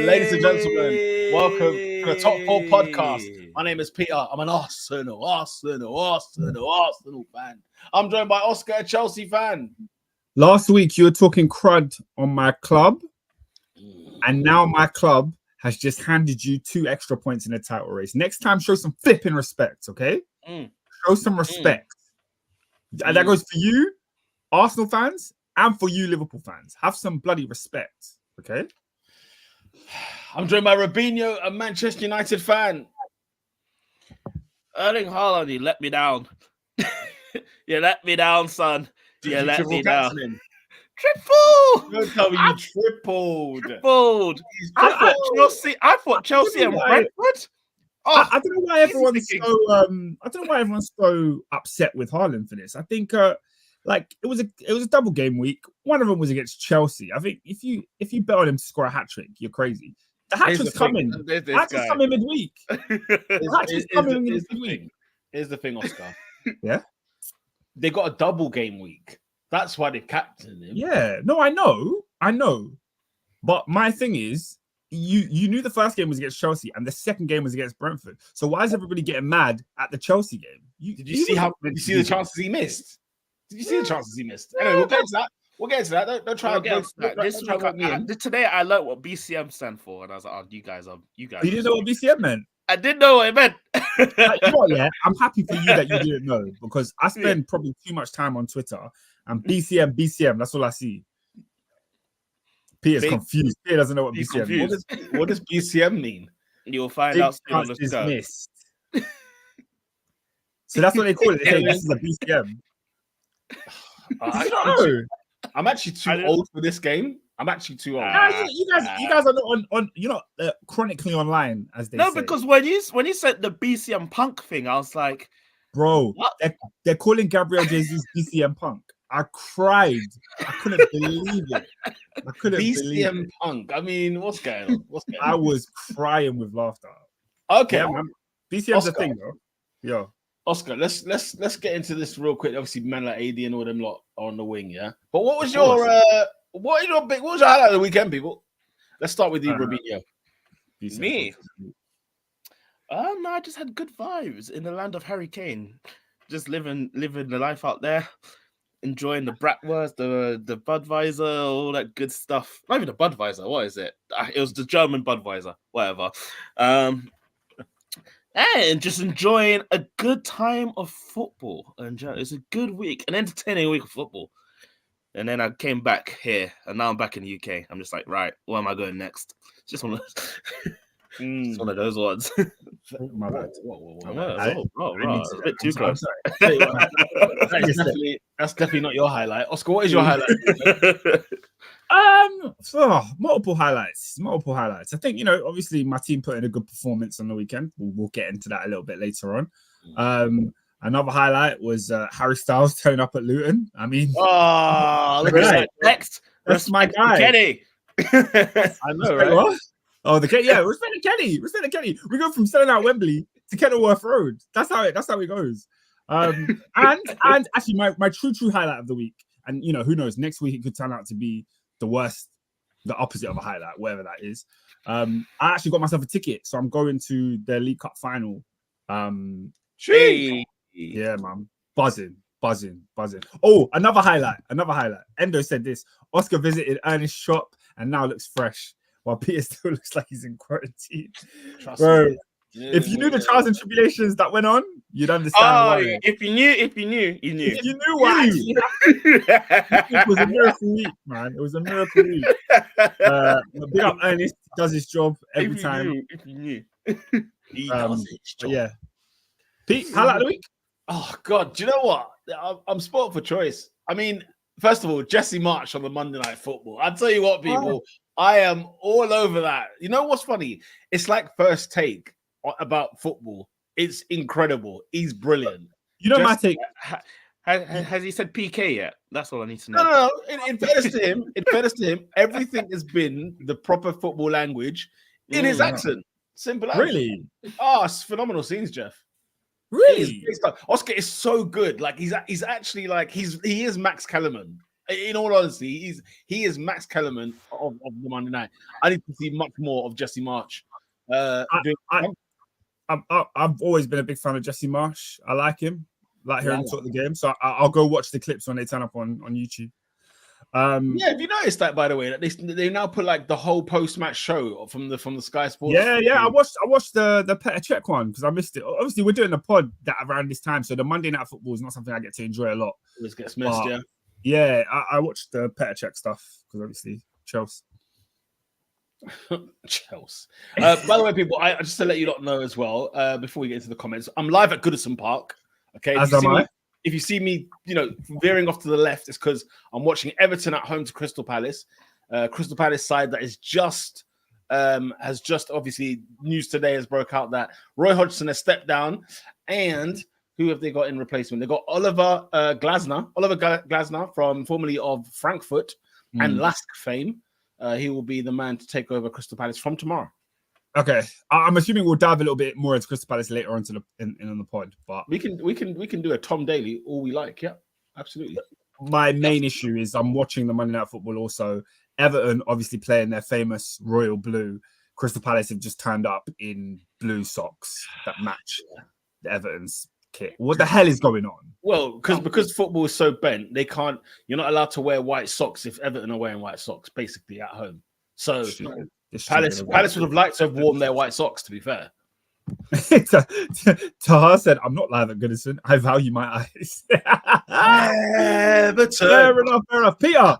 Ladies and gentlemen, welcome to the Top 4 podcast. My name is Peter. I'm an Arsenal fan. I'm joined by Oscar, a Chelsea fan. Last week, you were talking crud on my club, and now my club has just handed you 2 extra points in the title race. Next time, show some flipping respect, okay? Show some respect. And that goes for you, Arsenal fans, and for you, Liverpool fans. Have some bloody respect, okay? I'm joined by Robinho, a Manchester United fan. Erling Haaland, you let me down. You let me down, son. Did you you let me down. Triple! Don't tell me you tripled. I thought Chelsea and Brentford. I don't know why everyone's so upset with Haaland for this. I think it was a double game week. One of them was against Chelsea. I think if you bet on him to score a hat trick, you're crazy. The hat trick's coming. The hat trick's coming midweek. Here's the thing, Oscar. Yeah, they got a double game week. That's why they captained him. Yeah, no, I know. But my thing is, you knew the first game was against Chelsea and the second game was against Brentford. So why is everybody getting mad at the Chelsea game? Did you see the chances he missed? Did you see the chances he missed? Anyway, we'll get to that. Don't try to get that. Today I learned what BCM stand for, and I was like, "Oh, you guys." You didn't know what BCM meant? I didn't know what it meant. You know what, yeah, I'm happy for you that you didn't know, because I spend probably too much time on Twitter and BCM. That's all I see. Peter's confused. Peter doesn't know what BCM means. What does BCM mean? You'll find out soon on the show. Missed. So that's what they call it. They say this is a BCM. I'm actually too old for this game. I'm actually too old. You guys are not on. You're not chronically online, as they say. No, because when you said the BCM Punk thing, I was like, bro, they're calling Gabriel Jesus BCM Punk. I cried. I couldn't believe it. BCM Punk. I mean, what's going on? I was crying with laughter. Okay, yeah, man. BCM's a thing, though. Yeah. Oscar, let's get into this real quick. Obviously, men like AD and all them lot are on the wing, yeah. But what was your highlight of the weekend, people? Let's start with you, Robinho. Me? No, I just had good vibes in the land of Harry Kane. Just living the life out there, enjoying the bratwurst, the Budweiser, all that good stuff. Not even the Budweiser. What is it? It was the German Budweiser. Whatever. And just enjoying a good time of football. It's a good week, an entertaining week of football. And then I came back here, and now I'm back in the UK. I'm just like, right, where am I going next? It's just one of those ones. My bad. It's a bit too close. That's definitely not your highlight. Oscar, what is your highlight? Multiple highlights. I think, obviously my team put in a good performance on the weekend. We'll get into that a little bit later on. Another highlight was Harry Styles turning up at Luton. I mean, look at that. Next, that's my guy. Kenny. I know, right? What? Oh, respect the Kenny. We go from selling out Wembley to Kenilworth Road. That's how it goes. And actually, my true highlight of the week, and who knows, next week it could turn out to be the worst, the opposite of a highlight, whatever that is. I actually got myself a ticket, so I'm going to the League Cup final. Yeah, man, buzzing. Oh, another highlight. Endo said this: Oscar visited Ernest's shop and now looks fresh, while Peter still looks like he's in quarantine. Bro, if you knew the trials and tribulations that went on, you'd understand why. If you knew, you knew. If you knew what actually happened, it was a miracle week, man. It was a miracle week. Big up Ernest, does his job every time. If you knew. He does his job. Yeah. Pete, highlight of the week? Oh, God. Do you know what? I'm spoiled for choice. I mean, first of all, Jesse March on the Monday Night Football. I'll tell you what, people, I am all over that. You know what's funny? It's like First Take about football. It's incredible. He's brilliant. My take. Has he said PK yet? That's all I need to know. No. In fairness to him, everything has been the proper football language in his accent. Simple as. Really? Oh, it's phenomenal scenes, Jeff. Really? Oscar is so good. Like he's actually like he is Max Kellerman In all honesty, he is Max Kellerman of the Monday night. I need to see much more of Jesse Marsch. I've always been a big fan of Jesse Marsch. I like him. Like hearing him talk the game. So I'll go watch the clips when they turn up on YouTube. Yeah, have you noticed that, by the way, that they now put like the whole post-match show from the Sky Sports? Yeah. I watched the Petr Cech one because I missed it. Obviously, we're doing the pod that around this time, so the Monday night football is not something I get to enjoy a lot. Always gets missed, yeah. Yeah, I watched the Petr Cech stuff because obviously Chelsea. Chelsea. By the way, people, I just to let you lot know as well, before we get into the comments, I'm live at Goodison Park. Okay, if you see me, veering off to the left, it's because I'm watching Everton at home to Crystal Palace. Crystal Palace side that is has just obviously news today has broke out that Roy Hodgson has stepped down, and who have they got in replacement? They got Oliver Glasner from formerly of Frankfurt and Lask fame. He will be the man to take over Crystal Palace from tomorrow. Okay, I'm assuming we'll dive a little bit more into Crystal Palace later on on the pod, but we can do a Tom Daly all we like. Yeah, absolutely. My main issue is I'm watching the Monday Night Football. Also, Everton obviously playing their famous royal blue. Crystal Palace have just turned up in blue socks that match the Everton's kit. What the hell is going on? Well, because football is so bent, they can't. You're not allowed to wear white socks if Everton are wearing white socks, basically at home. So. Palace would have liked to have worn their white socks, to be fair. Taha said, I'm not live at Goodison. I value my eyes. Fair enough. Peter,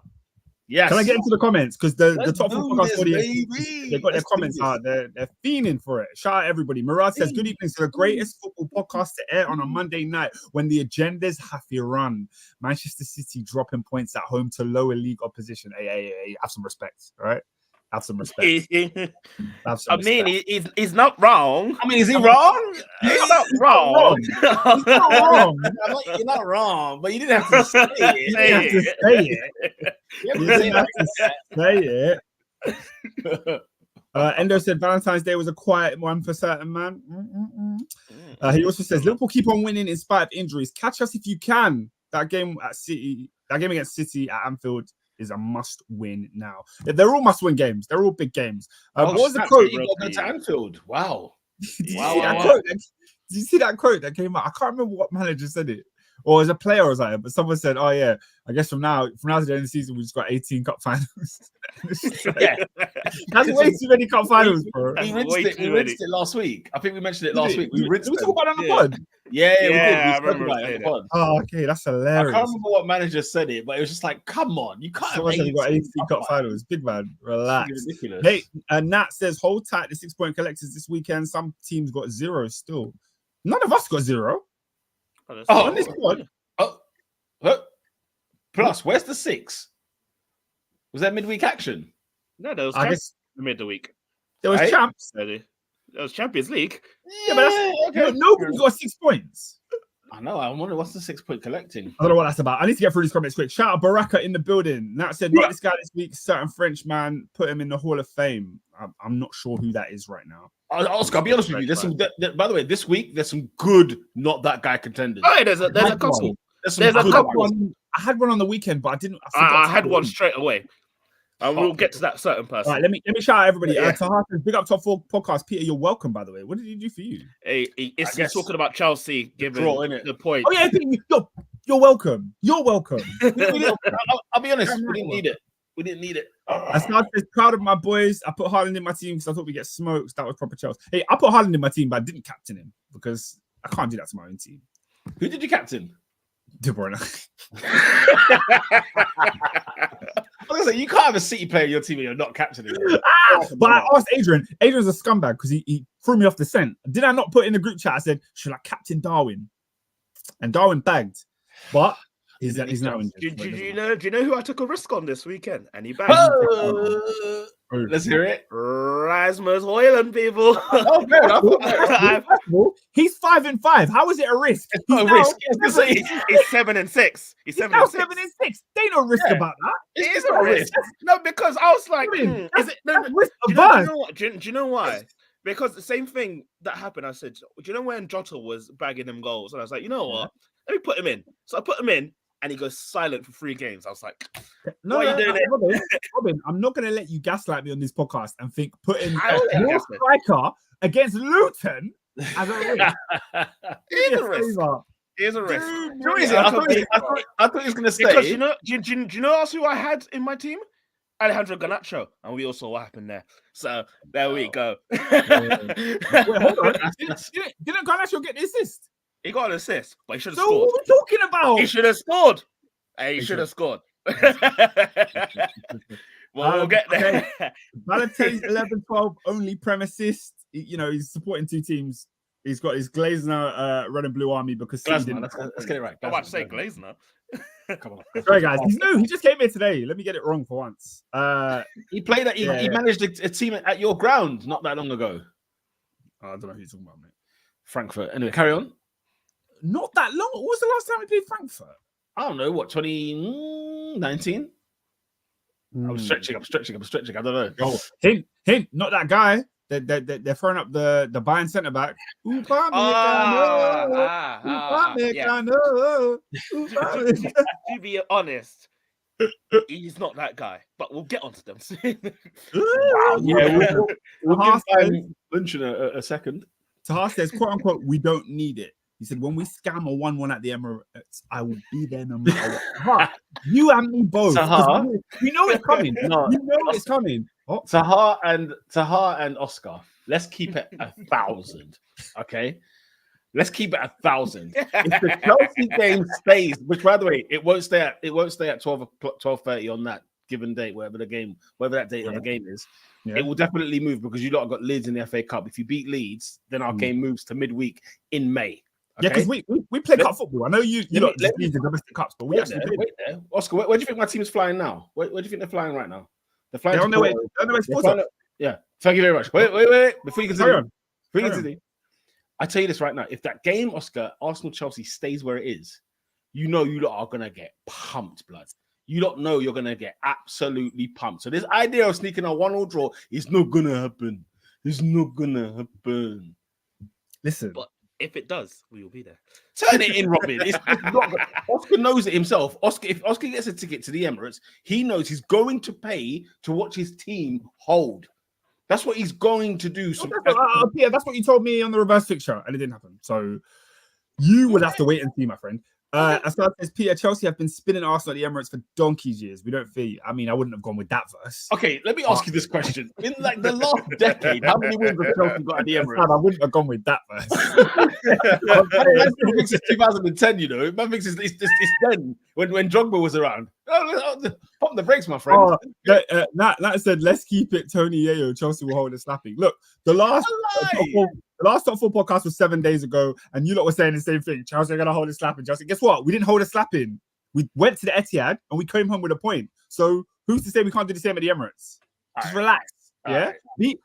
yes. Can I get into the comments? Because the top four podcast audience, they got their comments out. They're fiending for it. Shout out everybody. Murad says, good evening to the greatest football podcast to air on a Monday night when the agendas have to run. Manchester City dropping points at home to lower league opposition. Hey, have some respect, all right? Have some respect. He's not wrong. I mean, is he wrong? He's not wrong. He's not wrong. You're not wrong, but you didn't have to say it. Endo said Valentine's Day was a quiet one for certain man. He also says Liverpool keep on winning in spite of injuries. Catch us if you can. That game against City at Anfield is a must-win now. They're all must-win games. They're all big games. What was the quote? You got to go to Anfield. Wow. Did you see that quote that came out? I can't remember what manager said it. Or as a player or something, but someone said, "Oh yeah, I guess from now to the end of the season, we just got 18 cup finals." That's way too many cup finals, bro. We rinsed it last week. I think we mentioned it last week. We rinsed it. Did we talk about it on the pod? Yeah, we did. I remember it on the pod. Oh, okay, that's hilarious. I can't remember what manager said it, but it was just like, come on, you can't. Someone said you got 18 cup finals. Big man, relax. Ridiculous. Hey, Nat says, hold tight. The 6-point collectors this weekend. Some teams got 0 still. None of us got 0. On this one. Plus, where's the 6? Was that midweek action? No, that was midweek. There was champs. That was Champions League. Yeah, but nobody got 6 points. I know. I wonder what's the 6-point collecting. I don't know what that's about. I need to get through these comments quick. Shout out Baraka in the building. Nat said, not this guy this week. Certain French man put him in the Hall of Fame. I'm not sure who that is right now. Oscar, I'll be honest with you. There's some. By the way, this week there's some good not that guy contenders. Oh, there's a couple. There's a couple. I had one on the weekend, but I didn't. I had one straight away. We'll get to that certain person. All right, let me shout out everybody. Taha, big up Top 4 podcast. Peter, you're welcome, by the way. What did he do for you? He's talking about Chelsea giving the point. Oh yeah, you're welcome. You're welcome. I'll be honest. We didn't need it. I started proud of my boys. I put Hoijlund in my team because I thought we get smoked. That was proper Chelsea. Hey, I put Hoijlund in my team, but I didn't captain him because I can't do that to my own team. Who did you captain? De Bruyne. I was like, you can't have a City player in your team and you're not captaining him. But I asked Adrian. Adrian's a scumbag because he threw me off the scent. Did I not put in the group chat? I said, should I captain Darwin? And Darwin bagged. But he's now in. Do you know who I took a risk on this weekend? And he bagged. Let's hear it. Rasmus Hoijlund, people. Oh, fair enough. He's 5-5. How is it a risk? It's not a risk. He's 7-6. He's 7-6. 7-6. They no risk about that. It is a risk. No, because I was like, is it risk? Do you know why? Because the same thing that happened, I said, do you know when Jota was bagging them goals? And I was like, you know what? Let me put him in. So I put him in, and he goes silent for 3 games. I was like, No, what are you doing Robin, I'm not going to let you gaslight me on this podcast and think putting I don't your gaslight. striker against Luton as a risk. It is a risk. It is a risk. I thought he was going to say. Because do you know else who I had in my team? Alejandro Garnacho, and we all saw what happened there. So there we go. Wait, hold on. Didn't Garnacho get the assist? He got an assist, but he should have So scored. what are we talking about? He should have scored. He should have scored. Well, we'll get there. Okay. Balotelli's 11-12 only premises. He's supporting 2 teams. He's got his Glazner red and blue army because City didn't. Let's get it right. I'm about to say Glazner. Come on. Sorry, guys. He's new. He just came here today. Let me get it wrong for once. He played at. He managed a team at your ground not that long ago. I don't know who you're talking about, mate. Frankfurt. Anyway, carry on. Not that long. What was the last time we played Frankfurt? I don't know. What, 2019? I'm stretching. I don't know. Oh, hint. Not that guy. They're throwing up the Bayern centre back. To be honest, he's not that guy. But we'll get onto them soon. Yeah, we'll give Lunchen a second. Tahar says, "quote unquote," we don't need it. He said, "When we scam a 1-1 at the Emirates, I will be there no matter what." You and me both. We know it's coming. No, you know it's coming. Oh. Tahar and Oscar. Let's keep it 1,000. Okay. Let's keep it 1,000. If the Chelsea game stays, which by the way, it won't stay at 12:30 on that given date, whatever that date of the game is. Yeah. It will definitely move because you lot have got Leeds in the FA Cup. If you beat Leeds, then our game moves to midweek in May. Okay? Yeah, because we play cup football. I know you lot just lead the domestic cups, but we actually wait there. Oscar, where do you think my team is flying now? Where do you think they're flying right now? They're on their way. They're on their way to Yeah. Thank you very much. Wait. Before you continue, I tell you this right now. If that game, Oscar, Arsenal-Chelsea stays where it is, you lot are going to get pumped, blood. You don't know you're going to get absolutely pumped. So this idea of sneaking a 1-1 draw is not going to happen. It's not going to happen. Listen. But if it does, we will be there. Turn it in, Robin. It's not, Oscar knows it himself. If Oscar gets a ticket to the Emirates, he knows he's going to pay to watch his team hold. That's what he's going to do. Yeah, that's what you told me on the reverse fixture, and it didn't happen. So you will have to wait and see, my friend. As far as Peter, Chelsea have been spinning Arsenal at the Emirates for donkey's years. We don't fear you. I mean, I wouldn't have gone with that verse. Okay, let me ask you this question. In like the last decade, how many wins have Chelsea got at the Emirates? I wouldn't have gone with that verse. Man thinks it's 2010, you know. Man thinks it's then when Drogba was around. Pump the brakes, my friend. That said, let's keep it Tony Yayo. Chelsea will hold a slapping. Look, the last top 4 podcast was 7 days ago, and you lot were saying the same thing. Chelsea are going to hold a slapping. Chelsea, guess what? We didn't hold a slapping. We went to the Etihad, and we came home with a point. So who's to say we can't do the same at the Emirates? Just relax. Yeah?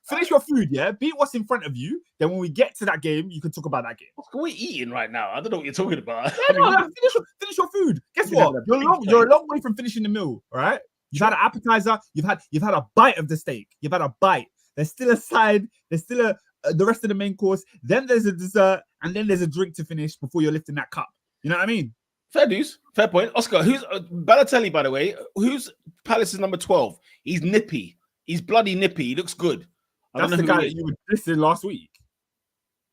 Finish your food, yeah? Beat what's in front of you. Then when we get to that game, you can talk about that game. What are we eating right now? I don't know what you're talking about. Finish your food. Guess what? You're a long way from finishing the meal, all right? You've had an appetizer. You've had a bite of the steak. You've had a bite. There's still a side. There's still the rest of the main course. Then there's a dessert, and then there's a drink to finish before you're lifting that cup. You know what I mean? Fair dues. Fair point. Oscar, who's Balotelli, by the way? Who's Palace's number 12? He's nippy. He's bloody nippy. He looks good. That's the guy that you were dissing last week.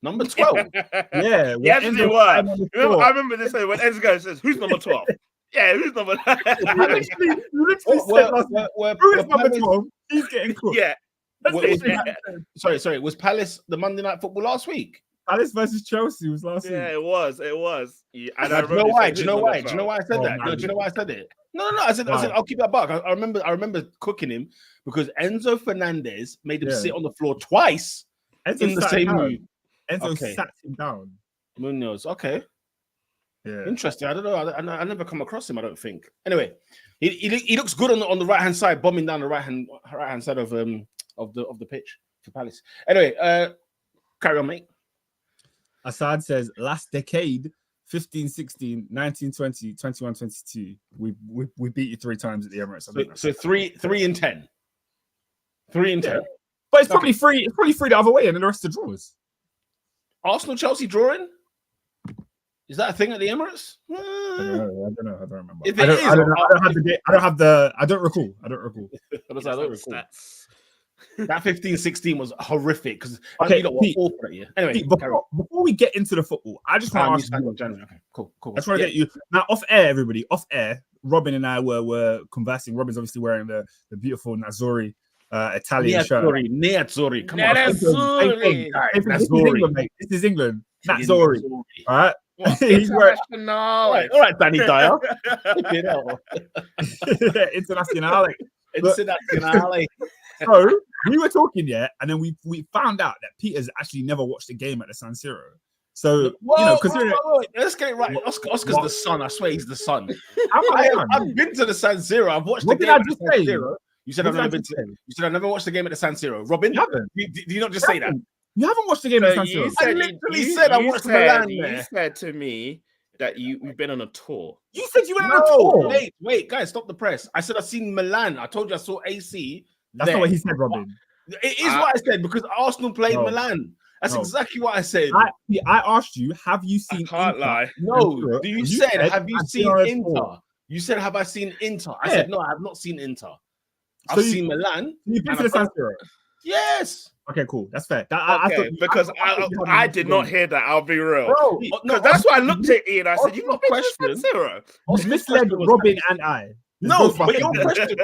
Number 12. Yeah. Yes, it was. I remember this when Enzo says, "Who's number 12?" Yeah, who's number 12? You literally said last week, who's number 12? He's getting cooked. Yeah. Sorry. Was Palace the Monday Night Football last week? Palace versus Chelsea was last week. Yeah, it was. Yeah, and do you know why? Do you know why I said that? Do you know why I said it? No. I said I'll keep that back. I remember cooking him because Enzo Fernandez made him sit on the floor twice in the same move. Enzo sat him down. Munoz. Okay. Yeah. Interesting. I don't know. I never come across him. I don't think. Anyway, he looks good on the right hand side, bombing down the right hand side of the pitch for Palace. Anyway, carry on, mate. Assad says last decade 15, 16, 19, 20, 21, 22. We beat you 3 times at the Emirates. So 3 and 10. 3 and 10. But it's probably free. It's probably free the other way, and then the rest of the draws. Arsenal Chelsea drawing. Is that a thing at the Emirates? I don't know. I don't remember. If I it don't, is, I don't know. I don't have the date. I don't have the. I don't recall. I don't recall. Honestly, I don't recall. That 15-16 was horrific because Okay, you got Pete, all for that year. Anyway, Pete, before we get into the football, I just want to ask you. January. Okay, cool. I just want to get you now off air, everybody. Off air, Robin and I were conversing. Robin's obviously wearing the beautiful Nazori Italian shirt. Nerazzurri. Come Nerazzurri. on. This is England. Nazori. All right. Internationale. All right, Danny Dyer. Internationale. Internationale. So we were talking, and then we found out that Peter's actually never watched a game at the San Siro. So considering let's get it right. Oscar's the son. I swear he's the son. I've been to the San Siro. I've watched the game at the San Siro. You said I've never been to. You said I've never watched the game at the San Siro. Robin, did you not just say that? You haven't watched the game at the San Siro. I literally said I watched Milan. You said to me that you've been on a tour. You said you went on a tour. Wait, guys, stop the press. I said I've seen Milan. I told you I saw AC. That's not what he said, Robin. It is what I said because Arsenal played Milan. That's exactly what I said. I asked you, have you seen? I can't lie. No, you said, have you seen Inter? You said, have I seen Inter? I said, no, I have not seen Inter. I've seen Milan. You've been to the San Siro? Yes. Okay, cool. That's fair. Because I did not hear that. I'll be real. Bro, no, that's why I looked at Ian. I said, "You've not been to the San Siro." You misled Robin and I. No, but your question.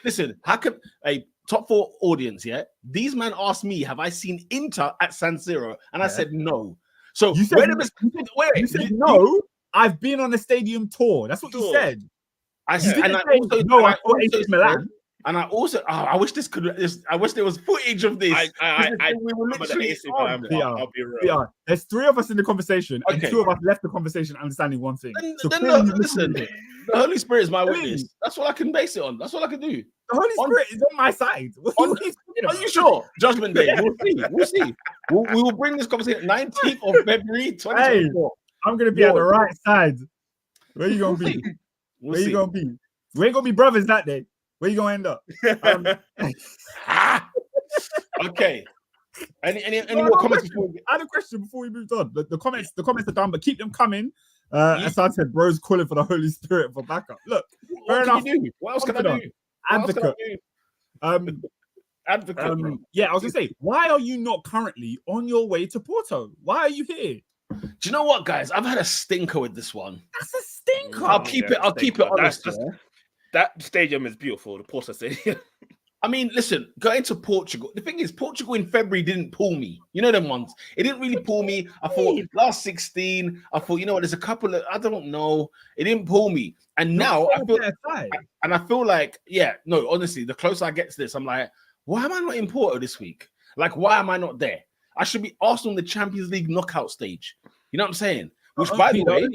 Listen, how can a top 4 audience? Yeah, these men asked me, "Have I seen Inter at San Siro?" And I said no. So you said, you said no. I've been on a stadium tour. That's what you said. I also, I wish this could. I wish there was footage of this. We were literally. I'll be real. There's 3 of us in the conversation, and 2 of us left the conversation understanding one thing. Listen, the Holy Spirit is my witness. That's what I can base it on. That's what I can do. The Holy Spirit is on my side. Are you sure? Judgment Day. We'll see. We will bring this conversation 19th of February 2024. Hey, I'm gonna be at the right side. Where you gonna be? Where you gonna be? We ain't gonna be brothers that day. Where you gonna end up? Okay. Any more comments? I had a question before we moved on. The comments are done, but keep them coming. As I said, bro's calling for the Holy Spirit for backup. Look, fair enough. What else can I do? Advocate. Advocate. Yeah, I was gonna say, why are you not currently on your way to Porto? Why are you here? Do you know what, guys? I've had a stinker with this one. That's a stinker. I'll keep it honest. That stadium is beautiful, the Porto Stadium. I mean, listen, going to Portugal. The thing is, Portugal in February didn't pull me. You know them ones. It didn't really pull me. I thought last 16. I thought, you know what? There's a couple of I don't know. It didn't pull me. And now I feel like, honestly, the closer I get to this, I'm like, why am I not in Porto this week? Like, why am I not there? I should be Arsenal in the Champions League knockout stage. You know what I'm saying? Which, by the way,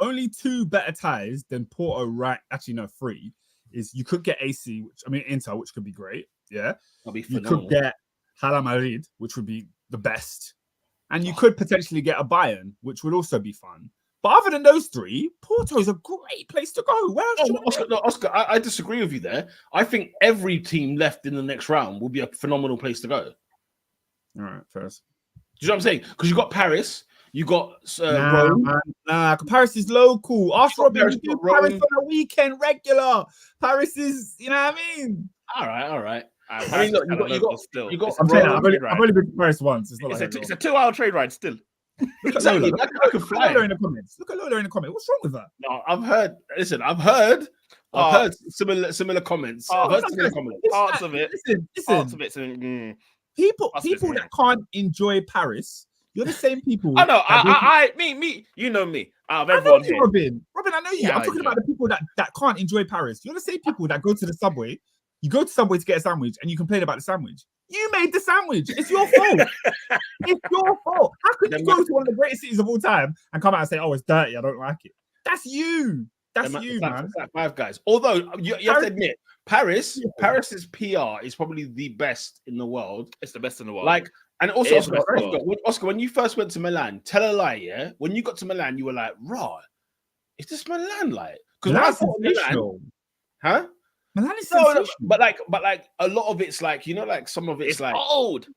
only 2 better ties than Porto. Right? Actually, no, 3. Is you could get AC, Inter, which could be great. Yeah, you could get Hala Madrid, which would be the best, and you could potentially get a Bayern, which would also be fun. But other than those 3, Porto is a great place to go. Where else Oscar, I disagree with you there. I think every team left in the next round will be a phenomenal place to go. All right, first. Do you know what I'm saying? Because you got Paris. You got Rome. Paris is local. Arsenal Paris on a weekend regular. Paris is, you know what I mean? All right. I mean, look, you got. I've only been to Paris once. It's a 2-hour train ride still. Exactly. I could fly. Lola in the comments. Look at Lola in the comments. What's wrong with that? No, I've heard. Listen, I've heard similar comments. I've heard similar comments. Parts of it. Listen. People that can't enjoy Paris. You're the same people. I know. Me. You know me. Everyone here. Robin, I know you. I'm talking about the people that can't enjoy Paris. You're the same people that go to the Subway. You go to Subway to get a sandwich, and you complain about the sandwich. You made the sandwich. It's your fault. It's your fault. How could you go to one of the greatest cities of all time and come out and say, "Oh, it's dirty. I don't like it"? That's you, man. Five guys. Although you have to admit, Paris's PR is probably the best in the world. It's the best in the world. Like. And also, Oscar, when you first went to Milan, tell a lie, yeah? When you got to Milan, you were like, raw, is this Milan like? Because when I thought Milan, huh? Milan is sensational. But like a lot of it's like, you know, like some of it's like old.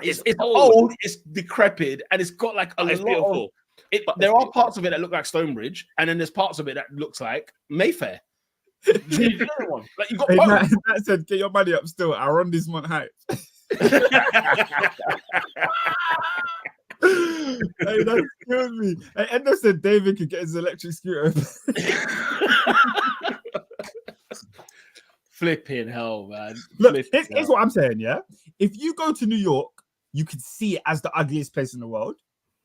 It's old, it's decrepit, and it's got like a lot beautiful. There are parts of it that look like Stonebridge, and then there's parts of it that looks like Mayfair. Like you got Hey, both. that said, get your money up still. Arrondissement Heights. Hey, that killed me. Hey, Endo said David could get his electric scooter. Flipping hell, man. Look, here's what I'm saying, yeah? If you go to New York, you could see it as the ugliest place in the world,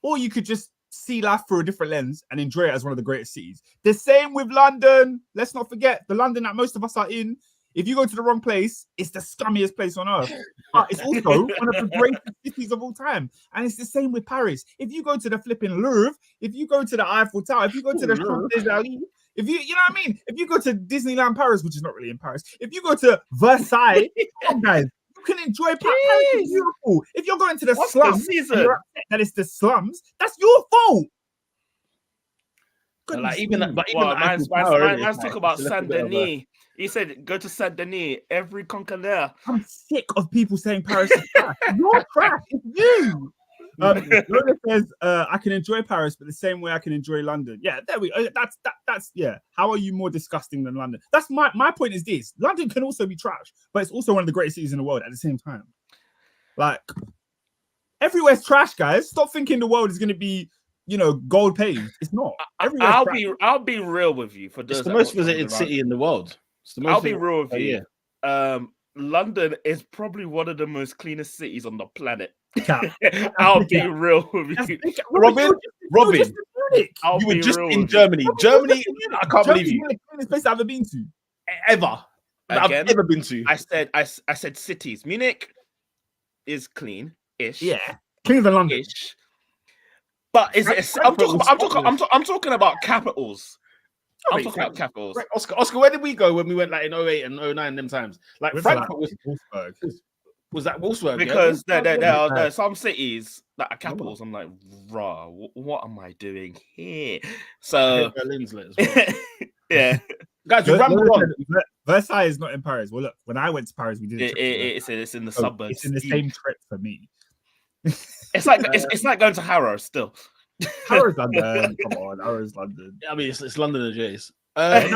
or you could just see life through a different lens and enjoy it as one of the greatest cities. The same with London. Let's not forget the London that most of us are in. If you go to the wrong place, it's the scummiest place on earth. But it's also one of the greatest cities of all time. And it's the same with Paris. If you go to the flipping Louvre, if you go to the Eiffel Tower, if you go to the Champs-Élysées, if you know what I mean? If you go to Disneyland Paris, which is not really in Paris, if you go to Versailles, come on, guys, you can enjoy Paris. It's beautiful. If you're going to the slums, that it's the slums, that's your fault. Man's talk about Saint Denis. He said, go to Saint Denis, every conquer there. I'm sick of people saying Paris is trash. You're trash. It's you. Lola says, I can enjoy Paris, but the same way I can enjoy London. Yeah, there we go. That's yeah. How are you more disgusting than London? That's my point is this. London can also be trash, but it's also one of the greatest cities in the world at the same time. Like, everywhere's trash, guys. Stop thinking the world is going to be, gold paved. It's not. I'll be real with you. For those it's the most visited city in the world. I'll be real with you. London is probably one of the most cleanest cities on the planet. I'll be real with you. Robin, you were just in Germany. Germany, I can't believe you. The cleanest place I've ever been to. Ever. I've ever been to. I said cities. Munich is clean-ish. Yeah. Cleaner than London. But is it? I'm talking about capitals. I'm talking about capitals. Oscar, where did we go when we went like in 08 and 09 them times? Like Frankfurt was Wolfsburg. Was that Wolfsburg? Because there are some cities that are capitals. I'm like, rah, what am I doing here? So Berlin's lit as well. Yeah. Guys, on. Versailles is not in Paris. Well, look, when I went to Paris, we did it's in the suburbs. It's in the same trip for me. It's like going to Harrow still. Harrow's London. Come on, Harrow's London. I mean, it's London and Jays. My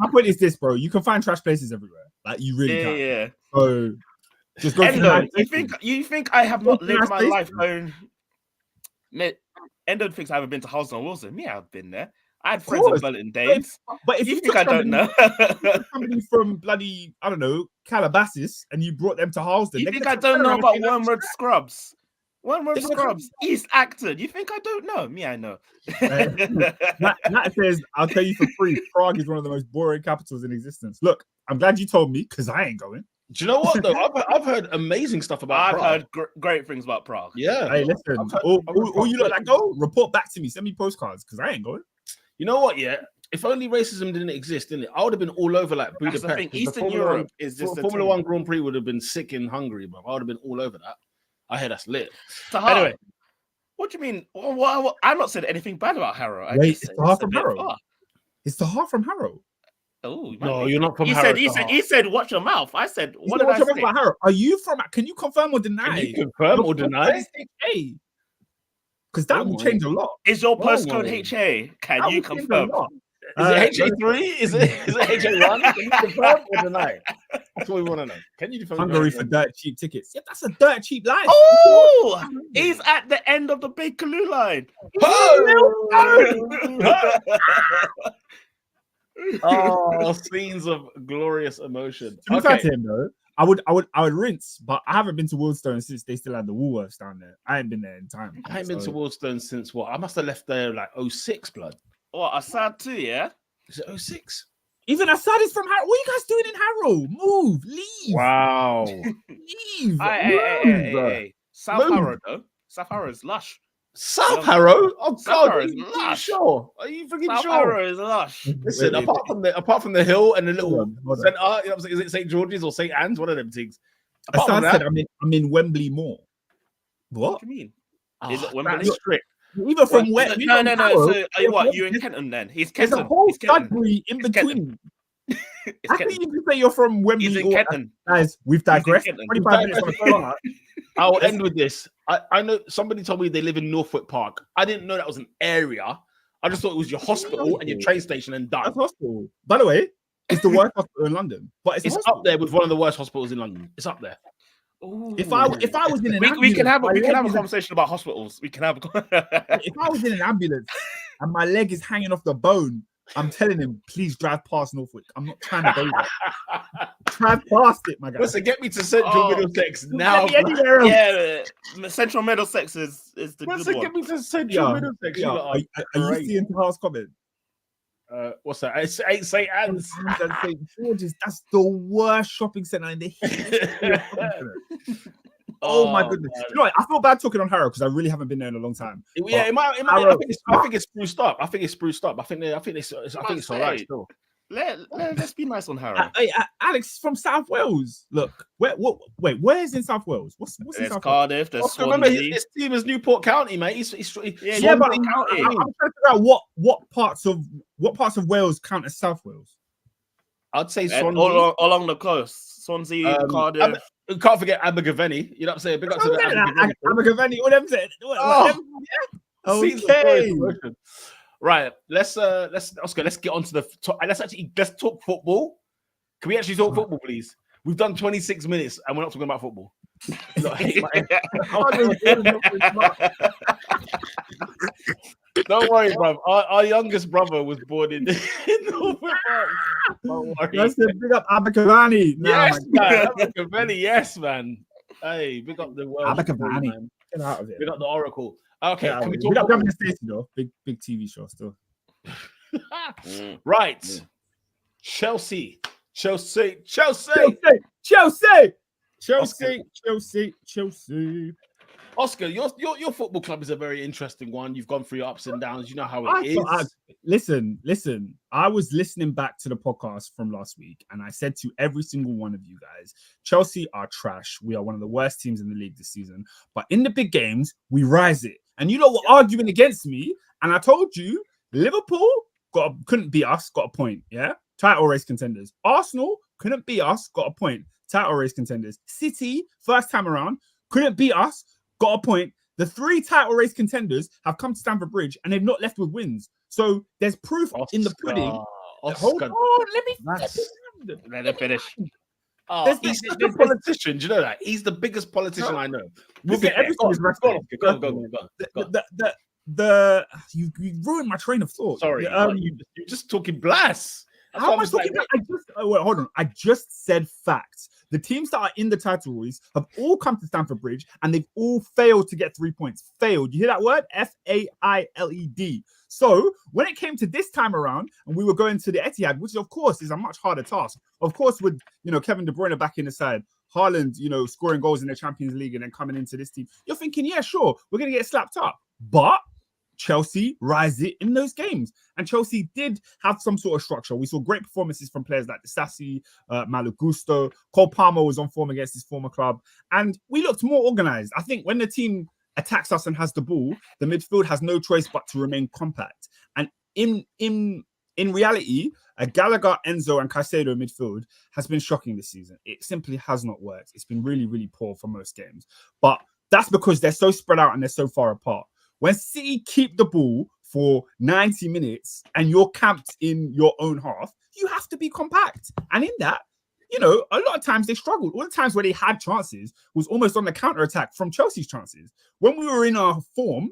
point is this, bro. You can find trash places everywhere. Like you really can. Yeah. So just go. Endo, you think I have not lived my life going? Endo thinks I haven't been to Hoijlund and Wilson. Me, I've been there. I had friends in Burlington days. But if you think I don't know, somebody from bloody Calabasas, and you brought them to Hoijlund. You think I don't know about Wormwood Scrubs? Wormwood Scrubs, East Acton. You think I don't know? Me, I know. Nat says, I'll tell you for free, Prague is one of the most boring capitals in existence. Look, I'm glad you told me because I ain't going. Do you know what though? I've heard amazing stuff about Prague. I've heard great things about Prague. Yeah. Hey, listen, all you lot that go, report back to me. Send me postcards because I ain't going. You know what? Yeah. If only racism didn't exist, didn't it? I would have been all over like Budapest. That's the thing. Eastern Europe is just Formula One Grand Prix would have been sick in Hungary, bro. I would have been all over that. I hear that's lit. Anyway, what do you mean? Well, I'm not saying anything bad about Harrow. It's the half from Harrow. It's the half from Harrow. Oh no, you're not from Harrow. He said, watch your mouth. I said, what did I say? About Harrow? Are you from? Can you confirm or deny? Can you confirm or deny? Hey, because that will change a lot. Is your postcode HA? Can you confirm? Is it HA3? Is it HA1? Can you confirm or deny? That's what we want to know. Can you confirm? Hungary for dirt cheap tickets. Yeah, that's a dirt cheap life. Oh, he's at the end of the Bakerloo line. Oh, scenes of glorious emotion. To be fair to him though, I would rinse, but I haven't been to Wildstone since they still had the Woolworths down there. I ain't been there in time. I ain't been to Wildstone since what? I must have left there like 06, blood. What, Assad too, yeah? Is it 06? Even Assad is from Harrow. What are you guys doing in Harrow? Move, leave. Wow. Leave. Hey. South Harrow, though. South Harrow is lush. South Harrow? Oh, God. Harrow is lush. Sure? Are you freaking South sure? Harrow is lush. Listen, apart from the hill and the little centre, is it St. George's or St. Anne's? One of them things. Assad said, I'm in Wembley Mall. What do you mean? Is it Wembley? Strict. Even from where? No. So, you're in Kenton then? He's Kenton. There's a whole Sudbury in between. I think you can say you're from Wembley. He's in Kenton. Guys, we've digressed. 25 minutes on the phone. I'll end with this. I know somebody told me they live in Norfolk Park. I didn't know that was an area. I just thought it was your hospital and your train station and done. That's hospital. By the way, it's the worst hospital in London, but it's up there with one of the worst hospitals in London. It's up there. Ooh. If I was in an ambulance, we can have a conversation about hospitals. We can have. If I was in an ambulance and my leg is hanging off the bone, I'm telling him, please drive past Norfolk. I'm not trying to go there. Drive past it, my guy. Listen, get me to Central Middlesex now. Yeah, Central Middlesex is the good one. Get me to Central Middlesex. Are you seeing Tahar's comment? What's that? It's St. Anne's. St. George's. That's the worst shopping centre in the history. Oh my goodness! Man. You know what? I feel bad talking on Harrow because I really haven't been there in a long time. Yeah, it might. I think it's spruced up. I think it's all right still. Let's be nice on Harrow. Alex from South Wales. Look, where's in South Wales? What's in South Cardiff? Wales? There's Swansea. Remember, his team is Newport County, mate. But I'm trying to figure out what parts of Wales count as South Wales. I'd say Swansea. Along the coast, Swansea, Cardiff. Can't forget Abergavenny. You know what I'm saying? Big up to the Abergavenny. What them said? Okay. Right. Let's get on to the top. Let's talk football. Can we actually talk football, please? We've done 26 minutes and we're not talking about football. Don't worry, bro. Our youngest brother was born in Norfolk Park. Don't worry. Let's big up Abergavenny. Yes, man. Abergavenny, yes, man. Hey, big up the world. Abergavenny. Get out of it. Big up the Oracle. Okay, can we talk about Governor Stacey though? Big TV show still. Right. Chelsea. Oscar, your football club is a very interesting one. You've gone through your ups and downs. You know how it is. Listen. I was listening back to the podcast from last week, and I said to every single one of you guys, Chelsea are trash. We are one of the worst teams in the league this season. But in the big games, we rise it. And you lot were arguing against me, and I told you Liverpool couldn't beat us, got a point. Yeah, title race contenders. Arsenal couldn't beat us, got a point. Title race contenders. City, first time around, couldn't beat us. Got a point. The 3 title race contenders have come to Stamford Bridge and they've not left with wins. So there's proof in the pudding. Hold on, let me finish. He's the politician. Do you know that? He's the biggest politician I know. You ruined my train of thought. Sorry, you're just talking blast. How am I talking? Hold on. I just said facts. The teams that are in the title race have all come to Stamford Bridge and they've all failed to get 3 points. Failed. You hear that word? Failed. So when it came to this time around and we were going to the Etihad, which of course is a much harder task. Of course, with Kevin De Bruyne back in the side, Hoijlund, scoring goals in the Champions League and then coming into this team, you're thinking, yeah, sure, we're going to get slapped up. But Chelsea rise it in those games. And Chelsea did have some sort of structure. We saw great performances from players like Disasi, Malo Gusto. Cole Palmer was on form against his former club. And we looked more organized. I think when the team attacks us and has the ball, the midfield has no choice but to remain compact. And in reality, a Gallagher, Enzo, and Caicedo midfield has been shocking this season. It simply has not worked. It's been really, really poor for most games. But that's because they're so spread out and they're so far apart. When City keep the ball for 90 minutes and you're camped in your own half, you have to be compact. And in that, a lot of times they struggled. All the times where they had chances was almost on the counter-attack from Chelsea's chances. When we were in our form,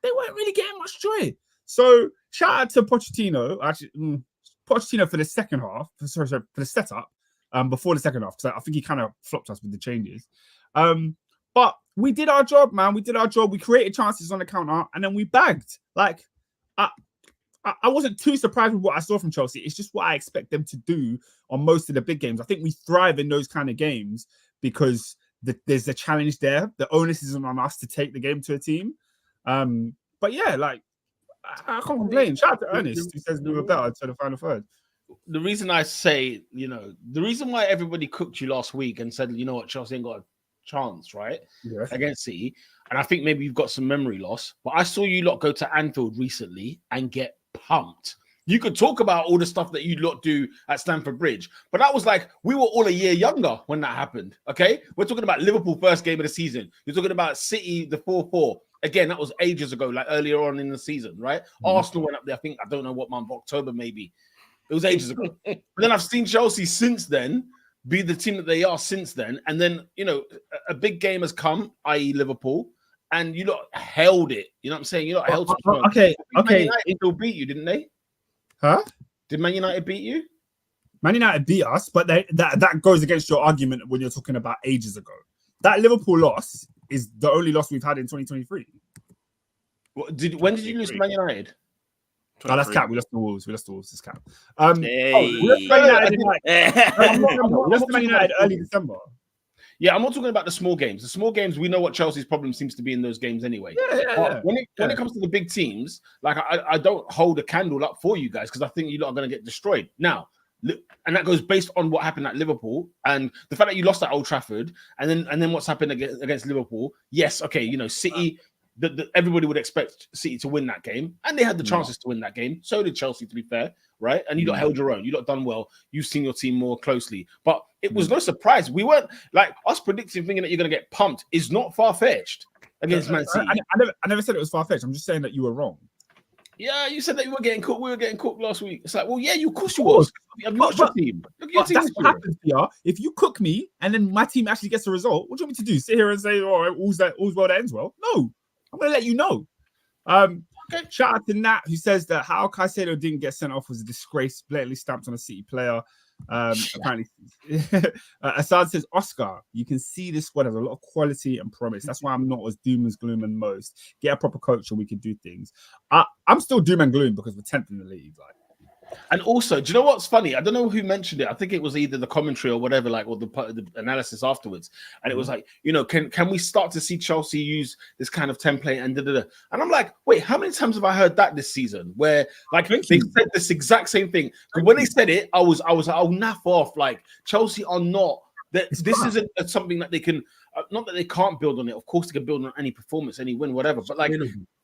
they weren't really getting much joy. So shout out to Pochettino. Actually, Pochettino for the second half, for the setup, before the second half, because I think he kind of flopped us with the changes. But we did our job, man. We did our job. We created chances on the counter, and then we bagged. Like, I wasn't too surprised with what I saw from Chelsea. It's just what I expect them to do on most of the big games. I think we thrive in those kind of games because there's a challenge there. The onus isn't on us to take the game to a team. But yeah, like, I can't complain. Shout out to Ernest, who says we were better to the final third. The reason I say, the reason why everybody cooked you last week and said, you know what, Chelsea ain't got a chance, right? Yeah. Against City. And I think maybe you've got some memory loss. But I saw you lot go to Anfield recently and get pumped. You could talk about all the stuff that you lot do at Stamford Bridge, but that was like we were all a year younger when that happened. Okay, we're talking about Liverpool first game of the season. You're talking about City, the 4-4. Again, that was ages ago, like earlier on in the season, right? Arsenal went up there. I think I don't know what month, October maybe. It was ages ago. But then I've seen Chelsea since then be the team that they are since then, and then a big game has come, i.e. Liverpool. And you lot held it. You know what I'm saying? You lot held it. Okay. Man United still beat you, didn't they? Huh? Did Man United beat you? Man United beat us, but that goes against your argument when you're talking about ages ago. That Liverpool loss is the only loss we've had in 2023. When did you lose to Man United? Oh, that's cap. We lost the Wolves. It's cap. Hey. We lost to Man United early December. Yeah, I'm not talking about the small games. The small games, we know what Chelsea's problem seems to be in those games anyway. Yeah. When it comes to the big teams, like I don't hold a candle up for you guys because I think you lot are going to get destroyed. Now, and that goes based on what happened at Liverpool and the fact that you lost at Old Trafford and then what's happened against Liverpool. Yes, okay, City, everybody would expect City to win that game, and they had the chances to win that game. So did Chelsea, to be fair, right? And you lot held your own. You lot done well. You've seen your team more closely, but it was no surprise. We weren't like us predicting, thinking that you're going to get pumped is not far fetched against Man City. I never said it was far fetched. I'm just saying that you were wrong. Yeah, you said that you were getting cooked. We were getting cooked last week. It's like, well, yeah, of course you was. I've lost your team. Look at your team. That's what happens, PR. If you cook me and then my team actually gets a result, what do you want me to do? Sit here and say, "Oh, all's well that ends well"? No, I'm going to let you know. Okay. Shout out to Nat, who says that how Caicedo didn't get sent off was a disgrace, blatantly stamped on a City player. Apparently, Assad says, Oscar, you can see this squad has a lot of quality and promise. That's why I'm not as doom and gloom and most. Get a proper coach and we can do things. I'm still doom and gloom because we're 10th in the league. And also, do you know what's funny? I don't know who mentioned it. I think it was either the commentary or whatever, or the analysis afterwards. And it was like, can we start to see Chelsea use this kind of template and da-da-da? And I'm like, wait, how many times have I heard that this season? Where they said this exact same thing. When they said it, I was like, oh, naff off. Like Chelsea are not. This isn't something that they can. Not that they can't build on it. Of course, they can build on any performance, any win, whatever. But like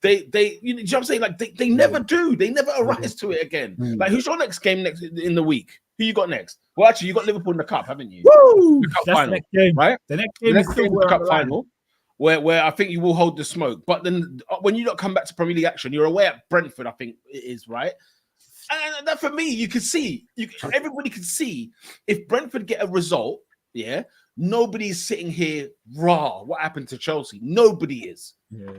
they you know what I'm saying? Like they never do. They never arise to it again. Like who's your next game next in the week? Who you got next? Well, actually, you got Liverpool in the cup, haven't you? Woo! The cup That's final, the next game, right? The next game is the cup final, where I think you will hold the smoke. But then when you don't come back to Premier League action, you're away at Brentford. I think it is right. And that for me, you can see. Everybody can see if Brentford get a result. Yeah. Nobody's sitting here raw. What happened to Chelsea? Nobody is,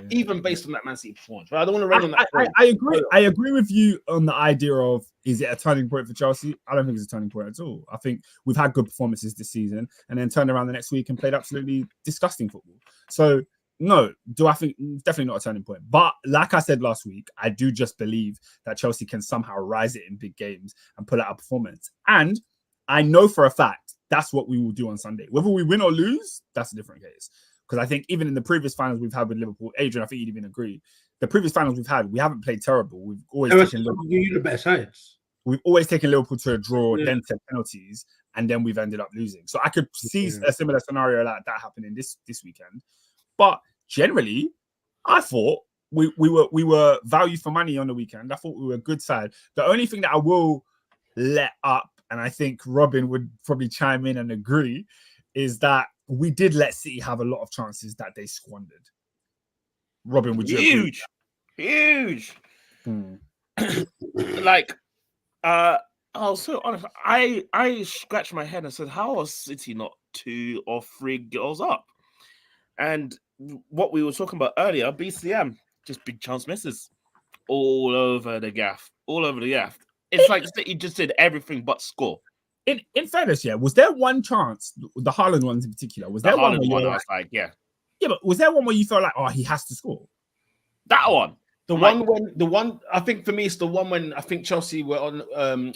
even based on that Man City performance. But I don't want to run on that. I agree. I agree with you on the idea of is it a turning point for Chelsea? I don't think it's a turning point at all. I think we've had good performances this season, and then turned around the next week and played absolutely disgusting football. So no, do I think definitely not a turning point? But like I said last week, I do just believe that Chelsea can somehow rise it in big games and pull out a performance. And I know for a fact that's what we will do on Sunday. Whether we win or lose, that's a different case. Because I think even in the previous finals we've had with Liverpool, Adrian, I think you'd even agree. The previous finals we've had, we haven't played terrible. We've always taken Liverpool. You the best sides. We've always taken Liverpool to a draw, then 10 penalties, and then we've ended up losing. So I could see a similar scenario like that happening this weekend. But generally, I thought we were value for money on the weekend. I thought we were a good side. The only thing that I will let up, and I think Robin would probably chime in and agree, is that we did let City have a lot of chances that they squandered. Robin, would you agree? Huge. Like, I was so honest. I scratched my head and said, how are City not 2 or 3 goals up? And what we were talking about earlier, BCM, just big chance misses all over the gaff. It's like City just did everything but score. In fairness, was there one chance, the Hoijlund ones in particular, was there one where I was like, yeah, but was there one where you felt like, oh, he has to score? That one. The one I think for me it's the one when I think Chelsea were on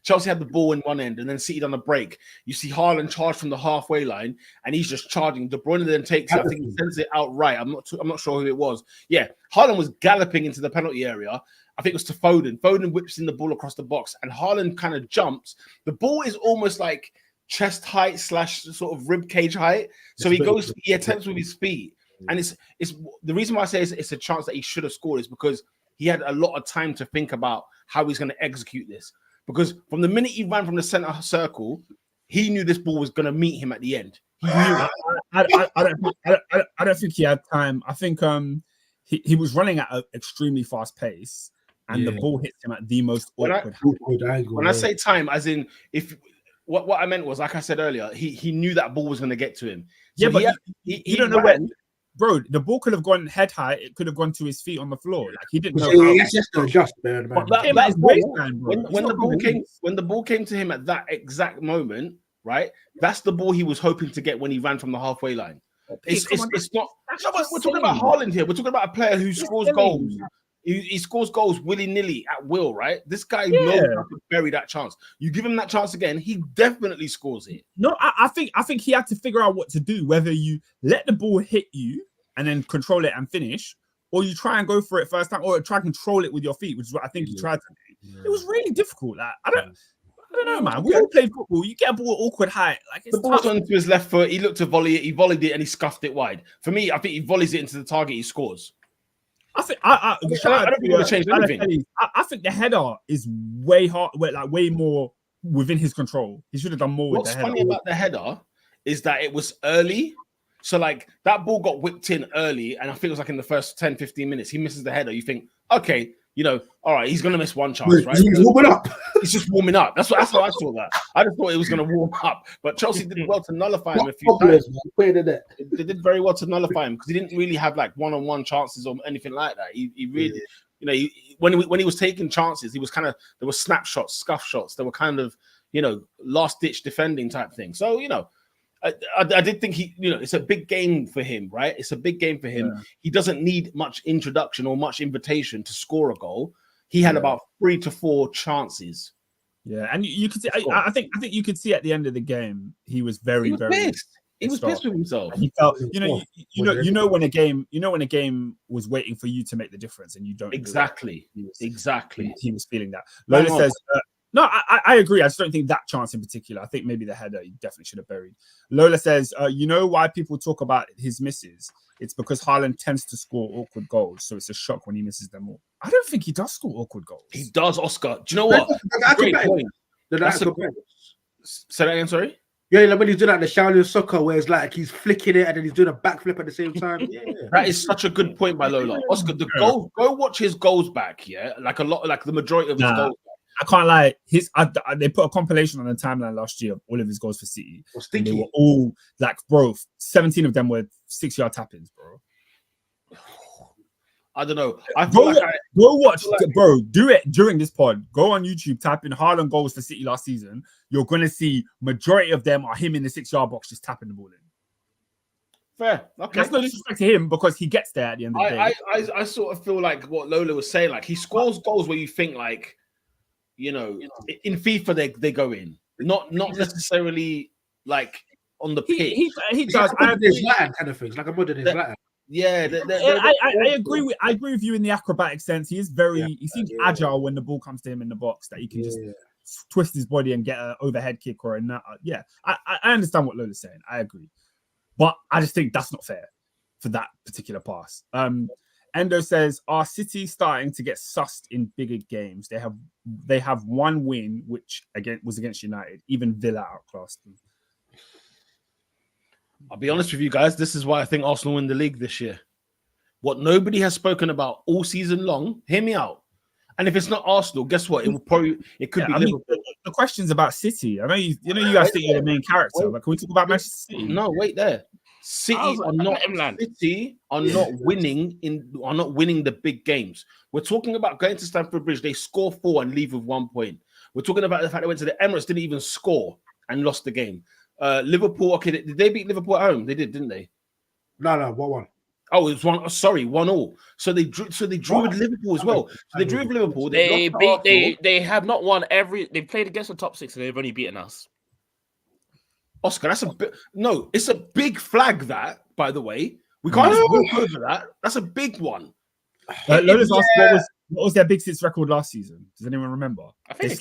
Chelsea had the ball in one end and then City on the break. You see Hoijlund charge from the halfway line and he's just charging. De Bruyne then takes it. I think he sends it outright. I'm not sure who it was. Yeah, Hoijlund was galloping into the penalty area. I think it was to Foden. Foden whips in the ball across the box and Hoijlund kind of jumps. The ball is almost like chest height / sort of rib cage height. So he attempts with his feet. And it's the reason why I say it's a chance that he should have scored is because he had a lot of time to think about how he's going to execute this. Because from the minute he ran from the center circle, he knew this ball was going to meet him at the end. He knew it. I don't think he had time. I think he was running at an extremely fast pace, and the ball hits him at the most awkward angle. When I say time, as in if what I meant was, like I said earlier, he knew that ball was going to get to him. So yeah, but he don't know when. Bro, the ball could have gone head high. It could have gone to his feet on the floor. Like he didn't know. It's just to adjust, man. When the ball came to him at that exact moment, right? That's the ball he was hoping to get when he ran from the halfway line. It's not. No, but we're talking about Hoijlund here. We're talking about a player who scores goals. He scores goals willy-nilly at will, right? This guy knows how to bury that chance. You give him that chance again, he definitely scores it. No, I think he had to figure out what to do, whether you let the ball hit you and then control it and finish, or you try and go for it first time, or try and control it with your feet, which is what I think he tried to do. Yeah. It was really difficult. Like, I don't know, man. We all played football. You get a ball at awkward height. Like it's the ball's onto his left foot. He looked to volley it. He volleyed it and he scuffed it wide. For me, I think he volleys it into the target. He scores. I think I don't think want to change anything. I think the header is way more within his control. He should have done more with the header. What's funny about the header is that it was early. So like that ball got whipped in early, and I think it was like in the first 10, 15 minutes. He misses the header. You think, okay, all right, he's gonna miss one chance, right? He's warming up. He's just warming up. That's how I saw that. I just thought it was gonna warm up, but Chelsea did well to nullify him a few times. They did very well to nullify him because he didn't really have like one-on-one chances or anything like that. He really, when he was taking chances, he was kind of, there were snapshots, scuff shots. There were kind of, last-ditch defending type thing. So I did think it's a big game for him, right? It's a big game for him. Yeah. He doesn't need much introduction or much invitation to score a goal. He had about 3 to 4 chances. Yeah, and you could see. I think you could see at the end of the game he was very pissed. He was pissed with himself. He felt, when a game was waiting for you to make the difference, and you don't. Exactly. He was feeling that. Lola says. No, I agree. I just don't think that chance in particular. I think maybe the header he definitely should have buried. Lola says, you know why people talk about his misses? It's because Haaland tends to score awkward goals, so it's a shock when he misses them all. I don't think he does score awkward goals. He does, Oscar. Do you know what? Great point. That's a great. Say that again, sorry? Yeah, like when he's doing like the Shaolin soccer, where it's like he's flicking it and then he's doing a backflip at the same time. Yeah, that is such a good point by Lola. Oscar, go watch his goals back. Yeah, like the majority of his goals. I can't lie. They put a compilation on the timeline last year of all of his goals for City. And they were all like, bro, 17 of them were 6-yard tap-ins, bro. I don't know. Bro, do it during this pod. Go on YouTube, type in Haaland goals for City last season. You're going to see majority of them are him in the 6-yard box just tapping the ball in. Fair. Okay. That's no disrespect to him because he gets there at the end of the day. I sort of feel like what Lola was saying. Like he scores goals where you think like, in FIFA they go in, not necessarily like on the pitch. He does. I agree. Latin kind of things, like a modern Latin. Yeah, I agree with you in the acrobatic sense. He is he seems agile when the ball comes to him in the box, that he can just twist his body and get an overhead kick or a nut. Yeah, I understand what Lola's saying. I agree, but I just think that's not fair for that particular pass. Endo says, are City starting to get sussed in bigger games? They have one win, which again was against United. Even Villa outclassed them. I'll be honest with you guys. This is why I think Arsenal win the league this year. What nobody has spoken about all season long. Hear me out. And if it's not Arsenal, guess what? It could be Liverpool. The question's about City. I know you guys think you're the main character, but can we talk about Manchester City? No, wait there. City are not winning the big games. We're talking about going to Stamford Bridge. They score 4 and leave with 1 point. We're talking about the fact they went to the Emirates, didn't even score and lost the game. Liverpool, okay, did they beat Liverpool at home? They did, didn't they? No, 1-1. Oh, it was 1-1. So they drew with Liverpool as well. So they drew with Liverpool. They have not won they played against the top 6 and they've only beaten us. Oscar, it's a big flag, that, by the way. We can't just walk over that. That's a big one. Lola's asked what was their Big Six record last season? Does anyone remember? I think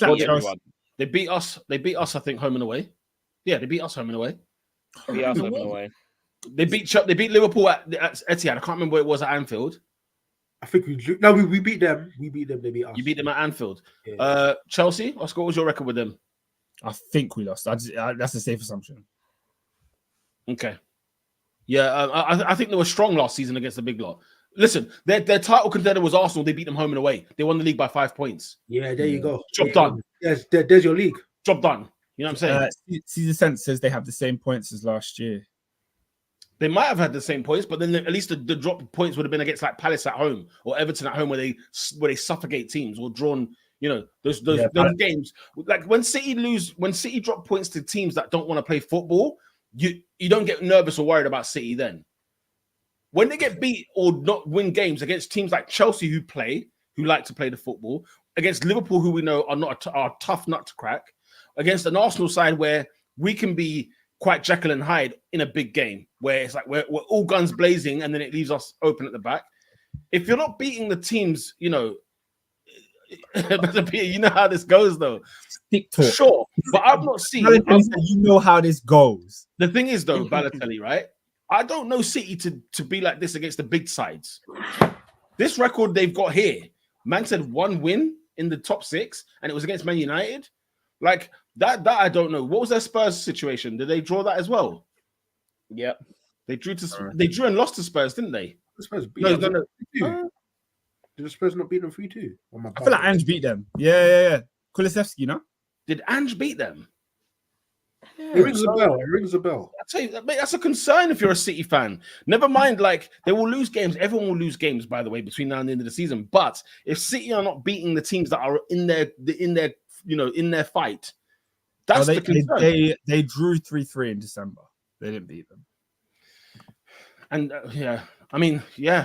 they beat us, I think, home and away. Yeah, they beat us home and away. They beat Liverpool at Etihad. I can't remember what it was at Anfield. I think we drew. No, we beat them. We beat them. They beat us. You beat them at Anfield. Yeah. Chelsea, what was your record with them? I think we lost. That's a safe assumption. Okay. Yeah, I think they were strong last season against the big lot. Listen, their title contender was Arsenal. They beat them home and away. They won the league by 5 points. Yeah, there you go. Job done. Yes, there's your league. Job done. You know what I'm saying? Caesar Sense says they have the same points as last year. They might have had the same points, but then at least the drop of points would have been against like Palace at home or Everton at home, where they suffocate teams or drawn. You know those games. Like when City drop points to teams that don't want to play football, you don't get nervous or worried about City then. When they get beat or not win games against teams like Chelsea who like to play the football, against Liverpool who we know are a tough nut to crack, against an Arsenal side where we can be quite Jekyll and Hyde in a big game where it's like we're all guns blazing and then it leaves us open at the back. If you're not beating the teams, you know how this goes though. Stick talk. Sure, but I've not seen. You know how this goes. The thing is though, Balotelli, right? I don't know City to be like this against the big sides. This record they've got here, man said 1 win in the top 6, and it was against Man United. Like that I don't know. What was their Spurs situation? Did they draw that as well? Yep. They drew and lost to Spurs, didn't they? The Spurs beat No. Did the Spurs not beat them 3-2? I feel like Ange beat them. Yeah. Kulusevski, no? Did Ange beat them? Yeah, it rings a bell. I tell you, mate, that's a concern if you're a City fan. Never mind, like they will lose games. Everyone will lose games, by the way, between now and the end of the season. But if City are not beating the teams that are in their fight, that's the concern. They drew 3-3 in December. They didn't beat them. And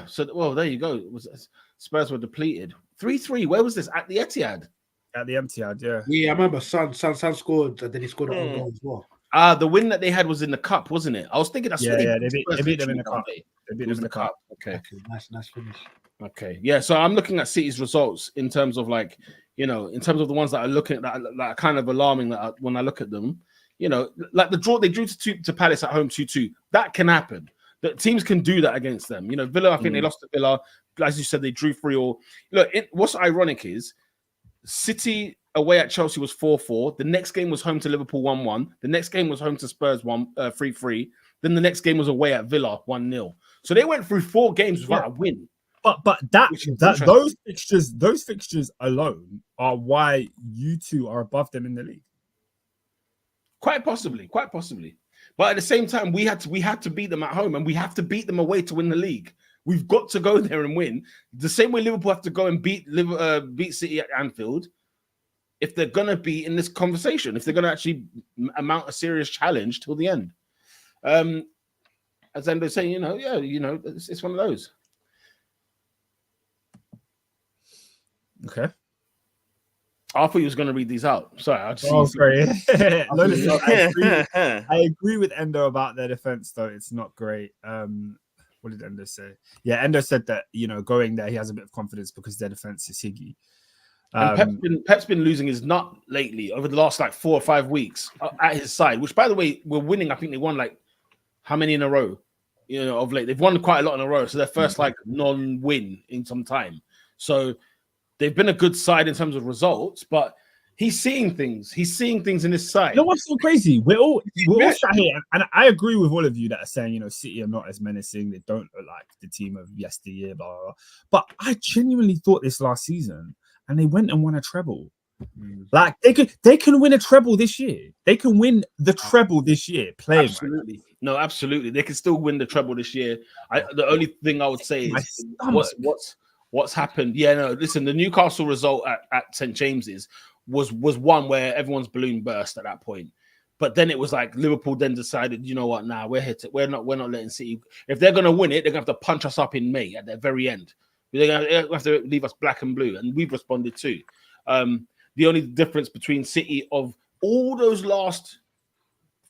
So there you go. Spurs were depleted. 3-3. Where was this? At the Etihad. At the Etihad, yeah. Yeah, I remember Son scored, and then he scored an own goal as well. The win that they had was in the cup, wasn't it? I was thinking that's they beat them in the cup. They beat them in the cup. Okay, nice finish. Okay, yeah. So I'm looking at City's results in terms of in terms of the ones that are looking that are kind of alarming. When I look at them, like the draw they drew to Palace at home 2-2. That can happen. The teams can do that against them. Villa. I think they lost to Villa. As you said, they drew 3-3. Look, what's ironic is City away at Chelsea was 4-4. The next game was home to Liverpool 1-1. The next game was home to Spurs 3-3. Then the next game was away at Villa 1-0. So they went through 4 games without a win. But those fixtures alone are why you two are above them in the league. Quite possibly. But at the same time, we had to beat them at home, and we have to beat them away to win the league. We've got to go there and win. The same way Liverpool have to go and beat City at Anfield if they're going to be in this conversation, if they're going to actually mount a serious challenge till the end. As Endo's saying, it's one of those. Okay. I thought he was going to read these out. Sorry. Sorry. I agree with Endo about their defense, though. It's not great. What did Endo say? Yeah, Endo said that, going there, he has a bit of confidence because their defense is higgy. Pep's been losing his nut lately over the last 4 or 5 weeks at his side, which, by the way, we're winning. I think they won how many in a row? Of late. They've won quite a lot in a row. So their first non-win in some time. So they've been a good side in terms of results, but he's seeing things. He's seeing things in his side. You know what's so crazy? We're all sat here, and I agree with all of you that are saying, City are not as menacing. They don't look like the team of yesteryear, blah, blah, blah. But I genuinely thought this last season, and they went and won a treble. Like they can win a treble this year. They can win the treble this year. Playing absolutely, no, absolutely. They can still win the treble this year. The only thing I would say is what's happened. Yeah, no. Listen, the Newcastle result at St James's was one where everyone's balloon burst at that point. But then it was like Liverpool then decided, you know what? Nah, we're not letting City. If they're gonna win it, they're gonna have to punch us up in May at the very end. They're gonna have to leave us black and blue, and we've responded too. The only difference between City of all those last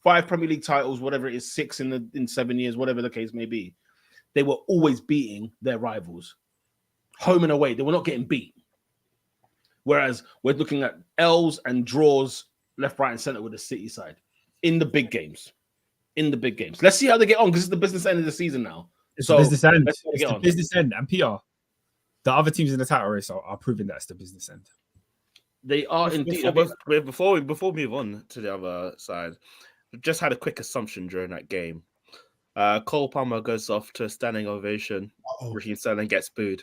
5 Premier League titles, whatever it is, 6 in 7 years, whatever the case may be, they were always beating their rivals, home and away. They were not getting beat. Whereas we're looking at L's and draws left, right, and center with the City side in the big games. Let's see how they get on because it's the business end of the season now. It's the business end. It's the business end and PR. the other teams in the title race are proving that it's the business end. They are indeed. Before we move on to the other side, we just had a quick assumption during that game. Cole Palmer goes off to a standing ovation. Raheem Sterling gets booed.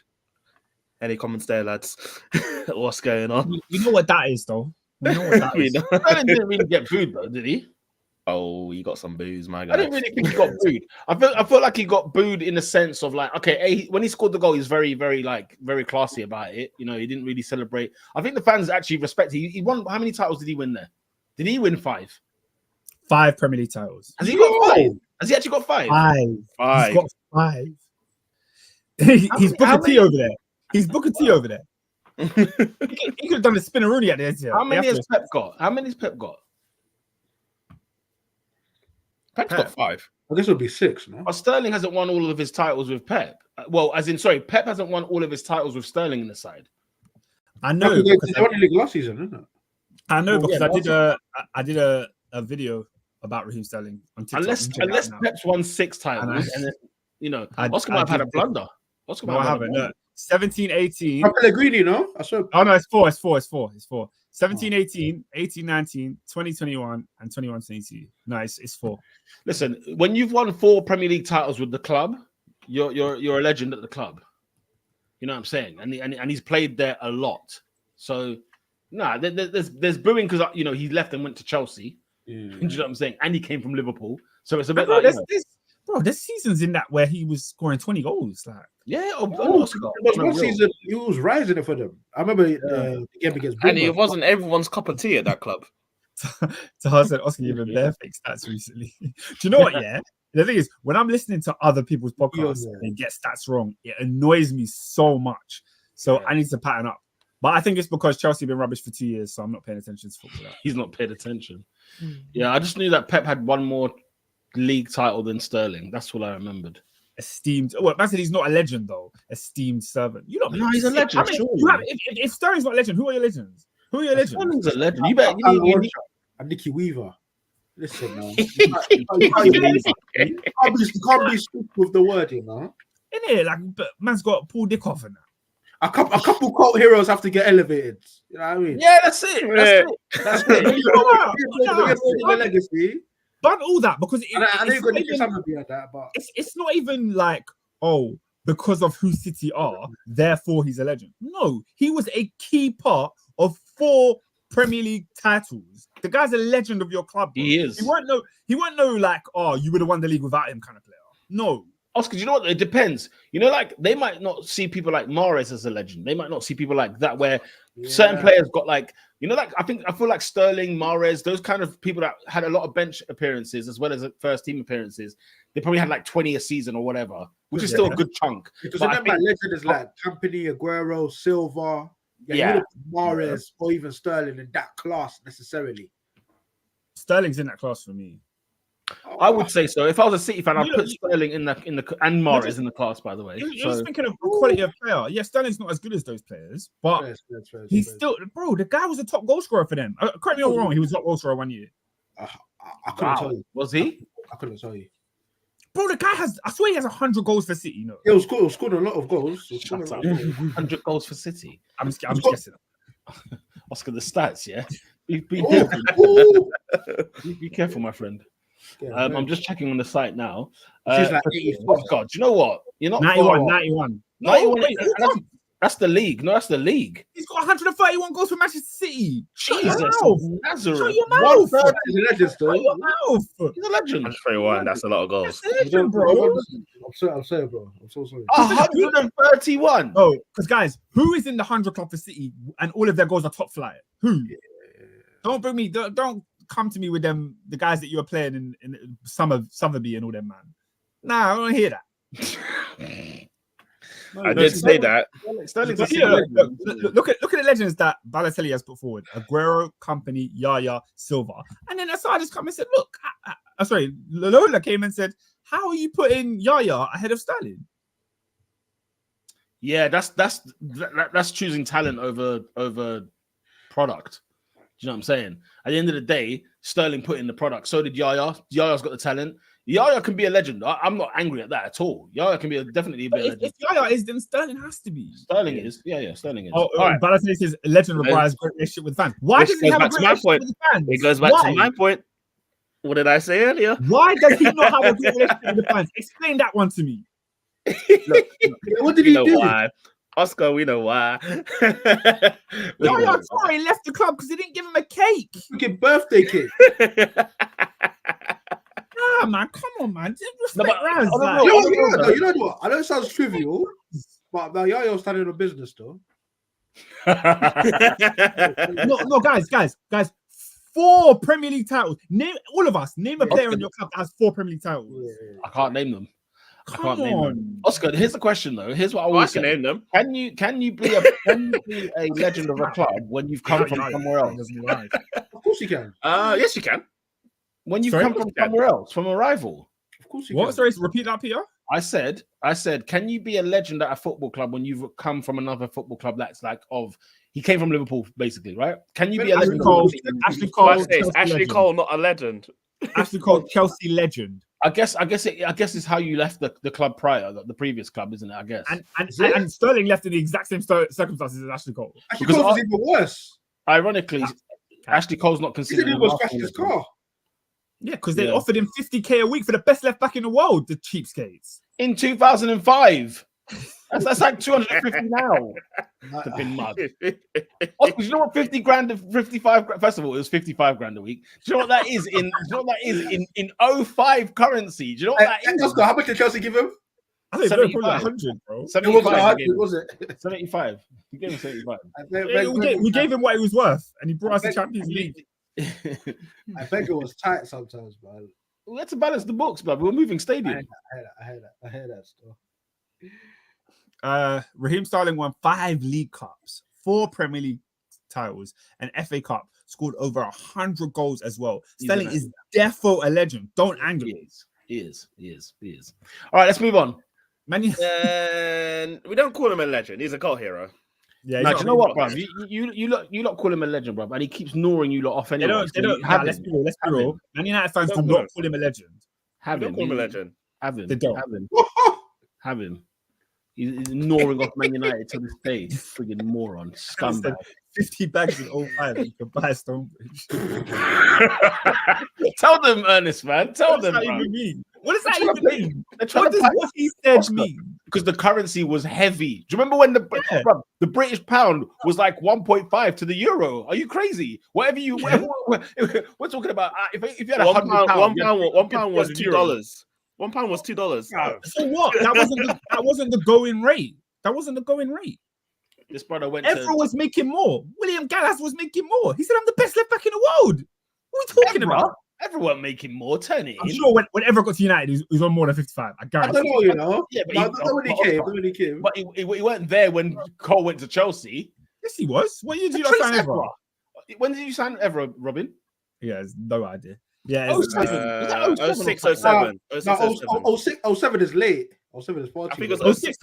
Any comments there, lads? What's going on? You know what that is, though. You know what that is. Sterling didn't really get booed, though, did he? Oh, you got some boos, my guy. I didn't really think he got booed. I feel like he got booed in the sense of like, okay, when he scored the goal, he's very, very very classy about it. You know, he didn't really celebrate. I think the fans actually respect him. He won. How many titles did he win there? Did he win 5? 5 Premier League titles. Has he got 5? Has he actually got 5? 5. He's got 5. He's Booker T over there. He's Booker T over there. He could have done the spinneroonie at the end. How many has Pep got? How many has Pep got? Pep's got 5. I guess it would be 6, no? Sterling hasn't won all of his titles with Pep. Pep hasn't won all of his titles with Sterling in the side. I know. They won the league last season, isn't it? I know because I did a video about Raheem Sterling on TikTok. Unless Pep's won 6 titles, and then, you know, Oscar might have had a blunder. Oscar might have had a blunder. 17, 18. Pellegrini, no? Oh no, it's 4. 17, 18, 18, 19, 20, 21, and 21, 22. No, it's 4. Listen, when you've won 4 Premier League titles with the club, you're a legend at the club. You know what I'm saying? And he's played there a lot. So, there's booing because, you know, he left and went to Chelsea. Do you know what I'm saying? And he came from Liverpool. So it's a bit like... there's seasons in that where he was scoring 20 goals. Like, one season he was rising it for them. I remember the game against Brentford. And it wasn't everyone's cup of tea at that club. Tahar said Oscar even their fake stats recently. Do you know what? Yeah, the thing is, when I'm listening to other people's podcasts and they get stats wrong, it annoys me so much. So I need to pattern up. But I think it's because Chelsea have been rubbish for 2 years, so I'm not paying attention to football. He's not paid attention. Yeah, I just knew that Pep had one more league title than Sterling. That's all I remembered. Esteemed. Well, I said he's not a legend though. Esteemed servant. You don't. No, he's a legend. If Sterling's not a legend, who are your legends? Who are your legends? Sterling's a legend. You bet. And Nicky Weaver. Listen, man. You can't be stupid with the word, you know. In it, like, but man's got Paul Dickoff and that. A couple cult heroes have to get elevated. You know what I mean? Yeah, that's it. That's it. The legacy. But all that because I know you're going to do something behind that, but it's not even like, oh, because of who City are, therefore he's a legend. No, he was a key part of 4 Premier League titles. The guy's a legend of your club. Bro. He is. He weren't no like, oh, you would have won the league without him kind of player. No. Oscar, you know what? It depends. You know, like they might not see people like Mahrez as a legend. They might not see people like that, where certain players got like, you know, like I feel like Sterling, Mahrez, those kind of people that had a lot of bench appearances as well as first team appearances. They probably had like 20 a season or whatever, which is still a good chunk. Because remember, legend is like Company, Aguero, Silva, Mahrez, or even Sterling in that class necessarily. Sterling's in that class for me. I would say so. If I was a City fan, I'd put Sterling in the and Mahrez in the class. By the way, you're just thinking of quality of player. Yeah, Sterling's not as good as those players, but he's still, bro. The guy was a top goal scorer for them. Correct me if I'm wrong. He was top goal scorer 1 year. I couldn't tell you. Was he? I couldn't tell you. Bro, the guy has. I swear he has 100 goals for City. You know, he was scored a lot of goals. 100 goals for City. I'm just guessing. Oscar, the stats, yeah. Be careful. Be careful, my friend. Yeah, I'm just checking on the site now. She's like God, do you know what? You're not 91. That's the league. No, that's the league. He's got 131 goals for Manchester City. Jesus, Nazareth. Shut your mouth. He's a legend, still. Shut your mouth. He's a legend. 131. That's a lot of goals. Legend, bro. I'm sorry, bro. I'm so sorry. 131. Oh, because guys, who is in the 100 club for City and all of their goals are top flight? Who? Yeah. Don't bring me. Don't come to me with them. The guys that you were playing in Somerby and all them, man. Nah, I don't hear that. I did say that. Look at the legends that Balotelli has put forward: Aguero, Company, Yaya, Silva, and then I just come and said, "Look, Lola came and said, how are you putting Yaya ahead of Sterling?" Yeah, that's choosing talent over product. Do you know what I'm saying? At the end of the day, Sterling put in the product. So did Yaya. Yaya's got the talent. Yaya can be a legend. I'm not angry at that at all. Yaya can be definitely be a legend. If Yaya is, then Sterling has to be. Sterling is. Yeah, Sterling is. All right. Balotelli says legend requires great relationship with fans. Why didn't he have a great relationship with the fans? It goes back to my point. What did I say earlier? Why does he not have a great relationship with the fans? Explain that one to me. Look, what did he do? Why. Oscar, we know why. Yaya Toure left the club because they didn't give him a cake. Fucking birthday cake. Nah, man, come on, man. Respect Raz. You know what? I know it sounds trivial, but Yaya was standing on business though. No, guys. 4 Premier League titles. Name all of us. Name a player in your club that has 4 Premier League titles. I can't name them. Come on, Oscar. Here's the question though. Here's what I always say. Name them. Can you be a legend of a club when you've come from somewhere else? Of course you can. Yes, you can. When you've come from somewhere else, from a rival. Of course you can. What? Sorry, repeat that, Peter. I said, can you be a legend at a football club when you've come from another football club that's he came from Liverpool, basically, right? Can you be a legend? Ashley Cole, not a legend. Ashley Cole, Chelsea legend. I guess it's how you left the club prior, the previous club, isn't it? I guess. And Sterling left in the exact same circumstances as Ashley Cole. Ashley Cole was even worse. Ironically, Ashley Cole's not considered. He was crashing his car. Yeah, because they offered him 50k a week for the best left back in the world, the cheapskates. In 2005. That's like 250 now. It's a been mud. Also, do you know what 50 grand, 55 grand? First of all, it was 55 grand a week. Do you know what that is in 05 currency? Do you know what that is? Oscar, how much did Chelsea give him? I think probably 100, bro. 75. Was it? 75. You gave him 75. We gave him what he was worth, and he brought us the Champions League. I think it was tight sometimes, man. We had to balance the books, but we were moving stadium. I heard that stuff. Raheem Sterling won 5 League Cups, 4 Premier League titles, and FA Cup. Scored over 100 goals as well. Sterling is defo a legend. Don't anger me. He is. All right, let's move on. Man, we don't call him a legend. He's a goal hero. Yeah, no, do you know what, bro? You lot call him a legend, bro, and he keeps gnawing you lot off anyway. They don't. Let's be real. Man United fans do not call him a legend. Don't call him a legend. Have him. They don't. Have him. He's gnawing off Man United to this day. Friggin' moron. Scumbag. 50 bags in 05 you can buy Stonebridge. Tell them, Ernest, man. Tell them. What does that even mean? What does what he said mean? Because the currency was heavy. Do you remember when the British pound was like 1.5 to the euro? Are you crazy? Whatever you we're talking about. If you had £1 was $2. £1 was $2. So what? That wasn't the going rate. That wasn't the going rate. This brother went. Everyone was making more. William Gallas was making more. He said, "I'm the best left back in the world." What are we talking about? Everyone making more. Turn it. I'm sure when Everett got to United, he was on more than 55. I guarantee. I don't know, you know. Yeah, but when he came. But he weren't there when Cole went to Chelsea. Yes, he was. When did you not sign Everett? When did you sign Everett, Robin? Yeah, no idea. Yeah, 06, 07. 07 is late. 07 is 14. I think it was 06,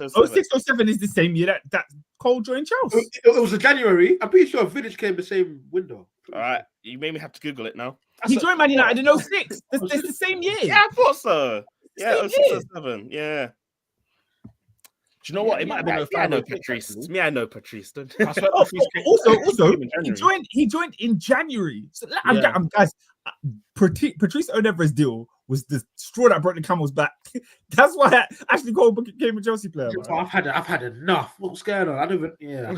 07 is the same year that Cole joined Chelsea. It was in January. I'm pretty sure Vidic came the same window. All right, you made me have to Google it now. He joined Man United in 06. It's the same year. Yeah, I thought so. Yeah, 06, 07. Yeah. Do you know what? It might have been. I know Patrice. I know Patrice. Also, he joined in January. So, guys, Patrice O'Never's deal was the straw that brought the camel's back. That's why Ashley Cole became a Chelsea player. I've had enough. What's going on? I've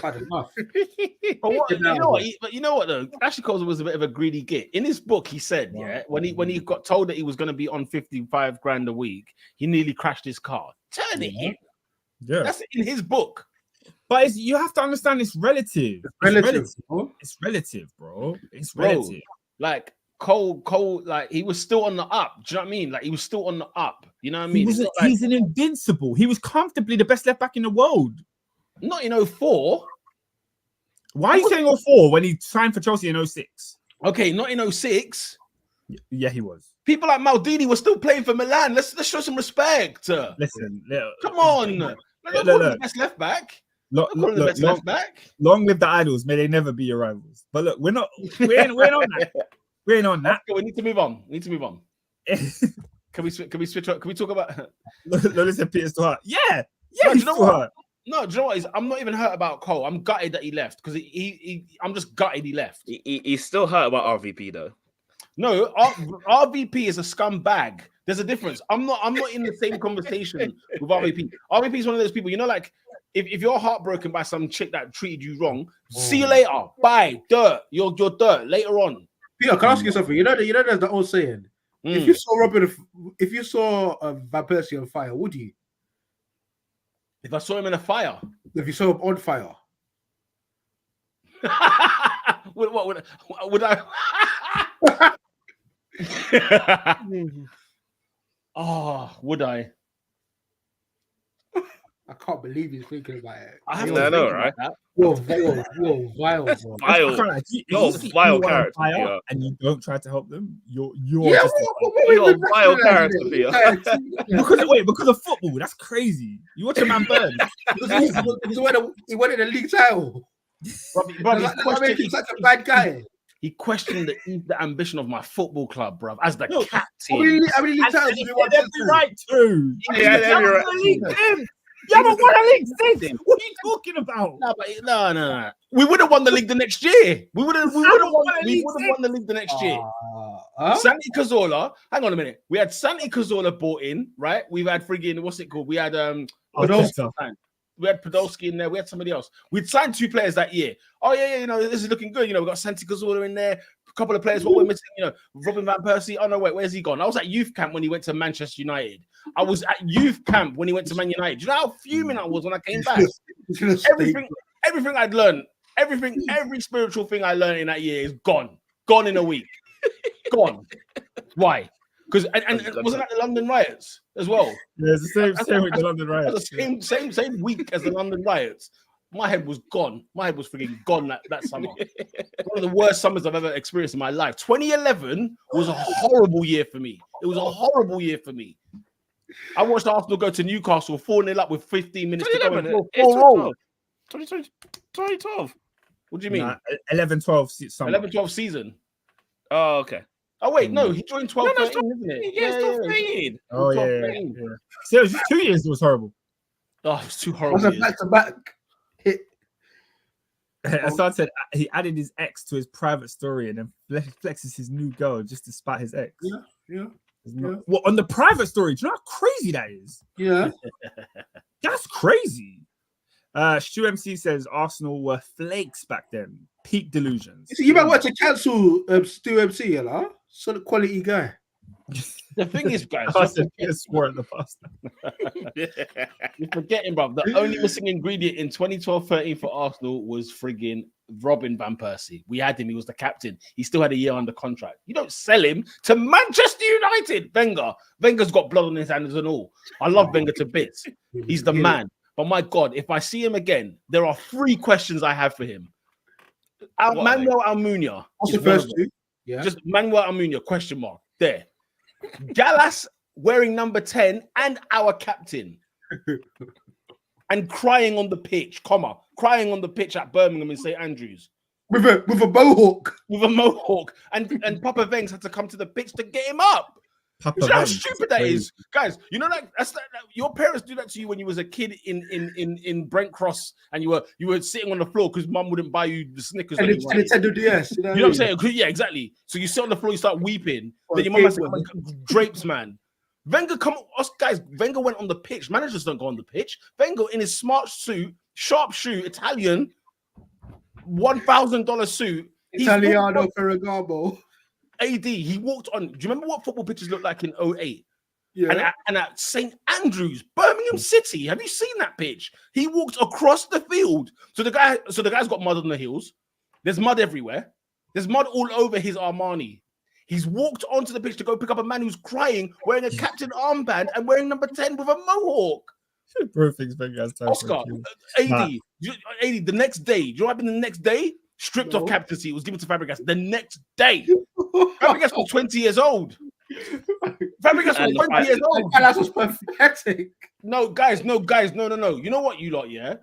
had enough. But you know what though? Ashley Cole was a bit of a greedy git. In his book, he said, when he got told that he was going to be on 55 grand a week, he nearly crashed his car. Turn it in. Yeah, that's in his book. But you have to understand it's relative. It's relative, bro. It's relative. Like Cole, like he was still on the up. Do you know what I mean? Like he was still on the up. You know what I mean? He's an invincible. He was comfortably the best left back in the world. Not in 04. Why are you saying 04 when he signed for Chelsea in 06? Okay, not in 06. Yeah, he was. People like Maldini were still playing for Milan. Let's show some respect. Listen, come on. Look, best left back. Long live the idols. May they never be your rivals. But look, we're on that. We ain't on that. We need to move on. Can we switch up? Can we talk about? Lola said Peter's still hurt. Yeah, No, he's do you know still what? hurt. No, do you know what? I'm not even hurt about Cole. I'm gutted that he left because I'm just gutted he left. He's still hurt about RVP though. No, RVP is a scumbag. There's a difference. I'm not in the same conversation with RVP. RVP is one of those people, you know, like if you're heartbroken by some chick that treated you wrong, see you later. Bye. Dirt. You're dirt later on. Peter, can I ask you something? You know there's the old saying. If you saw Van Persie on fire, would you? If I saw him in a fire. If you saw him on fire. would I? Oh, would I? I can't believe he's thinking about it. I have to know, right? You're vile, bro. Vile character. Fire and you don't try to help them. You're Yeah, just You're a vile character, Peter. because of football. That's crazy. You watch a man burn. He won in the league title. Bro, He's such a bad guy. He questioned the ambition of my football club, bro, as the captain. How many league titles He did he won? had every right to. You haven't won a league since. What are you talking about? No. We would have won the league the next year. We would have won the league the next year. Santi Cazorla. Hang on a minute. We had Santi Cazorla bought in, right? We've had friggin' what's it called? We had we had Podolski in there. We had somebody else. We'd signed 2 players that year. Oh yeah, you know, this is looking good. You know, we got Santi Cazorla in there. A couple of players. What we're missing, you know, Robin van Persie. Oh no, wait, where's he gone? I was at youth camp when he went to Manchester United. I was at youth camp when he went to Man United. Do you know how fuming I was when I came back? Everything I'd learned, every spiritual thing I learned in that year is gone in a week. Gone. Why? Because and wasn't that the London riots as well? Yeah, it's the same with the London riots. The same week as the London riots. My head was gone. My head was freaking gone that summer. One of the worst summers I've ever experienced in my life. 2011 was a horrible year for me. It was a horrible year for me. I watched Arsenal go to Newcastle 4-0 up with 15 minutes to go. 2012. What do you mean? 11-12 summer. 11-12 season. Oh, okay. Oh, wait, no, he joined 12-13, isn't it? Yeah, it's 12-13. Oh, yeah. So it was just 2 years, it was horrible. Oh, it was too horrible. It was a back-to-back hit. Assad said he added his ex to his private story and then flexes his new girl just to spite his ex. Yeah. What, on the private story? Do you know how crazy that is? Yeah. That's crazy. Stu MC says Arsenal were flakes back then. Peak delusions. You might want to cancel Stu MC, you know? Sort of quality guy. The thing is, guys, Peter swore at the past. you're forgetting, bro. The only missing ingredient in 2012-13 for Arsenal was friggin' Robin van Persie. We had him. He was the captain. He still had a year under contract. You don't sell him to Manchester United. Wenger's got blood on his hands and all. I love Wenger to bits. He's the man. But my God, if I see him again, there are 3 questions I have for him. Manuel Almunia. What's the first 2? Yeah. Just Manuel Almunia, question mark. There. Gallas wearing number 10 and our captain. And crying on the pitch, crying on the pitch at Birmingham and St. Andrews. With a mohawk. With a mohawk. And Papa Vengs had to come to the pitch to get him up. You know how stupid that is? Guys, you know that your parents do that to you when you was a kid in Brent Cross and you were sitting on the floor because mum wouldn't buy you the Snickers. And Nintendo DS. You know what I'm saying? Yeah, exactly. So you sit on the floor, you start weeping. Then your mum has to come and drapes, man. Wenger Wenger went on the pitch. Managers don't go on the pitch. Wenger in his smart suit, sharp shoe, Italian, $1,000 suit. Italiano Ferragamo. AD, he walked on. Do you remember what football pitches looked like in 2008? Yeah. And at St. Andrews, Birmingham City. Have you seen that pitch? He walked across the field. So the guy's got mud on the heels. There's mud everywhere. There's mud all over his Armani. He's walked onto the pitch to go pick up a man who's crying, wearing a captain armband and wearing number 10 with a mohawk. Bro thinks Wenger has time. Oscar, AD, the next day. Do you know what happened the next day? Stripped off captaincy. It was given to Fabregas the next day. Fabregas was 20 years old. Fabregas was 20 years old. And that was pathetic. No, guys. No. You know what, you lot, yeah?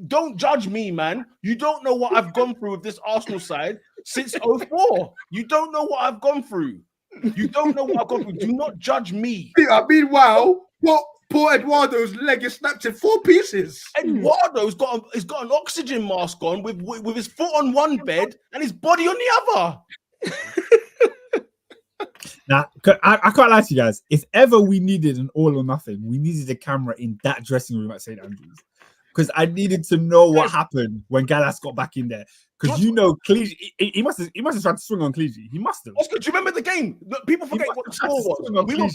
Don't judge me, man. You don't know what I've gone through with this Arsenal side since 2004. You don't know what I've gone through. You don't know what I've gone through. Do not judge me. Meanwhile, poor Eduardo's leg is snapped in 4 pieces. Eduardo's got an oxygen mask on with his foot on one bed and his body on the other. Now, I can't lie to you guys. If ever we needed an all or nothing, we needed a camera in that dressing room at St. Andrews. Because I needed to know what happened when Gallas got back in there. Because Cleese, he must have tried to swing on Cleese. He must have. Oscar, do you remember the game? Look, people forget what the score was. We were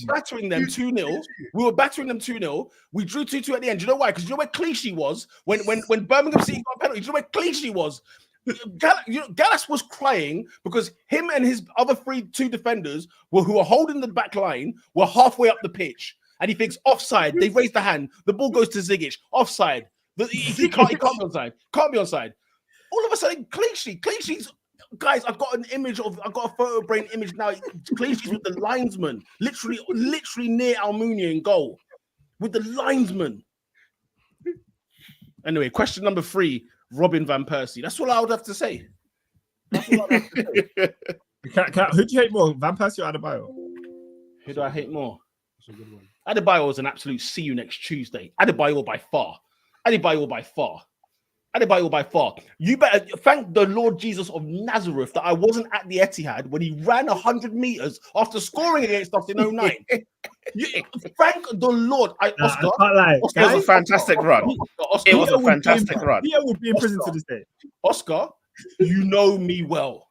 battering them 2-0. We drew 2-2 at the end. Do you know why? Because you know where Cleese was when Birmingham City got a penalty. Do you know where Cleese was? Gallas was crying because him and his other 2 defenders who were holding the back line were halfway up the pitch. And he thinks offside. They raised the hand. The ball goes to Zigic. Offside. He can't be onside. Can't be onside. All of a sudden, Cleese's guys, I've got a photo brain image now. Cleese's with the linesman, literally near Almunia in goal, with the linesman. Anyway, question number 3, Robin van Persie. That's all I would have to say. Who do you hate more, Van Persie or Adebayo? Who do I hate more? That's a good one. Adebayo is an absolute see you next Tuesday. Adebayo by far. You better thank the Lord Jesus of Nazareth that I wasn't at the Etihad when he ran 100 meters after scoring against us in 09. Thank the Lord. Oscar, it was a fantastic run. It was a fantastic run. He would be in prison to this day. Oscar, you know me well.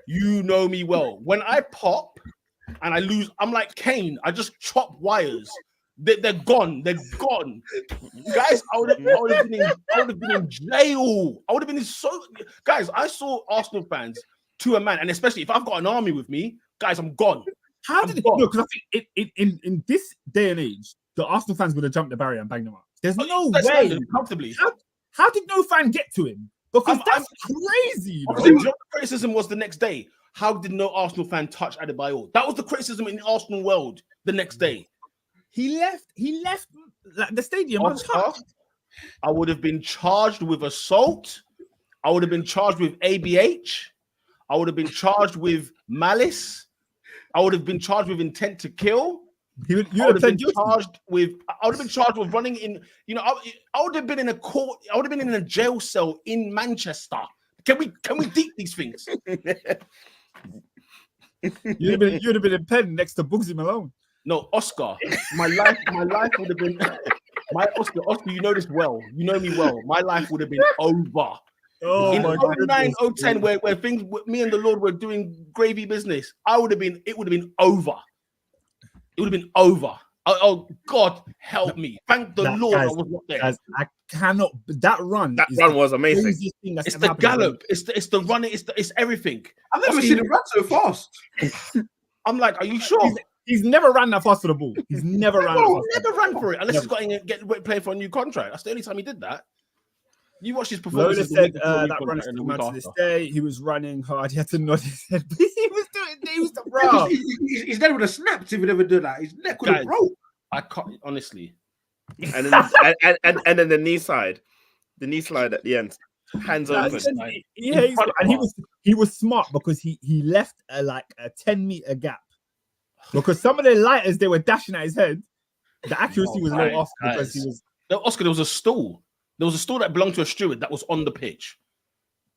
When I pop and I lose, I'm like Kane. I just chop wires. They're gone. Guys, I would have been in jail. I would have been guys, I saw Arsenal fans to a man, and especially if I've got an army with me, guys, I'm gone. How did it look? Because I think in this day and age, the Arsenal fans would have jumped the barrier and banged them up. There's no way. Comfortably. How did no fan get to him? Because that's crazy. The criticism was the next day. How did no Arsenal fan touch Adebayo? That was the criticism in the Arsenal world the next day. He left like, the stadium. I would have been charged with assault. I would have been charged with ABH. I would have been charged with malice. I would have been charged with intent to kill. I would have been charged with running in. I would have been in a court. I would have been in a jail cell in Manchester. Can we deep these things? You'd have been in pen next to Bugsy Malone. No, Oscar. My life would have been. Oscar, you know this well. You know me well. My life would have been over. Oh, in my 09, 010, where things, me and the Lord were doing gravy business, it would have been over. It would have been over. Oh God, help me! Thank the Lord, I was not there. Guys, I cannot. That run was amazing. It's the gallop. It's the running. It's everything. I've never seen him run so fast. I'm like, are you sure? He's never ran that fast for the ball. He's never ran. Never ran for it unless he's got to get playing for a new contract. That's the only time he did that. You watch his performance. Lola said that run is still mad to this day. He was running hard. He had to nod his head. He was the bro. His neck would have snapped if he never did that. His neck would have broke. I can't honestly. And then and then the knee slide at the end, hands open. He was smart because he left a 10-meter gap. Because some of the lighters they were dashing at his head, the accuracy was low off because he was. No, Oscar, there was a stool. There was a stool that belonged to a steward that was on the pitch.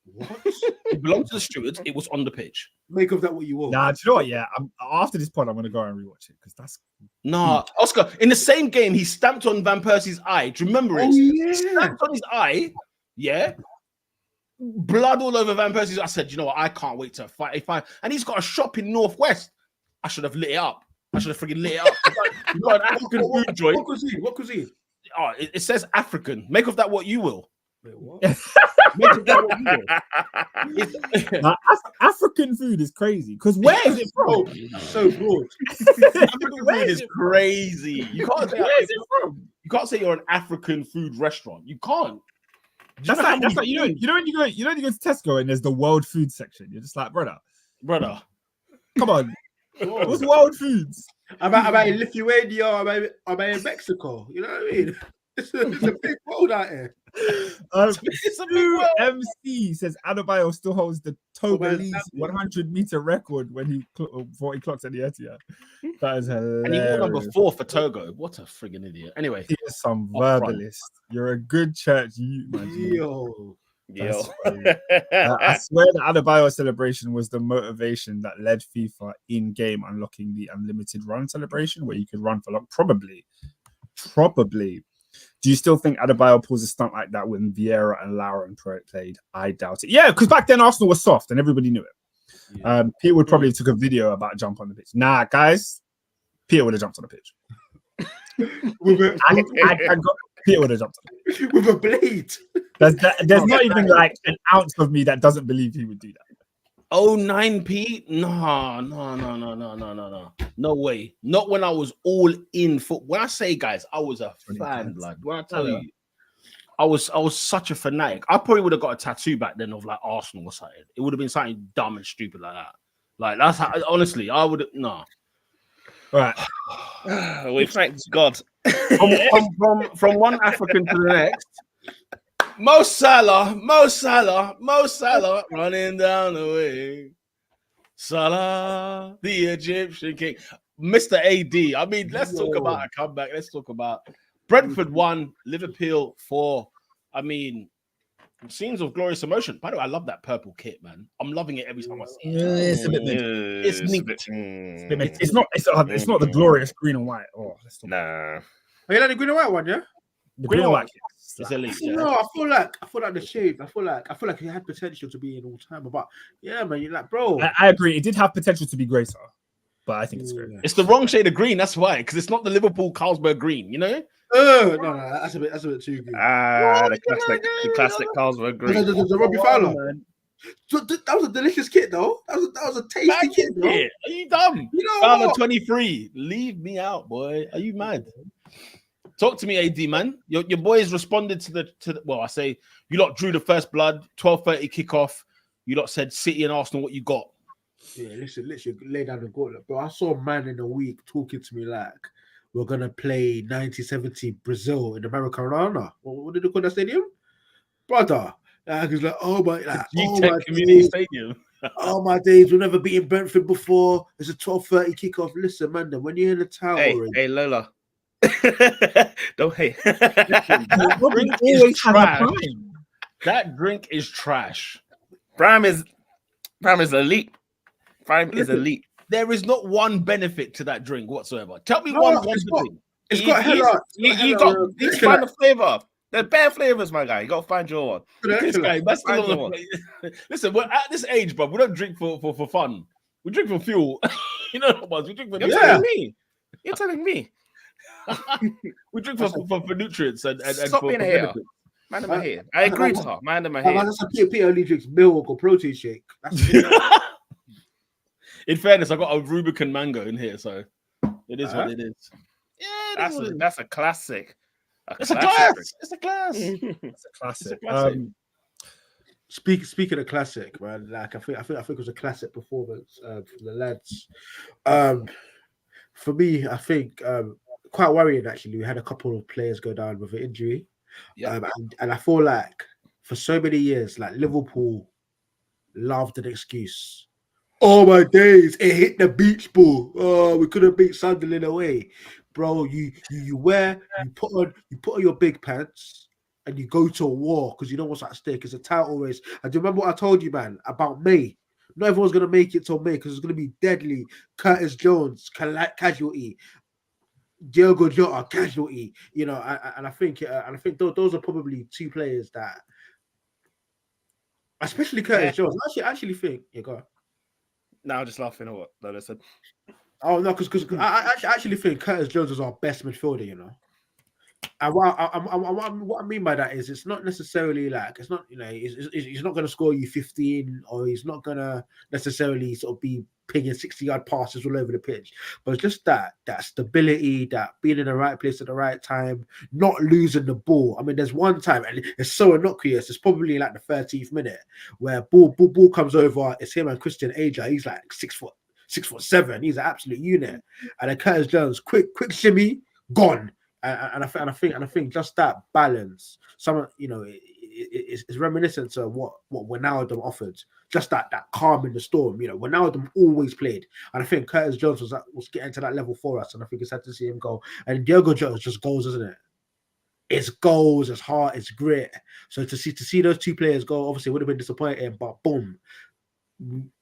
What? It belonged to the stewards. It was on the pitch. Make of that what you want. Nah, do you know what? Yeah, after this pod, I'm gonna go and rewatch it because that's. Nah, Oscar. In the same game, he stamped on Van Persie's eye. Do you remember it? Yeah. He stamped on his eye. Yeah. Blood all over Van Persie's. I said, you know what? I can't wait to fight. And he's got a shop in Northwest. I should have lit it up. I should have freaking lit it up. You got an African food joint. What cuisine? Oh, it says African. Make of that what you will. Wait, what? Make of that what you will. Now, African food is crazy because where is it from? So broad. African food is crazy. You can't say where is it from? You can't say you're an African food restaurant. You can't. That's like you know when you go to Tesco and there's the world food section. You're just like, brother, come on. What's world foods? Am I in Lithuania? Am I in Mexico? You know what I mean? It's a big world out here. It's a big world. MC says Adebayo still holds the Togolese exactly. 100-meter record when before he clocks at the Etihad. That is hilarious. And he won number 4 for Togo. What a friggin' idiot. Anyway, He is some Up front. verbalist. You're a good church, you, my G. Yo. That's funny. I swear the Adebayo celebration was the motivation that led FIFA in-game unlocking the unlimited run celebration where you could run for long. Probably. Do you still think Adebayo pulls a stunt like that when Vieira and Lauren played? I doubt it. Yeah, because back then Arsenal was soft and everybody knew it. Yeah. Peter would probably took a video about jump on the pitch. Nah, guys, Peter would have jumped on the pitch. Peter would have jumped on the pitch. With a blade. There's not even like an ounce of me that doesn't believe he would do that. Oh, 9p? No. No way. Not when I was all in football. When I say, guys, I was a fan, blood. When I tell you, I was such a fanatic. I probably would have got a tattoo back then of like Arsenal or something. It would have been something dumb and stupid like that. Like that's how, honestly, I would no. Right. We thank God. From one African to the next. Mo Salah running down the way. Salah, the Egyptian king. Mr. AD. I mean, let's talk about a comeback. Let's talk about Brentford 1, Liverpool 4. I mean, scenes of glorious emotion. By the way, I love that purple kit, man. I'm loving it every time I see it. It's a bit mid. It's neat. It's not the glorious green and white. Oh, let's talk. Nah. Are you like the green and white one, yeah? The green and white. It's elite. No, I feel like the shade. I feel like it had potential to be an all time. But yeah, man, you're like, bro. I agree. It did have potential to be greater, but I think it's great. It's the wrong shade of green. That's why, because it's not the Liverpool Carlsberg green. You know? No, that's a bit too good. The classic Carlsberg green. The Robbie Fowler. That was a delicious kit, though. That was a tasty kit, though. Are you dumb? You know Fowler what? 23. Leave me out, boy. Are you mad? Talk to me, AD, man. Your boys responded to the well, I say you lot drew the first blood, 12:30 kickoff. You lot said City and Arsenal, what you got? Yeah, literally lay down the gauntlet. Bro, I saw a man in a week talking to me like we're gonna play 1970 Brazil in the Maracanã. What did they call that stadium? Brother. Like, he's like, Community Stadium. Oh my days, we've never beaten Brentford before. It's a 12:30 kickoff. Listen, man, when you're in the tower. Hey, Lola. Don't hate. That drink is trash. That drink is trash. Prime is elite. Prime is elite. There is not one benefit to that drink whatsoever. Tell me one benefit. It's got hella. You got to find a flavor. There's bare flavors, my guy. You got to find your one. This guy, that's listen, we're at this age, bro. We don't drink for fun. We drink for fuel. You know what? We drink for. You're telling me. We drink for nutrients and Stop for being a hater. benefits. Man in my head. I agree to her. Man in my head. Peter only drinks milk or protein shake. In fairness, I got a Rubicon mango in here, so it is what it is. Yeah, that's a classic. It's a class. It's a class. It's a classic. Speaking of classic, man, like I think it was a classic performance from the lads. For me, I think quite worrying actually. We had a couple of players go down with an injury, and I feel like for so many years, like Liverpool loved an excuse. Oh my days, it hit the beach ball. Oh, we couldn't beat Sunderland away, bro. You put on your big pants and you go to a war because you know what's at stake. It's a title race. And do you remember what I told you, man, about May? Not everyone's gonna make it till May because it's gonna be deadly. Curtis Jones casualty, Diogo Jota casualty. You know, and I think those are probably two players that, especially Curtis Jones. I actually think go on. No, I'm just laughing at what Lola said. Oh no, because I actually think Curtis Jones is our best midfielder. You know, and what I mean by that is it's not necessarily like it's not he's not going to score you 15 or he's not going to necessarily sort of be pinging 60-yard passes all over the pitch, but it's just that stability, that being in the right place at the right time, not losing the ball. I mean, there's one time and it's so innocuous. It's probably like the 13th minute where ball comes over. It's him and Christian Aja. He's like 6'7". He's an absolute unit. And then Curtis Jones, quick shimmy, gone. And I think just that balance, it's reminiscent to what Wijnaldum offered. Just that calm in the storm. Wijnaldum always played, and I think Curtis Jones was getting to that level for us, and I think it's sad to see him go. And Diogo Jota just goals, isn't it? It's goals, it's heart, it's grit. So to see those two players go, obviously, it would have been disappointing, but boom.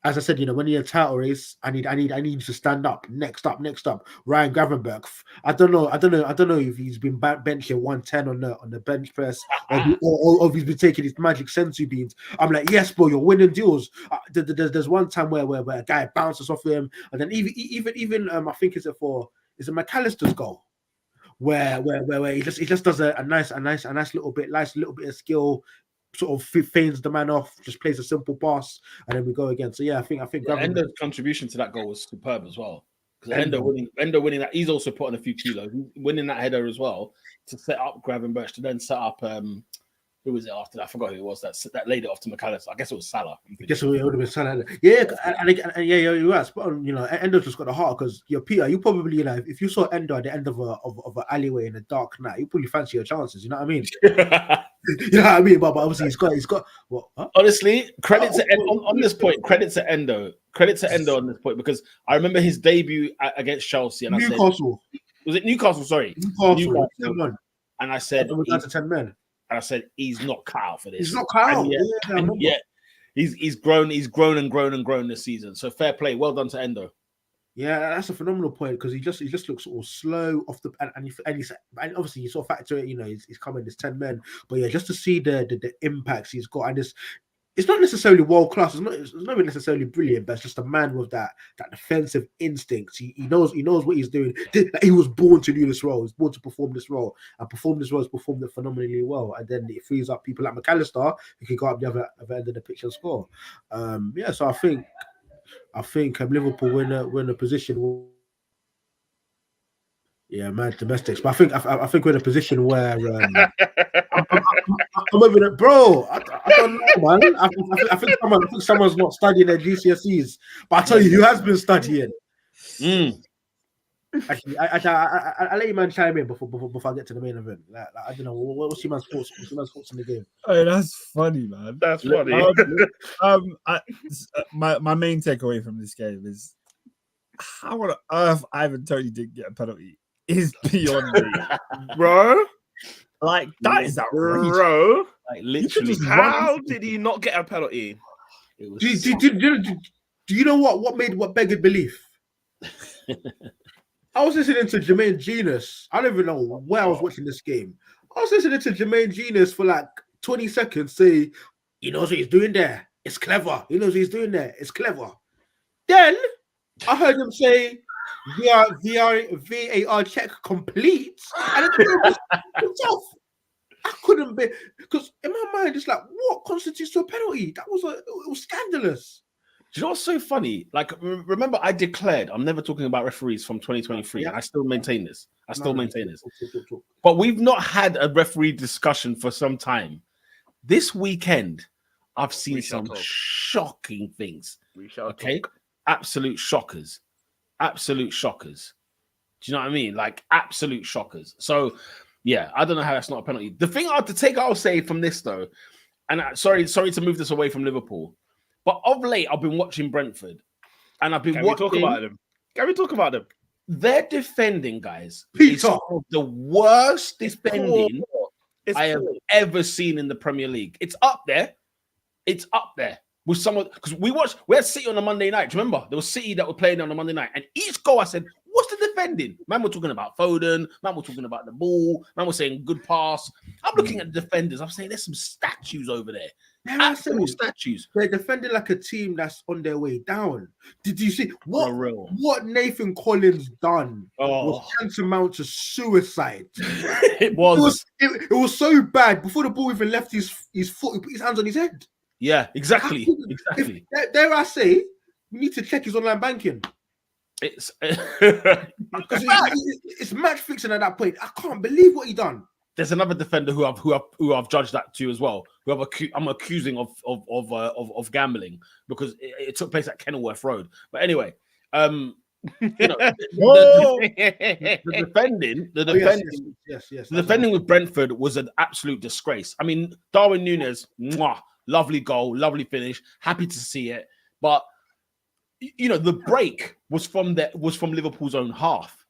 As I said, when you're in a title race, I need you to stand up. Next up. Ryan Gravenberch. I don't know if he's been benching 110 on the bench press, or if he's been taking his magic sensu beans. I'm like, yes, bro, you're winning duels. There's one time where a guy bounces off him, and then even I think is it McAllister's goal, where he just does a nice little bit of skill. Sort of feigns the man off, just plays a simple pass, and then we go again. So yeah, I think Endo's contribution to that goal was superb as well. Because Endo winning that, he's also put on a few kilos, winning that header as well to set up Gravenberch, to then set up who was it after that? I forgot who it was that laid it off to McAllister. I guess it was Salah. I guess it would have been Salah. Yeah, and yeah, you're right. Spot on. Endo just got the heart because Peter. You probably, if you saw Endo at the end of an alleyway in a dark night, you probably fancy your chances. You know what I mean? You know what I mean? But obviously he's got what? Huh? Honestly, credit to on this point. Credit to Endo on this point, because I remember his debut against Chelsea, and Newcastle. Was it Newcastle? Sorry, Newcastle. And I said, we're down to 10 men. And I said, he's not cut out for this. He's not cut out. Yeah, he's grown this season. So fair play. Well done to Endo. Yeah, that's a phenomenal point, because he just looks all slow off the and obviously you sort of factor it. He's coming as 10 men, but yeah, just to see the impacts he's got, and it's not necessarily world class. It's not necessarily brilliant, but it's just a man with that defensive instinct. He knows what he's doing. He was born to do this role. He's born to perform this role, and performed it phenomenally well. And then it frees up people like McAllister, who can go up the other end of the pitch and score. So I think Liverpool we're in a position. Yeah, man, domestics. But I think we're in a position where I'm over it, bro. I don't know, man. I think someone's not studying their GCSEs. But I tell you, who has been studying? Actually, I'll let you man chime in before I get to the main event. Like, I don't know. What's your man's thoughts? What's your man's thoughts in the game? Oh, that's funny, man. That's funny. My main takeaway from this game is how on earth Ivan Toney didn't get a penalty is beyond me, bro. Like, that is outrageous, bro. Like, literally, how did he not get a penalty? It was do you know what begged belief? I was listening to Jermaine Genius. I don't even know where I was watching this game. I was listening to Jermaine Genius for like 20 seconds say, he knows what he's doing there. It's clever. He knows what he's doing there. It's clever. Then I heard him say, VAR check complete. And it's off. I couldn't be, because in my mind, it's like, what constitutes a penalty? It was scandalous. Do you know what's so funny? Like, remember, I declared I'm never talking about referees from 2023. And I still maintain this. But we've not had a referee discussion for some time. This weekend, I've seen some shocking things. Absolute shockers. Do you know what I mean? Like, absolute shockers. So, yeah, I don't know how that's not a penalty. The thing I'll say from this, though, and sorry to move this away from Liverpool, but of late, I've been watching Brentford, and I've been watching. Can we talk about them? Their defending, guys, Peter, is some of the worst defending I have ever seen in the Premier League. It's up there. With someone, because we had City on a Monday night. Do you remember? There was City that were playing on a Monday night, and each goal I said, "What's the defending?" Man, we're talking about Foden. Man, we're talking about the ball. Man, we're saying good pass. I'm looking at the defenders. I'm saying there's some statues over there. Absolute statues. They're defending like a team that's on their way down. Did you see what Nathan Collins done? Was tantamount to suicide. It was so bad. Before the ball even left his foot, he put his hands on his head. Yeah, exactly. Dare I say, we need to check his online banking. It's it's match fixing at that point. I can't believe what he done. There's another defender who I've judged that to as well. I'm accusing of gambling because it took place at Kenilworth Road. But anyway, You know, Oh, the defending, Yes. the defending with Brentford was an absolute disgrace. I mean, Darwin Núñez, mwah, lovely goal, lovely finish. Happy to see it, but you know, the break was from Liverpool's own half,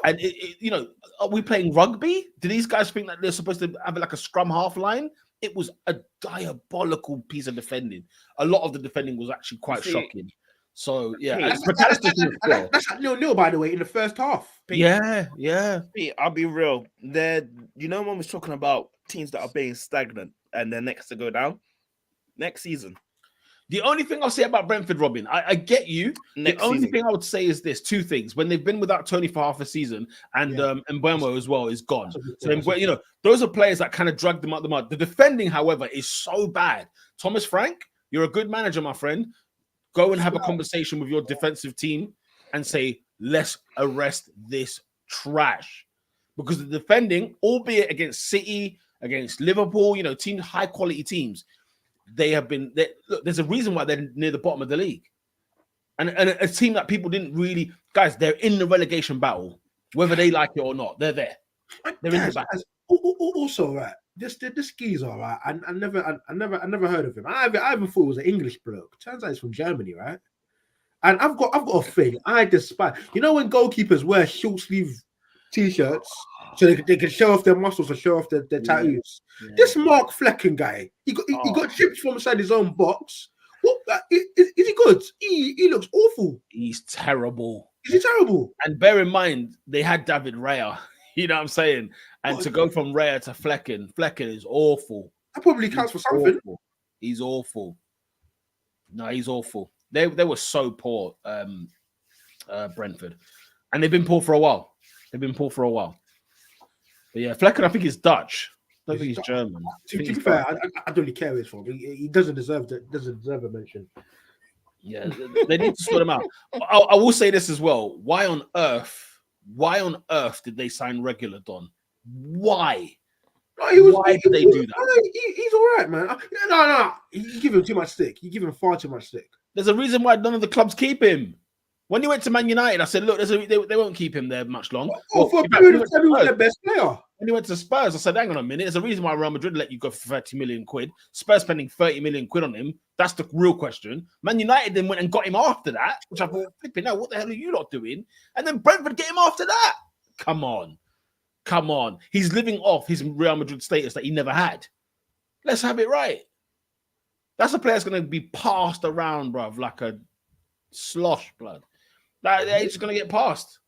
and you know, are we playing rugby? Do these guys think that they're supposed to have like a scrum half line? It was a diabolical piece of defending. A lot of the defending was actually quite shocking. So yeah, Hey, That's at 0-0, by the way, in the first half. yeah. Pete, I'll be real. You know, when we're talking about teams that are being stagnant and they're next to go down next season. The only thing I'll say about Brentford, Robin, I get you. The only thing I would say is this: two things. When they've been without Tony for half a season, and Mbeumo as well is gone. So you know, those are players that kind of drag them out the mud. The defending, however, is so bad. Thomas Frank, you're a good manager, my friend. Go and have a conversation with your defensive team and say, let's arrest this trash. Because the defending, albeit against City, against Liverpool, you know, teams, high quality teams, look, there's a reason why they're near the bottom of the league. And a team that people didn't really, guys, they're in the relegation battle, whether they like it or not. They're there. They're in the battle. Also, right, this geezer, right? I never heard of him. I even thought it was an English bloke. Turns out he's from Germany, right? And I've got a thing I despise. You know when goalkeepers wear short sleeve t-shirts so they can show off their muscles or show off their tattoos. Yeah. This Mark Flecken guy, he got chips from inside his own box. What is he good? He looks awful. He's terrible. Is he terrible? And bear in mind, they had David Raya. You know what I'm saying? And to go from Raya to Flecken is awful. That probably counts for something. Awful. He's awful. No, he's awful. They were so poor, Brentford, and they've been poor for a while. But yeah, Flecken, I think he's Dutch. I don't think he's German. To be fair, I don't really care where he's from. He doesn't deserve a mention. Yeah, they need to sort him out. I will say this as well. Why on earth did they sign Regular Don? Why? Why did they do that? He's all right, man. No. You give him too much stick. You give him far too much stick. There's a reason why none of the clubs keep him. When you went to Man United, I said, look, they won't keep him there much long. For a period of time, he was their best player. When he went to Spurs, I said, hang on a minute. There's a reason why Real Madrid let you go for 30 million quid. Spurs spending 30 million quid on him. That's the real question. Man United then went and got him after that, which I thought, flipping out, what the hell are you lot doing? And then Brentford get him after that. Come on. He's living off his Real Madrid status that he never had. Let's have it right. That's a player that's going to be passed around, bruv, like a slosh, blood. They're just going to get passed.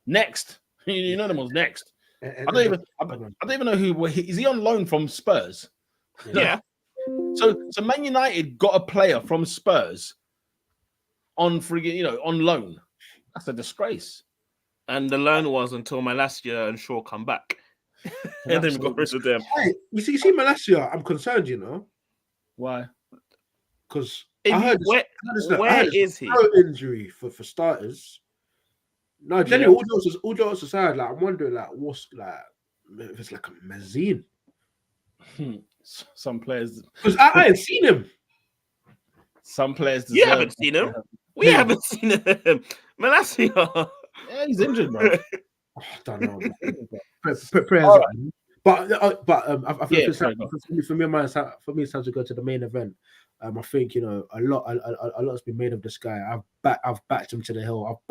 Next. You know them ones next. I don't even know who is he on loan from Spurs? Yeah. So Man United got a player from Spurs on on loan. That's a disgrace. And the loan was until Malacia and Shaw come back. And then we got rid of them. Hey, you see Malacia, I'm concerned, you know. Why? Because where is he? Injury for starters. No, generally, all jokes aside, like I'm wondering, like what's like if it's like a Mazine. Some players, because I ain't seen him. Some players, you haven't seen him. We haven't seen him. Malacia. Yeah, he's injured, bro. I don't know. Prayers, but I think for me, it's time to go to the main event. I think a lot's been made of this guy. I've backed him to the hill.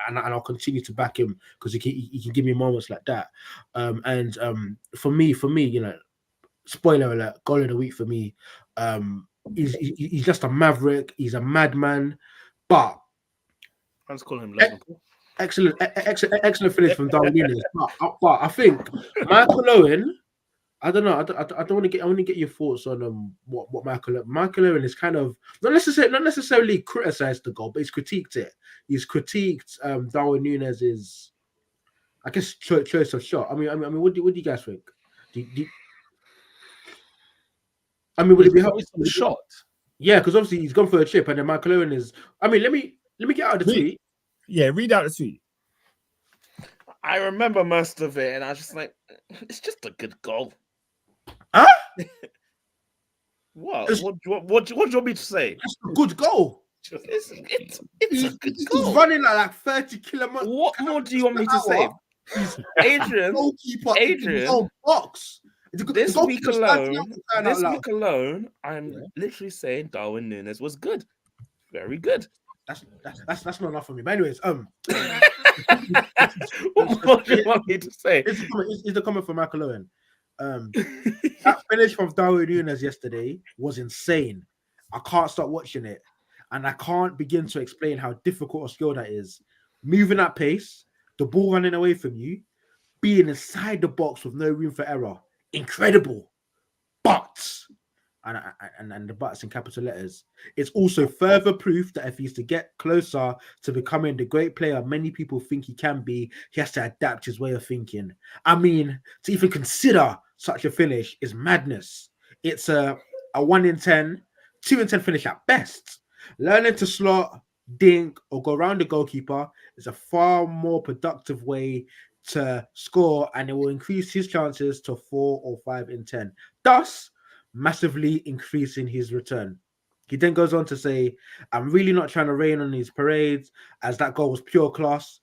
And I'll continue to back him because he can give me moments like that. For me, spoiler alert, goal of the week for me. He's just a maverick. He's a madman. But let's call him Logan Paul. Excellent finish from Darwin Núñez. But I think Michael Owen. I don't know. I don't want to get. I want to get your thoughts on what Michael Owen is kind of not necessarily criticized the goal, but he's critiqued it. He's critiqued Darwin Núñez's, I guess, choice of shot. I mean, what do you guys think? Would it be helpful shot? Yeah, because obviously he's gone for a chip, and then Michael Owen is. Let me get out of the tweet. Yeah, read out the tweet. I remember most of it, and I was just like, it's just a good goal. Huh? What do you want me to say? It's a good goal. It's a good He's goal. running like 30 kilometers. What more do you want me to say? Adrian, Goalkeeper in his Adrian, own box. this week alone, I'm literally saying Darwin Núñez was good. Very good. That's not enough for me. But anyways, What more do you want me to say? It's a comment from Michael Owen. That finish from Darwin Núñez yesterday was insane. I can't stop watching it, and I can't begin to explain how difficult or skill that is. Moving at pace, the ball running away from you, being inside the box with no room for error. Incredible. But, and the buts in capital letters, it's also further proof that if he's to get closer to becoming the great player many people think he can be, he has to adapt his way of thinking. I mean, to even consider such a finish is madness. It's a 1 in 10, 2 in 10 finish at best. Learning to slot, dink, or go around the goalkeeper is a far more productive way to score, and it will increase his chances to 4 or 5 in 10, thus massively increasing his return. He then goes on to say, I'm really not trying to rain on these parades, as that goal was pure class,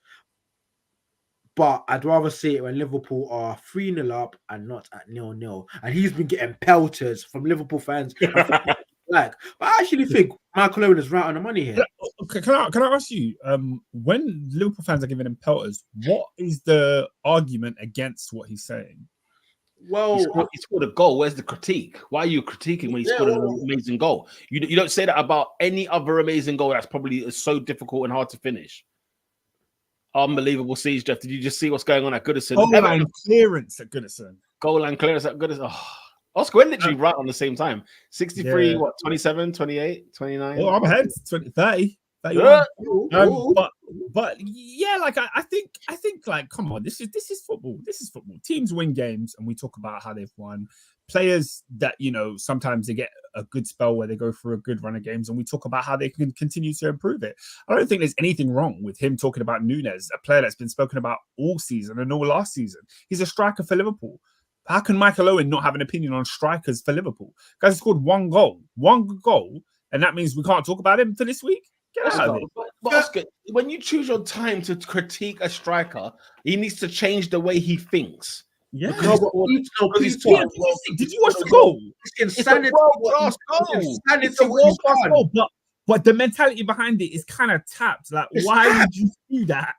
but I'd rather see it when Liverpool are 3-0 up and not at 0-0. And he's been getting pelters from Liverpool fans. But I actually think Michael Owen is right on the money here. Can I ask you, when Liverpool fans are giving him pelters, what is the argument against what he's saying? Well, he scored a goal. Where's the critique? Why are you critiquing when he scored an amazing goal? You don't say that about any other amazing goal that's probably so difficult and hard to finish. Unbelievable siege, Jeff. Did you just see what's going on at Goodison? Goal line clearance at Goodison. Goal line clearance at Goodison. Oh. Oscar, we're literally right on the same time. 63, 27, 28, 29. Oh, I'm ahead. 20, 30. But yeah, like I think like, come on, this is football. This is football. Teams win games, and we talk about how they've won. Players that, you know, sometimes they get a good spell where they go through a good run of games, and we talk about how they can continue to improve it. I don't think there's anything wrong with him talking about Núñez, a player that's been spoken about all season and all last season. He's a striker for Liverpool. How can Michael Owen not have an opinion on strikers for Liverpool? Guys scored one goal, and that means we can't talk about him for this week? Get out of it. But Oscar, when you choose your time to critique a striker, he needs to change the way he thinks. Yeah. Did you watch the goal? It's a world-class goal. It's a world-class goal, but the mentality behind it is kind of tapped. Like, why would you do that?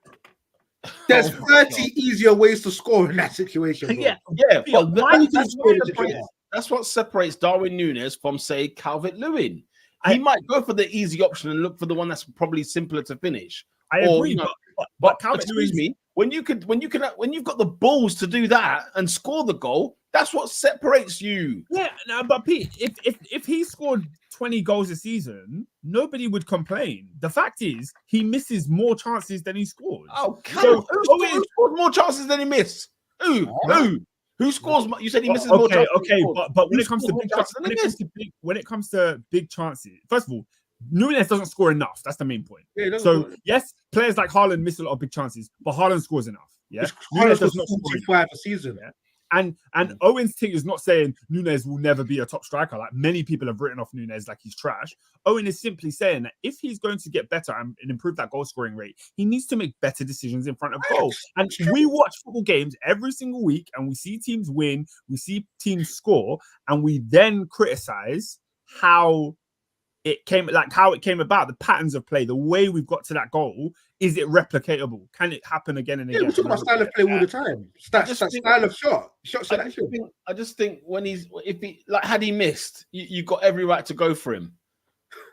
There's 30 easier ways to score in that situation. Bro. Yeah. But that's what separates Darwin Núñez from, say, Calvert-Lewin. He might go for the easy option and look for the one that's probably simpler to finish. I agree, you know, but excuse me, when you've got the balls to do that and score the goal, that's what separates you. Yeah, no, but Pete, if he scored 20 goals a season, nobody would complain. The fact is, he misses more chances than he scores. Oh, who scored more chances than he missed? Who scores? You said he misses more chances. Okay, but when it comes to big chances, first of all, Núñez doesn't score enough. That's the main point. Yeah, so yes, players like Hoijlund miss a lot of big chances, but Hoijlund scores enough. Yeah, Núñez does not score 45 a season. Yeah? And Owen's thing is not saying Núñez will never be a top striker. Like, many people have written off Núñez like he's trash. Owen is simply saying that if he's going to get better and improve that goal scoring rate, he needs to make better decisions in front of goal. And we watch football games every single week, and we see teams win, we see teams score, and we then criticize how it came about, the patterns of play, the way we've got to that goal. Is it replicatable? Can it happen again and again? Yeah, we talk about style of play all the time. Style of shot. I just think had he missed, you got every right to go for him.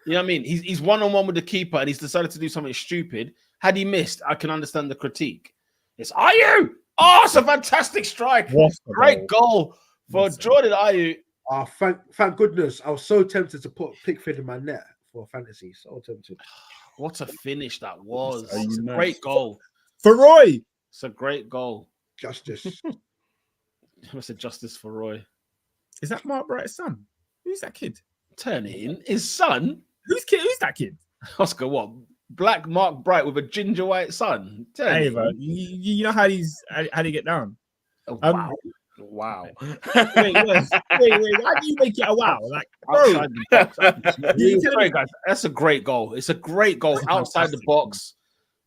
You know what I mean? He's one-on-one with the keeper and he's decided to do something stupid. Had he missed, I can understand the critique. It's Ayew. Oh, it's a fantastic strike. Great goal for Jordan Ayew. Oh, thank goodness. I was so tempted to put Pickford in my net for fantasy. So tempted. What a finish that was. It's a great goal. For Roy. It's a great goal. Justice. I said justice for Roy. Is that Mark Bright's son? Who's that kid? Turn it in. His son? Who's that kid? Oscar, what? Black Mark Bright with a ginger white son. Hey, bro. You know how they get down. Oh, wow. Wow. Wait, why do you make it a wow? Like, bro, Outside the box. You telling Sorry, me- guys. That's a great goal. It's a great goal That's outside the fantastic. box.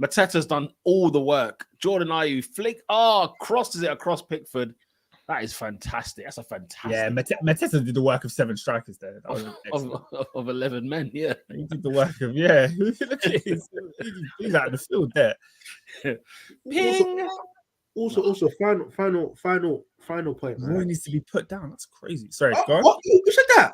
Mateta's done all the work. Jordan Ayew flick. Crosses it across Pickford. That is fantastic. That's a fantastic. Yeah, Mateta did the work of 7 strikers there. That was of 11 men. Yeah. he did the work of Look at his, he's out of the field there. Ping. Also, final point, Roy man. needs to be put down. That's crazy. Sorry, Oh, go on. what? You said that?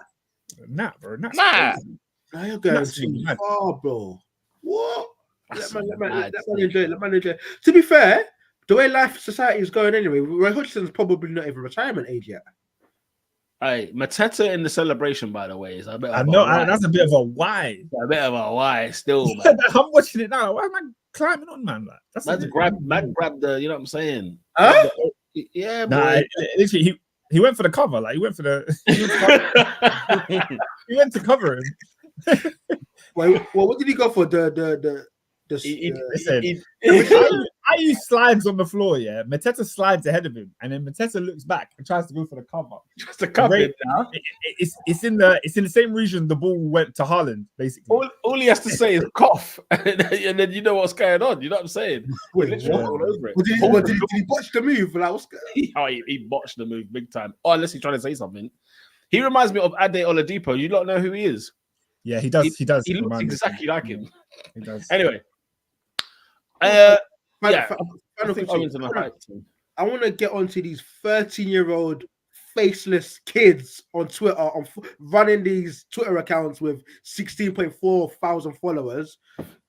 Nah, bro. That's Nah. crazy. Now you're going That's too mad. far, bro. What? That's Let man mad. enjoy it. Let man enjoy it. To be fair, the way life society is going anyway, Roy Hodgson's probably not even retirement age yet. Hey, Mateta in the celebration, by the way, is a bit of I know. a why. That's a bit of a why. A bit of a why still, man. I'm watching it now. Why am I climbing on, man? Like, that's Man grab the, you know what I'm saying? Huh? Yeah, Nah, boy. literally, he went for the cover. Like, he went for the. He went to cover him. Well, what did he go for? Listen, Ayew slides on the floor, yeah. Mateta slides ahead of him, and then Mateta looks back and tries to go for the cover. Just a cover Great. now. It's in the same region the ball went to Hoijlund, basically. All he has to say is cough, and then you know what's going on. You know what I'm saying? Wait, Literally what? all over it. Did he botch the move? Like, what's He botched the move big time. Oh, unless he's trying to say something. He reminds me of Ade Oladipo. You don't know who he is. Yeah, he does. He does. He looks remind me. exactly like him. He does. Anyway, Final I think critique. Owen's in the hype team. I want to get onto these 13-year-old faceless kids on Twitter running these Twitter accounts with 16.4 thousand followers,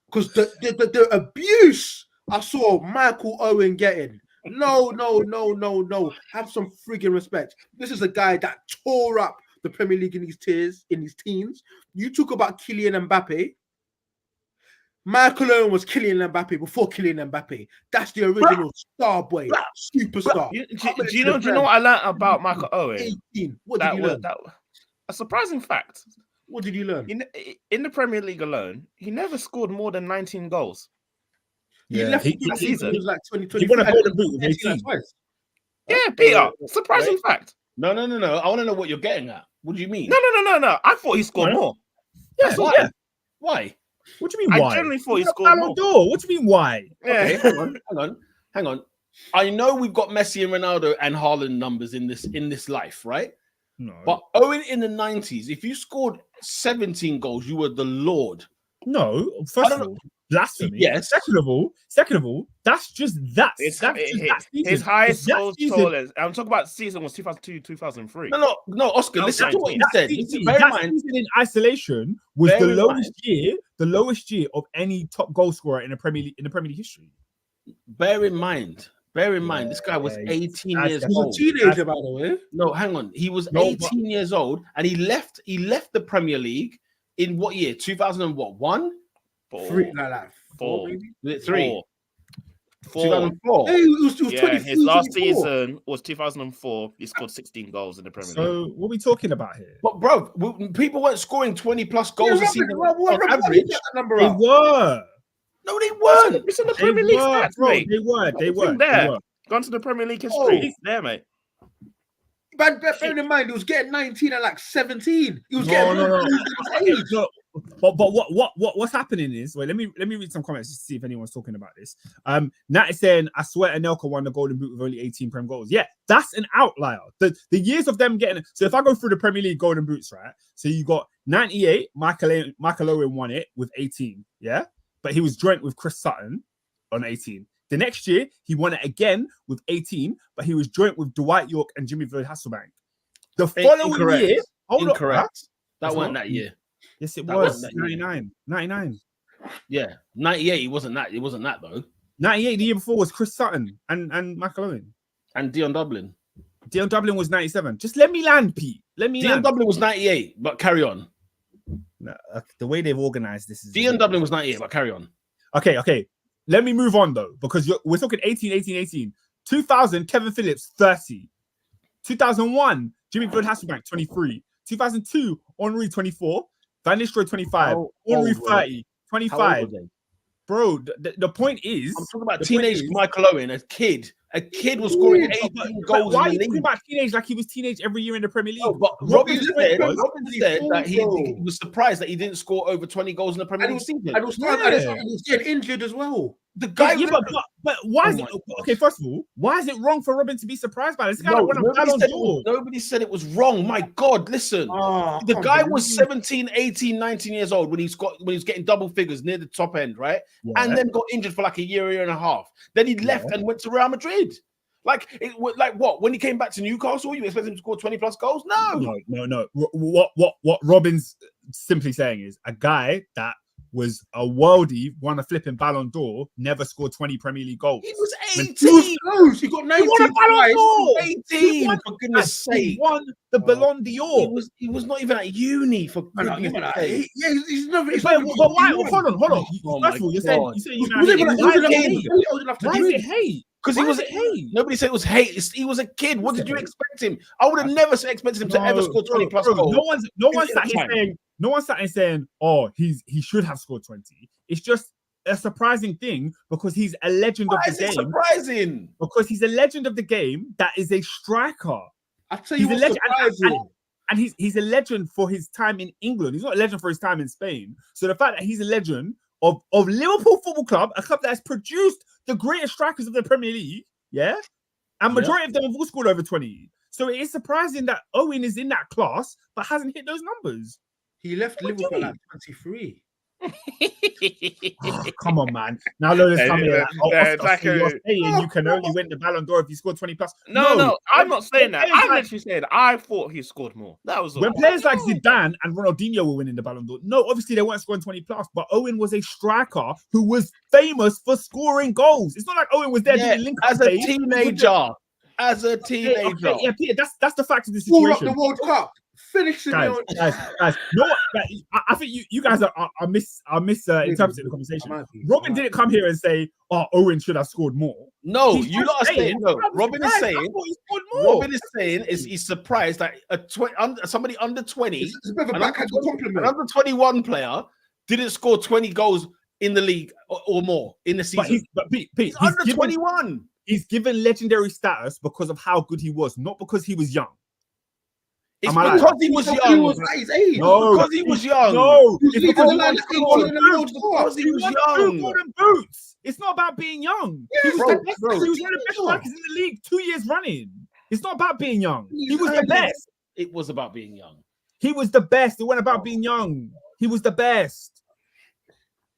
because the abuse I saw Michael Owen getting. No. Have some friggin' respect. This is a guy that tore up the Premier League in his teens. You talk about Kylian Mbappe. Michael Owen was Kylian Mbappe before Kylian Mbappe. That's the original star boy, superstar. Do you know what I learned about Michael Owen? 18. What did you learn? A surprising fact. What did you learn? In the Premier League alone, he never scored more than 19 goals. He Yeah, left he- the season. He was like 2020. He won a golden boot with 18. Yeah, Peter. Surprising fact. No. I want to know what you're getting at. What do you mean? No. I thought he scored No. more. Yeah, Why? yeah. Why? What do you mean? I Why? generally thought he He's a scored Ballon more. d'Or. What do you mean? Why? Okay, Yeah. hang on. I know we've got Messi and Ronaldo and Haaland numbers in this life, right? No. But Owen in the 90s, if you scored 17 goals, you were the Lord. No. I First don't of all, blasphemy. Yes. Second of all, that's just that. His Season. highest That goal season- total. I'm talking about season was 2002, 2003. No, Oscar, No, listen to what you That said. season, Bear in that mind, season in isolation was Bear the in lowest year of any top goal scorer in the Premier League history. bear in mind, this guy was Yeah, 18 that's- years He was a old. teenager, by the way. No, hang on. He was No, 18 years old, and he left the Premier League in what year? 2001? Three, like Four. maybe. 3? Four. 2004. Hey, he was Yeah, 23, his last 24. season was 2004. He scored 16 goals in the Premier League. So what are we talking about here? But bro, people weren't scoring 20 plus goals a season on average. Number They up. were. No, they weren't. It's in the They Premier League were, stats, bro. mate. They were. They It's were. in They there. were. Gone to the Premier League history. Oh. It's there, mate. But bearing in mind, he was getting 19 and like 17. He was No, getting no. age. No, but what's happening is, wait, let me read some comments to see if anyone's talking about this. Nat is saying, I swear Anelka won the Golden Boot with only 18 Prem goals. Yeah, that's an outlier. The years of them getting, so if I go through the Premier League Golden Boots, right? So you got 98, Michael Owen won it with 18, yeah, but he was joint with Chris Sutton on 18. The next year he won it again with 18, but he was joint with Dwight York and Jimmy Van Hasselbank. The following Incorrect. year, hold on, Incorrect. huh? That It's wasn't not. that year. Yes, it That was. wasn't that year. 99. Yeah, 98. It wasn't that though. 98, the year before was Chris Sutton and Michael Owen. And Dion Dublin. Dion Dublin was 97. Just let me land, Pete. Let me Dion land. Dublin was 98, but carry on. No, the way they've organized this is Dion Dublin was 98, but carry on. Okay. Let me move on though, because we're talking 18. 2000, Kevin Phillips, 30. 2001, Jimmy Van Hasselbank, 23. 2002, Henri, 24. Van Nistelrooy, 25. How Henri, old were they? 30. 25. bro. The point is, I'm talking about the point teenage is- Michael Owen, a kid. A kid was scoring 18 But goals why are in you the talking league. about teenage like he was teenage every year in the Premier League? No, but Robin Robin said said that he bro. was surprised that he didn't score over 20 goals in the Premier And League season. he was getting injured as well. The guy, Yeah, but why is Oh it my okay? First of all, why is it wrong for Robin to be surprised by this guy? no, That won a Ballon d'Or. nobody said it was wrong. My God, listen. Oh, The guy was 17, 18, 19 years old when he was getting double figures near the top end, right? And then got injured for like a year and a half. Then he left and went to Real Madrid. Like what? When he came back to Newcastle, you expect him to score 20 plus goals? No. What Robin's simply saying is a guy that was a worldie, won a flipping Ballon d'Or, never scored 20 Premier League goals. He was 18. He was close. He got 19. He won a Ballon d'Or. 18, for goodness sake. He won the Ballon d'Or. He was not even at uni, for goodness sake. He's never. But why? Hold on. Oh First of all, you're saying God. why is it hate? Because he was hate. Nobody said it was hate. He was a kid. What did you expect him? I would have never expected him to ever score 20 plus goals. No one sat here saying, oh, he should have scored 20. It's just a surprising thing because he's a legend of the game. Surprising. Because he's a legend of the game that is a striker. I'll tell you He's what's a legend, surprising. and he's a legend for his time in England. He's not a legend for his time in Spain. So the fact that he's a legend of Liverpool Football Club, a club that has produced the greatest strikers of the Premier League, and majority of them have all scored over 20. So it is surprising that Owen is in that class but hasn't hit those numbers. He left Liverpool at 23. Oh, come on, man. Now Lola's coming here. You're saying you can only win the Ballon d'Or if you score 20 plus. No, I'm not saying that. I'm actually saying I thought he scored more. That was all. When players like Zidane and Ronaldinho were winning the Ballon d'Or. No, obviously they weren't scoring 20 plus, but Owen was a striker who was famous for scoring goals. It's not like Owen was there doing link as a teenager. Yeah, Peter, that's the fact of the Pull up situation. the World Cup. Finish it. Guys. No, I think you guys are misinterpreting the conversation. Robin didn't come here and say, "Oh, Owen should have scored more." No, He's you lot are saying no. Robin is saying he's surprised that somebody under 20, It's a bit of a backhanded compliment. an under 21 player didn't score 20 goals in the league or more in the season. But Pete, he's under 21. He's given legendary status because of how good he was, not because he was young. It's because he was young. He was at his age. No, because he was young. No, because he was young. 2 golden boots. It's not about being young. Yeah, He was one of the best strikers in the league 2 years running. It's not about being young. He was the best. It was about being young. He was the best. It wasn't about being young. He was the best.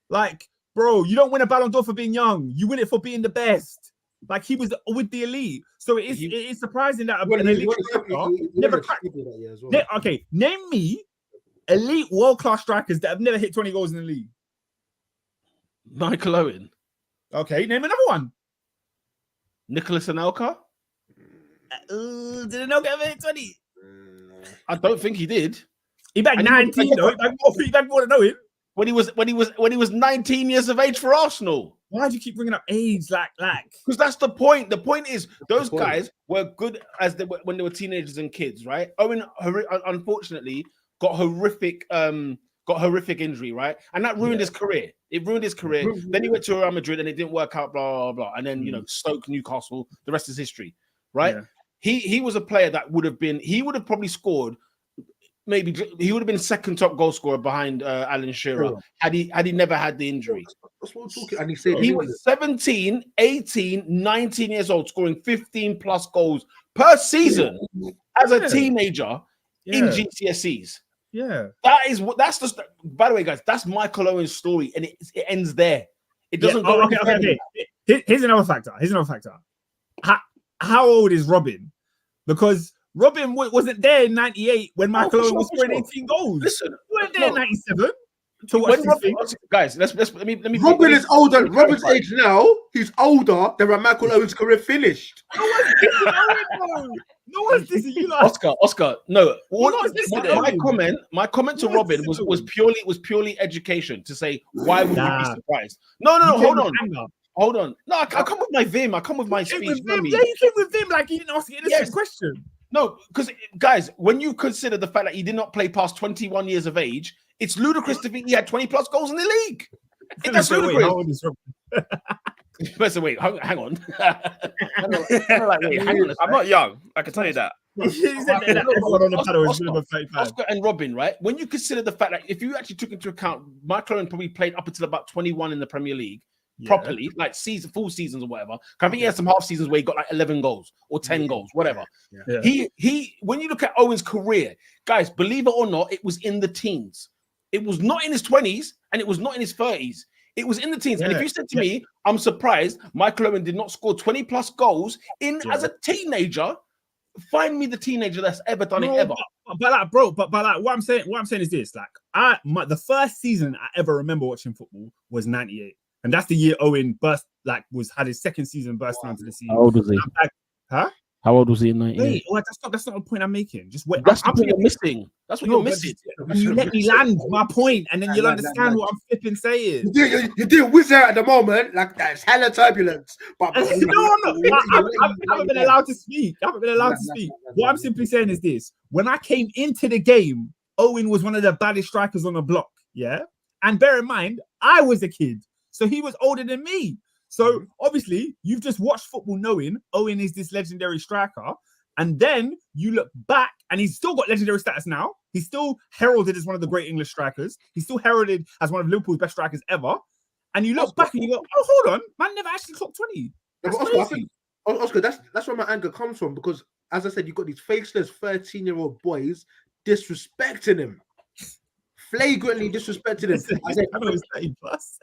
Like, bro, you don't win a Ballon d'Or for being young. You win it for being the best. Like, he was with the elite. So it is surprising that an elite striker never cracked. Okay, name me elite world-class strikers that have never hit 20 goals in the league. Michael Owen. Okay, name another one. Nicholas Anelka. Did Anelka ever hit 20? I don't think he did. He bagged 19 though. He bagged more than Owen. When he was 19 years of age for Arsenal. Why do you keep bringing up age like? Because that's the point. The point is those guys were good when they were teenagers and kids, right? Owen unfortunately got horrific injury, right? And that ruined his career. It ruined his career. Then he went to Real Madrid and it didn't work out, blah, blah, blah. And then, Stoke, Newcastle, the rest is history, right? Yeah. He was a player that would have probably scored, maybe he would have been second top goal scorer behind Alan Shearer had he never had the injury. That's what I'm talking. And he was 17, 18, 19 years old, scoring 15 plus goals per season as a teenager in GCSEs. Yeah, that's just. By the way, guys, that's Michael Owen's story, and it ends there. It doesn't go. Okay. Here's another factor. How old is Robin? Because Robin wasn't there in '98 when Michael Owen was scoring 18 goals. Listen, he wasn't there in '97. Guys, let me. Robin is older. Robin's age now. He's older than when Michael Owen's career finished. No one's dissing you, like Oscar. No, my comment to Robin was purely education to say why would you be surprised? No, hold on. No, I come with my vim. I come with my speech. You came with vim like you didn't ask an innocent question. No, because guys, when you consider the fact that he did not play past 21 years of age, it's ludicrous to think he had 20 plus goals in the league. That's Wait, ludicrous. how old is Robin? Listen, wait, hang on. I'm not young. I can tell you that. He said that everyone on the panel is minimum 35. Oscar and Robin, right? When you consider the fact that if you actually took into account, Michael Owen probably played up until about 21 in the Premier League properly, like full seasons or whatever. I think he had some half seasons where he got like 11 goals or 10 goals, whatever. Yeah. He when you look at Owen's career, guys, believe it or not, it was in the teens. It was not in his 20s and it was not in his 30s. It was in the teens. And if you said to me, I'm surprised Michael Owen did not score 20 plus goals as a teenager, find me the teenager that's ever done it ever. But what I'm saying is this: like, the first season I ever remember watching football was '98, and that's the year Owen had his second season bursting onto the scene. How old was he? How old was he in 98? Wait, that's not the point I'm making. Just wait. That's what you're missing. That's what you're missing. You let me land my point, and then you'll understand what I'm flipping saying. You're doing whiz out at the moment, like that's hella turbulence. But no, I'm not. I haven't been allowed to speak. What I'm simply saying is this: when I came into the game, Owen was one of the baddest strikers on the block. Yeah, and bear in mind, I was a kid, so he was older than me. So obviously, you've just watched football knowing Owen is this legendary striker, and then you look back, and he's still got legendary status now. He's still heralded as one of the great English strikers. He's still heralded as one of Liverpool's best strikers ever. And you look back and you go, "Oh, hold on, man, never actually clocked 20." Oscar, that's where my anger comes from, because as I said, you've got these faceless 13-year-old boys disrespecting him. Flagrantly disrespected him. I said, I know it's 30 plus.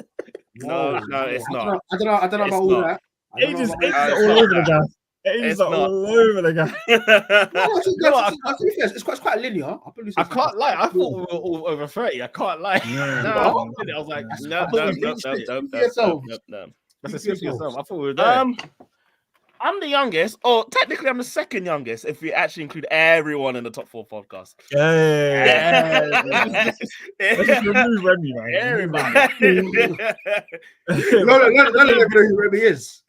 No, it's not. I don't know about all that. Ages are all over the guy. Ages are all over the guy. It's quite linear. I can't lie. I thought we were all over 30. I can't lie. No. I was like, No. That's speak for yourself. I thought we were there. I'm the youngest, or technically I'm the second youngest if we actually include everyone in the top 4 podcast. Let's just remove Remy, man. Everybody. No, who Remy is.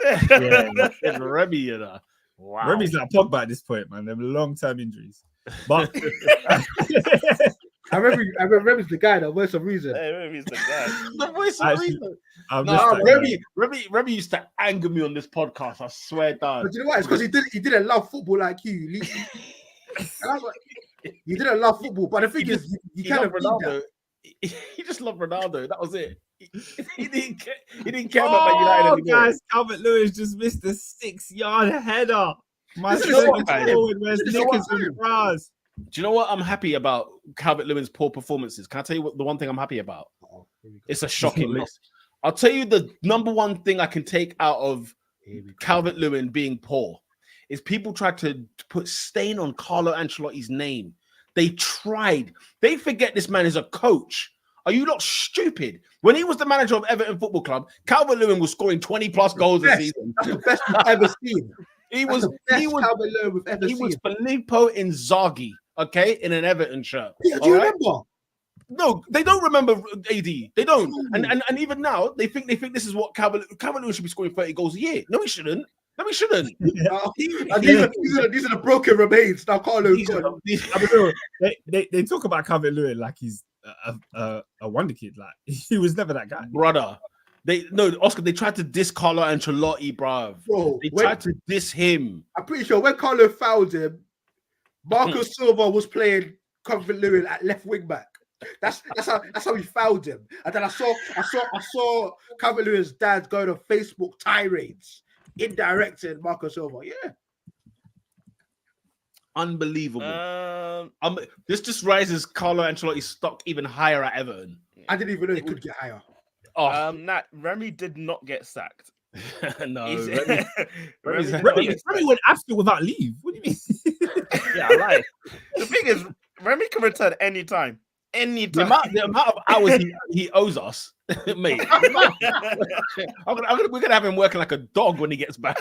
It's Remy, you know. Wow. Remy's like Pogba at this point, man. They're long-term injuries. But I remember Remy's the guy, the voice of reason. Hey, Remy's the guy. The voice of reason. Remy used to anger me on this podcast. I swear down. But you know what? It's because he didn't love football like you. And I was like, you didn't love football, but the thing is, you kind of Ronaldo. He just loved Ronaldo. That was it. He didn't care about Man United anymore. Guys, Calvert-Lewin just missed a 6-yard header. My This is second what- forward wears knickers and bras. Do you know what I'm happy about Calvert-Lewin's poor performances? Can I tell you what the one thing I'm happy about? It's a shocking list. I'll tell you the number one thing I can take out of Calvert-Lewin being poor is people tried to put stain on Carlo Ancelotti's name. They tried. They forget this man is a coach. Are you not stupid? When he was the manager of Everton Football Club, Calvert-Lewin was scoring 20 plus goals a season. That's the best we've ever seen. He was Filippo Inzaghi, okay, in an Everton shirt. Yeah, do you remember? No, they don't remember AD. They don't. And even now, they think this is what Calvert-Lewin should be scoring 30 goals a year. No, he shouldn't. These are the broken remains. Now Carlo's gone. They talk about Calvert-Lewin like he's a wonder kid. Like he was never that guy, brother. Oscar. They tried to diss Carlo Ancelotti, bruv. They tried to diss him. I'm pretty sure when Carlo fouled him, Marco Silva was playing Calvert-Lewin at left wing back. That's how he fouled him. And then I saw Calvert-Lewin's dad going on Facebook tirades, indirecting Marco Silva. Yeah. Unbelievable. This just raises Carlo Ancelotti's stock even higher at Everton. I didn't even know he could get higher. Remy did not get sacked. No, Remy went after without leave. What do you mean? Yeah, I lied. The thing is, Remy can return anytime. Anytime. The amount of hours he owes us, mate. We're gonna have him working like a dog when he gets back.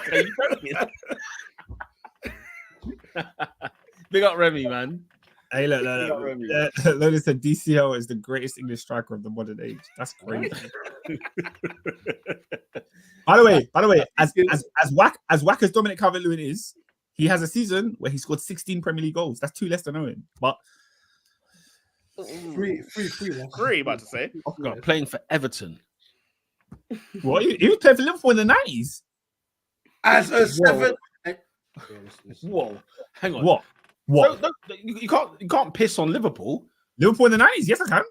Big up Remy, man. Hey, look. Lotus said DCL is the greatest English striker of the modern age. That's crazy. By the way, as whack as Dominic Calvert-Lewin is, he has a season where he scored 16 Premier League goals. That's 2 less than Owen. But Three, about to say. Oscar playing for Everton. What? He was playing for Liverpool in the 90s. As a 7. Whoa, hang on. What? You can't piss on Liverpool. Liverpool in the 90s? Yes, I can.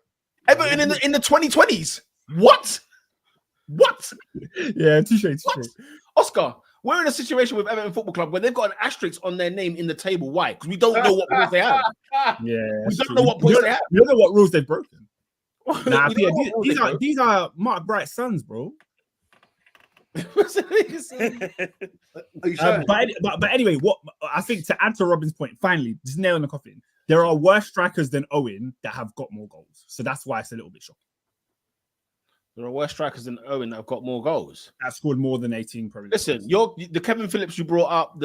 Everton in the 2020s. What? Yeah, touche. Oscar, we're in a situation with Everton Football Club where they've got an asterisk on their name in the table. Why? Because we don't know what points they have. Yeah, We don't know what points they have. You don't know what rules they've broken. Nah, We don't know what rules these are Mark Bright's sons, bro. they broke. Are you sure? But anyway, what I think to add to Robin's point, finally, just nail in the coffin. There are worse strikers than Owen that have got more goals, so that's why it's a little bit shocking. There are worse strikers than Owen that have got more goals. That scored more than 18 Premier League Listen, goals. the Kevin Phillips you brought up,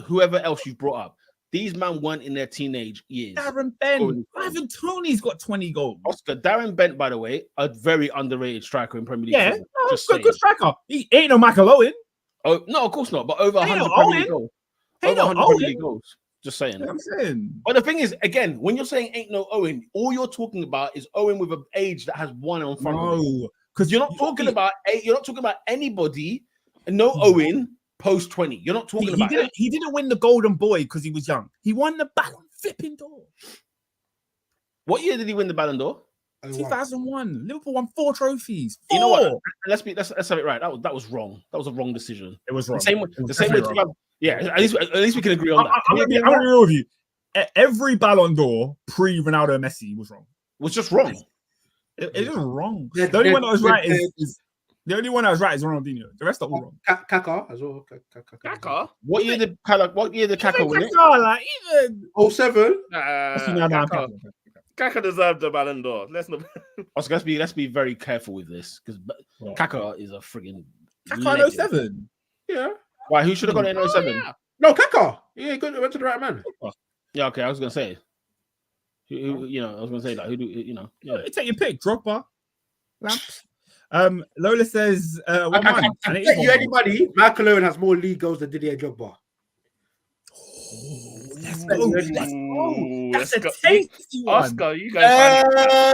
whoever else you brought up, these men weren't in their teenage years. Darren Bent, Ivan Toney's got 20 goals. Oscar, Darren Bent, by the way, a very underrated striker in Premier League. Yeah, football. Just good saying. striker. He ain't no Michael Owen. Oh no, of course not. But over Ain't 100 no Premier League Owen. goals. Ain't Over no 100 Premier Owen. League goals. Just saying. You know what I'm saying? But the thing is, again, when you're saying ain't no Owen, all you're talking about is Owen with an age that has one on front of it. No, because You're not talking about anybody. No Owen post 20. You're not talking about. He didn't win the Golden Boy because he was young. He won the Ballon flipping d'Or. What year did he win the Ballon d'Or? 2001. Liverpool won 4 trophies. You know what? Let's have it right. That was wrong. That was a wrong decision. It was wrong. The same way. Yeah, at least we can agree on that. I'm gonna be real with you. Every Ballon d'Or pre Ronaldo and Messi was wrong. It was just wrong. It is wrong. The only one that was right is Ronaldinho. The rest are all wrong. Kaka as well. Kaka? What year did Kaka win it? Like even 07. Kaka deserved the Ballon d'Or. Let's not. Oscar, let's be very careful with this because Kaka is a friggin' Kaka 07. Yeah. Why? Who should have got it in 07? Yeah. No, Kaka. Yeah, went to the right man. Yeah, okay. I was gonna say. I was gonna say that. Who do Yeah. Take your pick. Drogba. Lamps. Lola says, I bet you anybody, Michael Owen has more league goals than Didier Drogba. Let's go. That's a tasty one. Oscar, you guys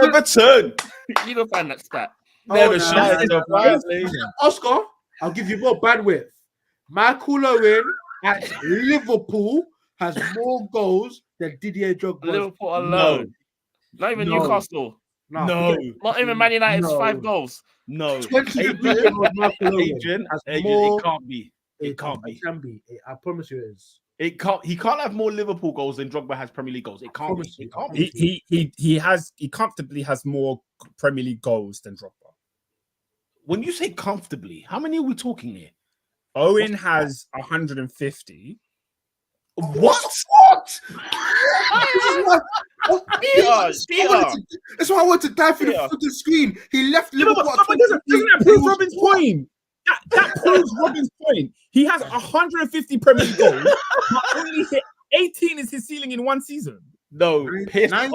Everton. you go find that stat. Never shine. Oscar, I'll give you more bandwidth. Michael Owen at Liverpool has more goals than Didier Drogba. Liverpool alone. Not even Newcastle. No. Not even Man United's 5 goals. No. 20 Adrian, it can't be. It can't be. It can be. I promise you it is. It can't. He can't have more Liverpool goals than Drogba has Premier League goals. It can't be. It can't be. He comfortably has more Premier League goals than Drogba. When you say comfortably, how many are we talking here? Owen has 150. What? That's why I want to die for the fucking screen. He left Liverpool. Doesn't that prove Robin's point? That proves Robin's point. He has 150 Premier League goals, but only hit 18 is his ceiling in one season. No, 19.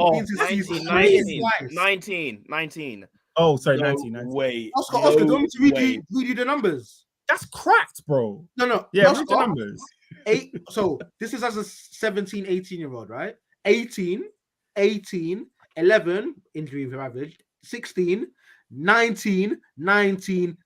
Oh, sorry, No 19. way. Oscar, do you want me to read you the numbers? That's cracked, bro. No. Yeah, Oscar, read the numbers. 8. So this is as a 17, 18-year-old, right? 18, 11, injury ravaged, 16, 19,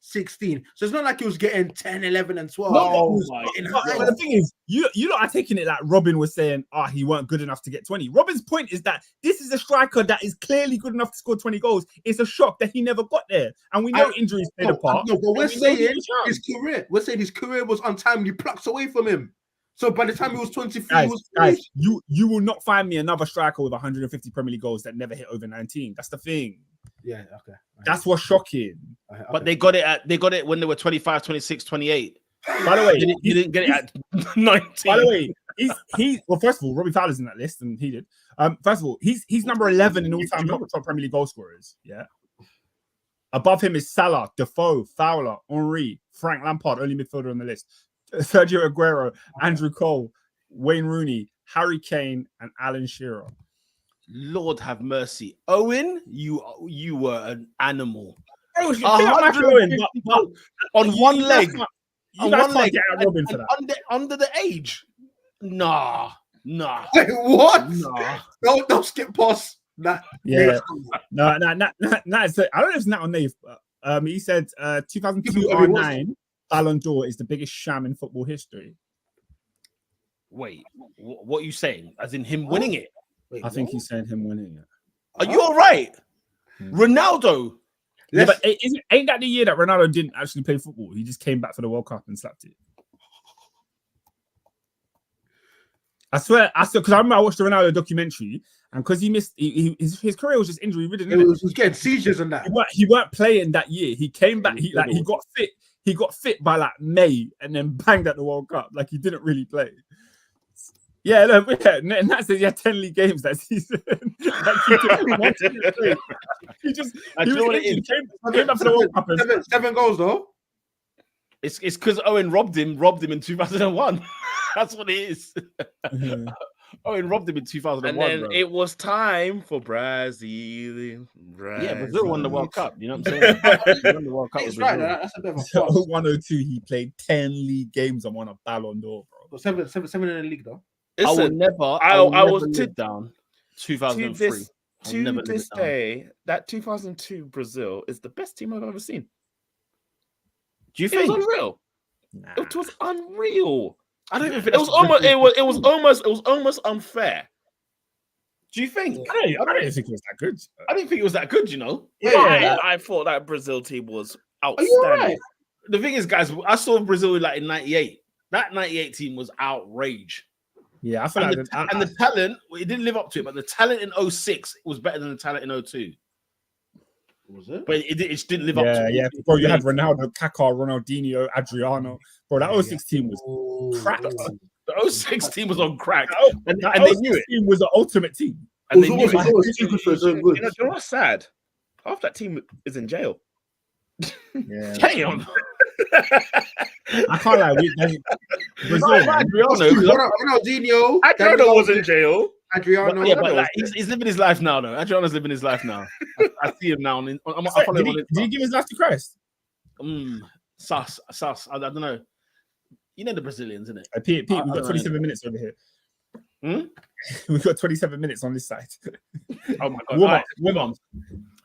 16. So it's not like he was getting 10, 11, and 12. But the thing is, you lot are taking it like Robin was saying, he weren't good enough to get 20. Robin's point is that this is a striker that is clearly good enough to score 20 goals. It's a shock that he never got there. And we know injuries played a part. No, but we're saying his career was untimely plucked away from him. So by the time he was 23, guys, you will not find me another striker with 150 Premier League goals that never hit over 19. That's the thing. Yeah, okay. That's what's shocking. Okay. But they got it when they were 25, 26, 28. By the way, you didn't get it at 19. By the way, well, first of all, Robbie Fowler's in that list, and he did. First of all, he's number 11 in all-time top Premier League goal scorers. Yeah. Above him is Salah, Defoe, Fowler, Henry, Frank Lampard, only midfielder on the list. Sergio Aguero, Andrew Cole, Wayne Rooney, Harry Kane, and Alan Shearer. Lord have mercy. Owen, you were an animal. On one leg. You guys can't get out Robin for that. Under the age. Nah. Wait, what? Nah. Don't skip past Nah, Yeah. No. I don't know if it's Nat or Nave, but he said 2002 I mean, what's- R9 Ballon d'Or is the biggest sham in football history. Wait, what are you saying? As in him winning it? Wait, I think what? he's saying him winning it. Are you all right? Hmm. Ronaldo. Yeah, Let's- but ain't that the year that Ronaldo didn't actually play football? He just came back for the World Cup and slapped it. I swear, because I remember I watched the Ronaldo documentary, and because he missed, his career was just injury ridden. It was getting seizures and that. He weren't playing that year. He came back. He got fit. He got fit by like May, and then banged at the World Cup. Like he didn't really play. Yeah, no, and that says he had 10 league games that season. He just came back for the World Cup. Seven goals though. It's because Owen robbed him in 2001. That's what it is. Owen robbed him in 2001. And then bro. it was time for Brazil. Yeah, Brazil won the World Cup. You know what I'm saying? They won the World Cup. It's with right. Brazil. That's a bit of a So pass. 102, he played 10 league games and won a Ballon d'Or, bro. Seven in the league though. I will Listen, never. I was live down 2003. I'll never to live this it down. day, that 2002 Brazil is the best team I've ever seen. Do you It was think? unreal. Nah. It was unreal. I don't even think It was almost. It was almost unfair. Do you think? I don't think it was that good. I didn't think it was that good. You know. Yeah. I thought that Brazil team was Are you outstanding. alright? The thing is, guys, I saw Brazil like in '98. That '98 team was outrage. Yeah, I feel And, like the talent, it didn't live up to it, but the talent in 06 was better than the talent in 02. Was it? But it just didn't live up to it. yeah. Bro, you had Ronaldo, Kaká, Ronaldinho, Adriano. Bro, that 06 team was cracked. The 06 team was on crack. And That they 06 knew it. team was the ultimate team. And they knew it. too good for his own good. You know what's sad? Half that team is in jail. Yeah. Damn. I can't lie. Brazil, man. Ronaldinho. Adriano was in jail. Adriano. Yeah, but like, he's living his life now, though. Adriano's living his life now. I see him now. I follow him on Did he give his life to Christ? Sus. I don't know. You know the Brazilians, innit? Pete, we've I got don't 27 minutes over here. Hmm? We've got 27 minutes on this side. Oh my god. Warm All up, warm up.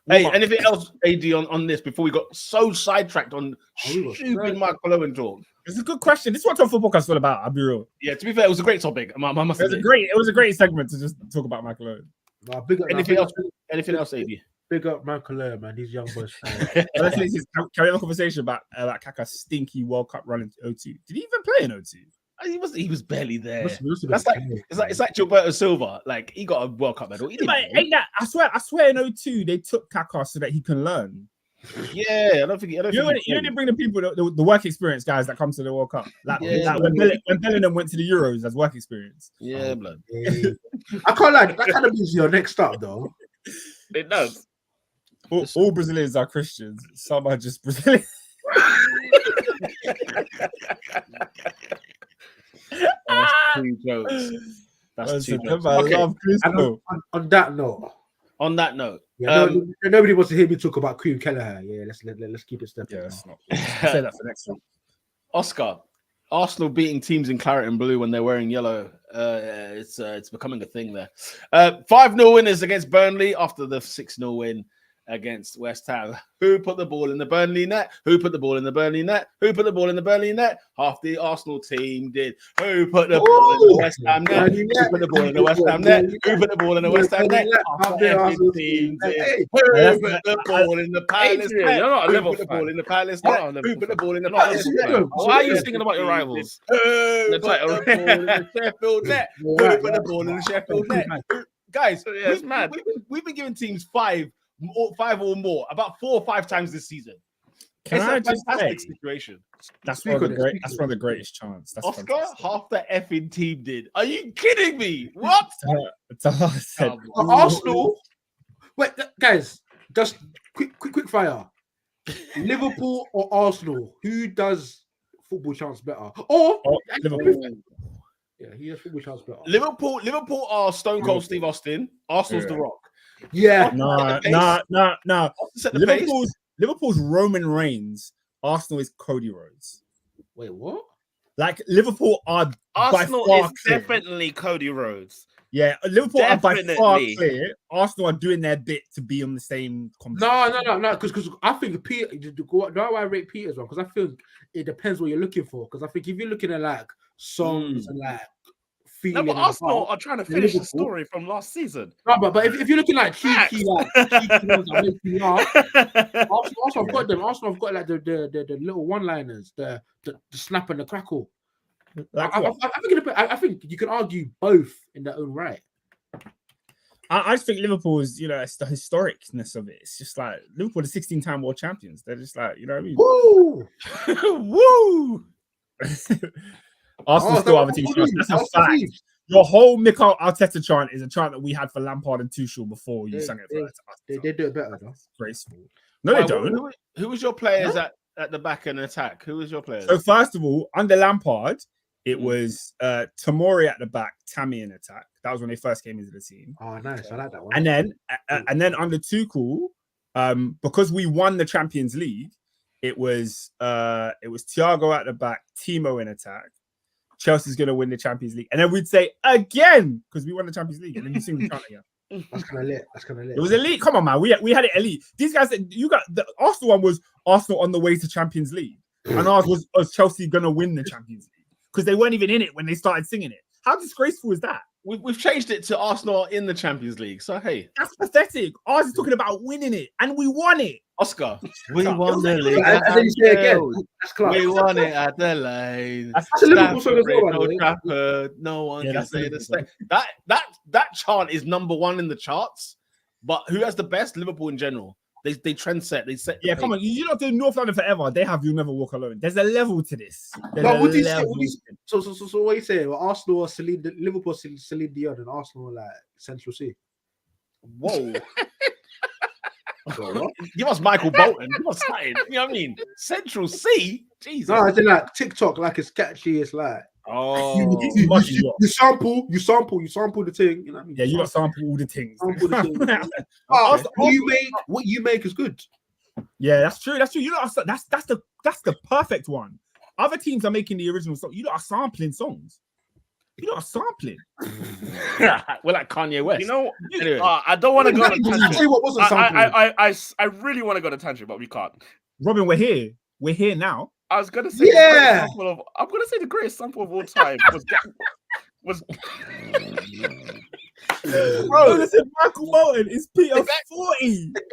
Hey, Warm up. anything else, AD, on this before we got so sidetracked on stupid Michael Owen talk? It's a good question. This is what Top Football Podcast is all about. I'll be real. Yeah, to be fair, it was a great topic. I must admit. It was a great segment to just talk about Michael Owen. Anything else, AD? Big up Michael Owen, man. These young boys. Let's carry on a conversation about Kaká's stinky World Cup run in 02. Did he even play in 02? He was barely there. That's It's like Gilberto Silva. Like he got a World Cup medal. He didn't play. Ain't that? I swear in 02 they took Kaká so that he can learn. Yeah, I don't think. You know, they bring the people, the work experience guys that come to the World Cup. Like when Bellingham went to the Euros as work experience. Yeah, blood. I can't lie. That kind of means your next up, though. It does. All Brazilians are Christians. Some are just Brazilian. That's two jokes. That's two jokes. Okay. On that note, On that note, nobody wants to hear me talk about Cream Kelleher. Yeah, let's keep it stepping. Yeah, that's not. I'll say that for next week. Oscar, Arsenal beating teams in claret and blue when they're wearing yellow. It's becoming a thing there. 5-0 winners against Burnley after the 6-0 win against West Ham. Who put the ball in the Burnley net? Who put the ball in the Burnley net? Who put the ball in the Burnley net? Half the Arsenal team did. Who put the ball in the West Ham net? Who put the ball in the West Ham net? Who put the ball in the West Ham net? Half the Arsenal team did. Who put the ball in the Palace net? You're not a Who level put the fan. ball in the Palace You're net? not a level Who put the ball in the You're not a Palace level net? fan. Why are you thinking about your rivals? Who put The the title. ball in the Sheffield net? Who put the ball in the Sheffield net? Guys, Yeah, it's mad. we've been giving teams five or more about 4 or 5 times this season. Can It's I a just fantastic say situation. that's one of the greatest chants. That's Oscar, fantastic. half the effing team did. Are you kidding me? What? It's a hard said. Arsenal. Wait, guys, just quick fire. Liverpool or Arsenal? Who does football chants better? Or Liverpool. yeah, he has football chants better. Liverpool are Stone Cold Steve Austin. Arsenal's Yeah. The Rock. Yeah, No. Austin set the pace. Liverpool's Roman Reigns. Arsenal is Cody Rhodes. wait, what? Like Liverpool are Arsenal by far is definitely Cody Rhodes. Yeah, Liverpool are by far Definitely. clear. Arsenal are doing their bit to be on the same competition. No. Because I think Peter. Why I rate Peter's one? Because I think it depends what you're looking for. Because I think if you're looking at like songs and like No, feeling, but and Arsenal vibe, are trying to then finish the Liverpool- story from last season. No, but if you're looking like cheeky ones that make you laugh, Arsenal have got them. Arsenal have got like the little one-liners, the snap and the crackle. Like I what? I think you can argue both in their own right. I just think Liverpool is, it's the historicness of it. It's just like Liverpool are 16-time world champions. They're just like, you know what I mean? Woo! Woo! Arsenal still have a team. That's a fact. Team. Your whole Mikel Arteta chant is a chant that we had for Lampard and Tuchel before you sang it for us. They do it better though. Graceful. No, they don't. Who was your players at the back and attack? Who was your players? So first of all, under Lampard, it was Tomori at the back, Tammy in attack. That was when they first came into the team. Oh, nice. I like that one. And then under Tuchel, because we won the Champions League, it was Thiago at the back, Timo in attack. Chelsea's gonna win the Champions League, and then we'd say again because we won the Champions League, and then you sing the chant again. That's kind of lit. It was elite. Come on, man. We had it elite. These guys said you got the Arsenal one was Arsenal on the way to Champions League, and ours was Chelsea gonna win the Champions League because they weren't even in it when they started singing it. How disgraceful is that? We've changed it to Arsenal in the Champions League. So hey, that's pathetic. Ours is talking about winning it, and we won it. Oscar, we won the league. And then you say again, that's class. We won it at the lane. That's a Liverpool song as well. No one can say the same. That chant is number one in the charts. But who has the best? Liverpool in general. They trend set. They set. Yeah, come on. You don't do North London forever. They have "You'll Never Walk Alone." There's a level to this. No, what do you say? So what are you saying? Well, Arsenal or Liverpool, Celine Dion, and Arsenal like Central C. Whoa. Give us Michael Bolton. Give us something. You know what I mean? Central C. Jesus. No, I did like TikTok. Like it's catchy. It's like you sample the thing. You know what I mean? Yeah, you got sample all the things. Sample the thing. What you make is good. Yeah, that's true. That's true. That's the perfect one. Other teams are making the original song. You lot are sampling songs. You lot are sampling. We're like Kanye West. You know, anyway. I don't want to go on a tangent. What wasn't sampling? I really want to go on a tangent, but we can't. Robin, we're here. We're here now. I was gonna say, yeah. I'm gonna say the greatest sample of all time was. Bro, listen, Michael Bolton is Peter 40. The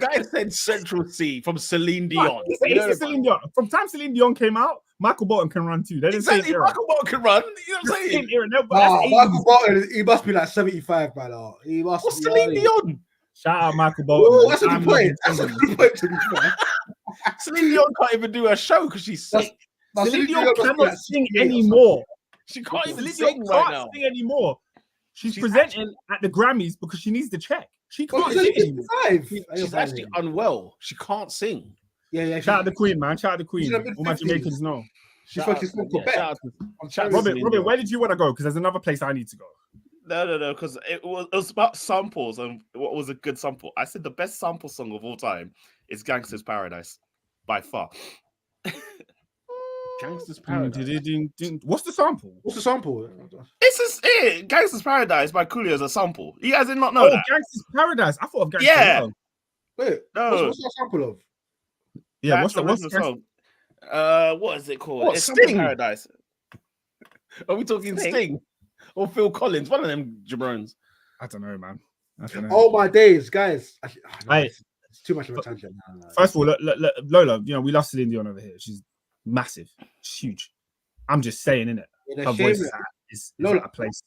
guy said Central C from Celine Dion. Celine Dion. From time Celine Dion came out, Michael Bolton can run too. They didn't say Michael Bolton can run. You know what I'm saying? Michael Bolton, he must be like 75 by now. He must. What's Celine Dion? Shout out Michael Bolton. Ooh, that's a good point. That's a good point to be fair. Celine Dion can't even do her show because she's sick. Celine Dion cannot sing anymore. She can't even sing right now. Sing anymore. She's presenting at the Grammys because she needs the check. She can't sing anymore. She's actually unwell. She can't sing. Yeah. Shout out the Queen, man. Shout out the Queen. All my Jamaicans know. She's fucking Quebec. Robin, where did you want to go? Because there's another place I need to go. No, because it was about samples and what was a good sample. I said the best sample song of all time is Gangsta's Paradise, by far. Gangsta's Paradise. What's the sample? It's just it. Gangsta's Paradise by Coolio is a sample. You guys did not know that. Gangsta's Paradise. I thought of Gangsta's Yeah. Wait, no. What's that sample of? Yeah, what's the song? What is it called? What, it's Sting? Paradise. Are we talking Sting? Or Phil Collins? One of them jabrones. I don't know, man. I don't know. Oh my days, guys. It's too much of a tangent. First of all, Lola, we love Celine Dion over here. She's massive. She's huge. I'm just saying, innit? Her voice is Lola, at a place.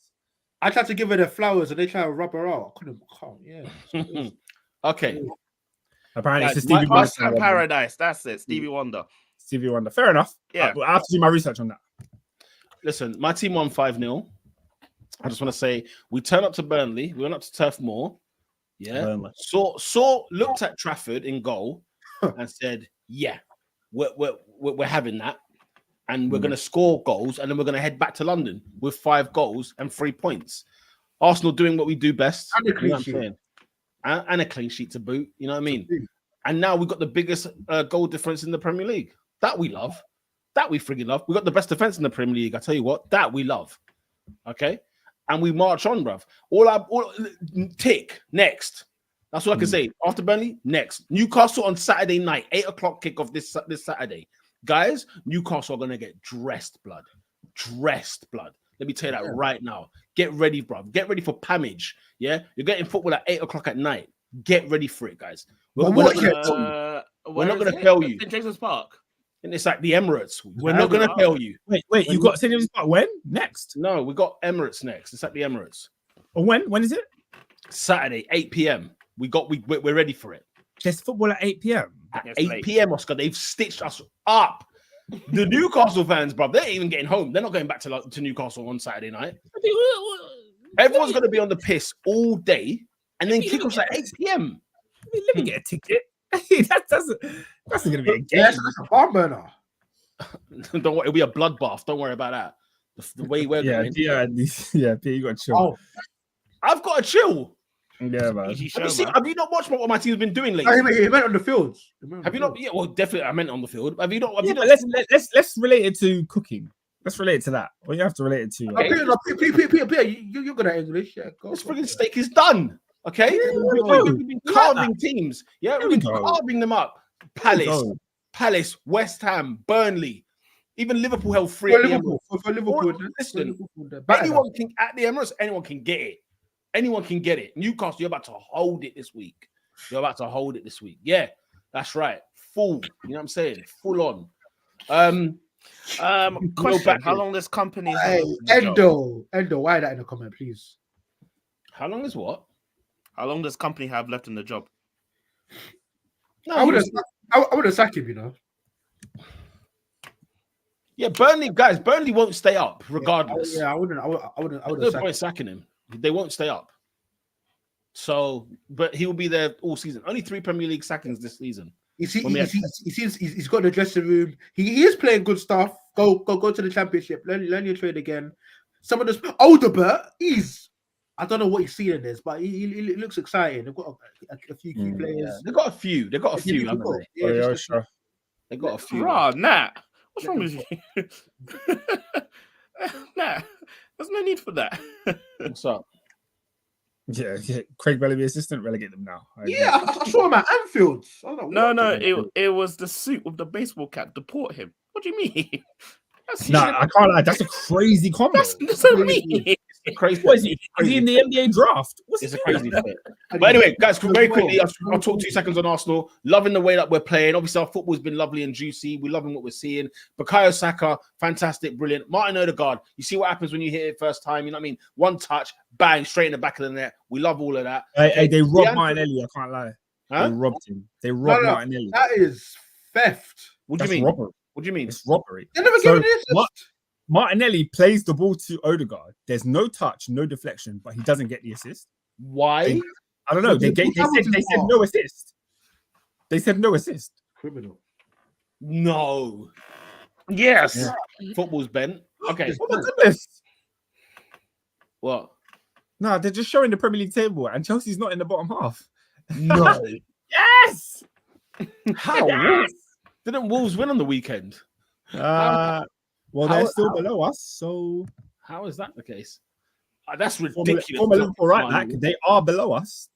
I tried to give her the flowers and they tried to rub her out. I couldn't. Yeah. Okay. Apparently, it's Stevie Wonder. Paradise. That's it. Stevie Wonder. Stevie Wonder. Fair enough. Yeah. I have to do my research on that. Listen, my team won 5-0. I just want to say we turned up to Burnley. We went up to Turf Moor. Yeah. Looked at Trafford in goal and said, "Yeah, we're having that, and we're going to score goals, and then we're going to head back to London with 5 goals and 3 points." Arsenal doing what we do best, and a clean sheet, and a clean sheet to boot. You know what I mean? And now we've got the biggest goal difference in the Premier League. That we love. That we friggin' love. We got the best defense in the Premier League. I tell you what, that we love. Okay. and we march on, bruv. Tick next. That's what I can say. After Burnley, next. Newcastle on Saturday night, 8:00 kickoff this Saturday. Guys, Newcastle are gonna get dressed blood. Dressed blood. Let me tell you that right now. Get ready, bruv. Get ready for Pamage. Yeah, you're getting football at 8:00 at night. Get ready for it, guys. We're not gonna fail you. St. James's Park. And it's like the Emirates. We're not gonna fail you. Wait, you got St. James's Park when? Next? No, we got Emirates next. It's at the Emirates. Or when? When is it? Saturday, 8 p.m. We're ready for it. There's football at 8 p.m. At 8 p.m. Oscar, they've stitched us up. The Newcastle fans, bro, they ain't even getting home. They're not going back to Newcastle on Saturday night. Everyone's going to be on the piss all day, and then kick off at 8 p.m. Let me get a ticket. That's going to be a game. Yes, that's a barn burner. Don't worry, it'll be a bloodbath. Don't worry about that. The way we're going. Yeah, Peter, you got to chill. Oh, I've got to chill. Yeah, man. Have you not watched what my team's been doing lately? he meant on the fields. Have you not? Yeah, well, definitely. I meant on the field. Have you not? Let's relate it to cooking. Let's relate it to that. Well, you have to relate it to. Peter, you're good at English. Yeah, this friggin' steak is done. Okay, we've been carving teams. Yeah, we've been carving them up. Palace, West Ham, Burnley, even Liverpool held 3 at the Emirates. For Liverpool, listen, anyone can at the Emirates. Anyone can get it. Anyone can get it. Newcastle, you're about to hold it this week. Yeah, that's right. Full. You know what I'm saying? Full on. Question: how long this company? Endo, why that in the comment, please? How long is what? How long does company have left in the job? No, I would have sacked him, you know. Yeah, Burnley won't stay up regardless. Yeah, I wouldn't. No point sacking him. They won't stay up. So, but he will be there all season. Only 3 Premier League sackings this season. He's got the dressing room. He is playing good stuff. Go to the championship. Learn your trade again. Some of this older Bert, I don't know what he's seeing in this, but he looks exciting. They've got a few key players. Yeah. They've got a few. They got a few. Rah, nah. What's wrong with you? Nah, there's no need for that. What's up? Yeah. Craig Bellamy assistant, relegate them now. I saw him at Anfield. It was the suit with the baseball cap. Deport him. What do you mean? I can't lie. That's a crazy combo. That's so mean. Crazy. What is he? Is he in the NBA draft? It's a crazy fit. But anyway, guys, very quickly, I'll talk 2 seconds on Arsenal. Loving the way that we're playing. Obviously, our football's been lovely and juicy. We're loving what we're seeing. Bukayo Saka, fantastic, brilliant. Martin Odegaard, you see what happens when you hit it first time. You know what I mean? One touch, bang, straight in the back of the net. We love all of that. Hey, they robbed Martinelli. I can't lie. Huh? They robbed him. They robbed Martinelli. That is theft. What do you mean? Robbery. What do you mean? It's robbery. They never given this. Martinelli plays the ball to Odegaard. There's no touch, no deflection, but he doesn't get the assist. Why? I don't know. They said no assist. They said no assist. Criminal. No. Yes. Yeah. Football's bent. Okay. Oh my goodness. What? No, they're just showing the Premier League table, and Chelsea's not in the bottom half. No. Yes. How? Yes. Didn't Wolves win on the weekend? Well, they're still below us, so how is that the case? That's ridiculous. Former Liverpool right back, they are below us.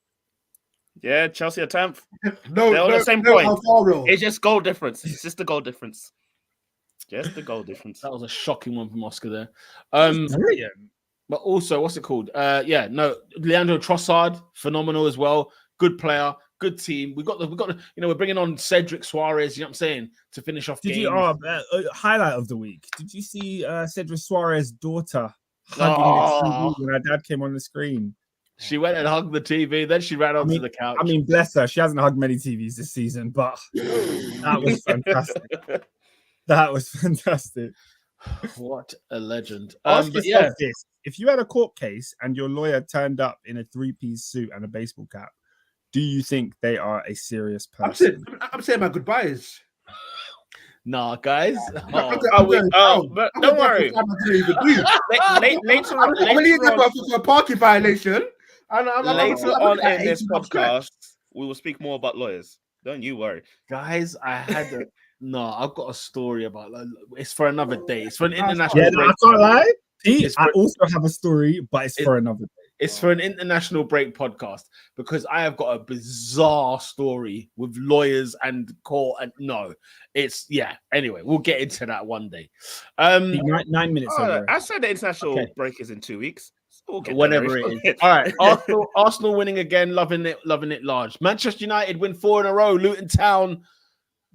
Yeah, Chelsea are 10th. They're on the same point. Alvaro. It's just goal difference. It's just the goal difference. Just the goal difference. That was a shocking one from Oscar there. Brilliant. But also, what's it called? Leandro Trossard, phenomenal as well. Good player, good team. We got the, we're bringing on Cedric Suarez. You know what I'm saying, to finish off. Did you highlight of the week? Did you see Cedric Suarez's daughter hugging the TV when her dad came on the screen? She went and hugged the TV, then she ran onto the couch. I mean, bless her. She hasn't hugged many TVs this season, but that was fantastic. That was fantastic. What a legend. Ask yourself this. If you had a court case and your lawyer turned up in a 3-piece suit and a baseball cap, do you think they are a serious person? I'm saying my goodbyes. Nah, guys. But don't worry. Later on, I'm going to for a parking violation. Later on in this podcast, we will speak more about lawyers. Don't you worry. Guys, I've got a story about it's for another day. It's for an international. Yeah, I can't lie. It's I for, also have a story, but it's for another day. it's for an international break podcast because I have got a bizarre story with lawyers and court. And no, Anyway, we'll get into that one day. 9 minutes over. I said the international break is in 2 weeks. So we'll get Whatever it is. All right. Arsenal winning again, loving it large. Manchester United win 4 in a row. Luton Town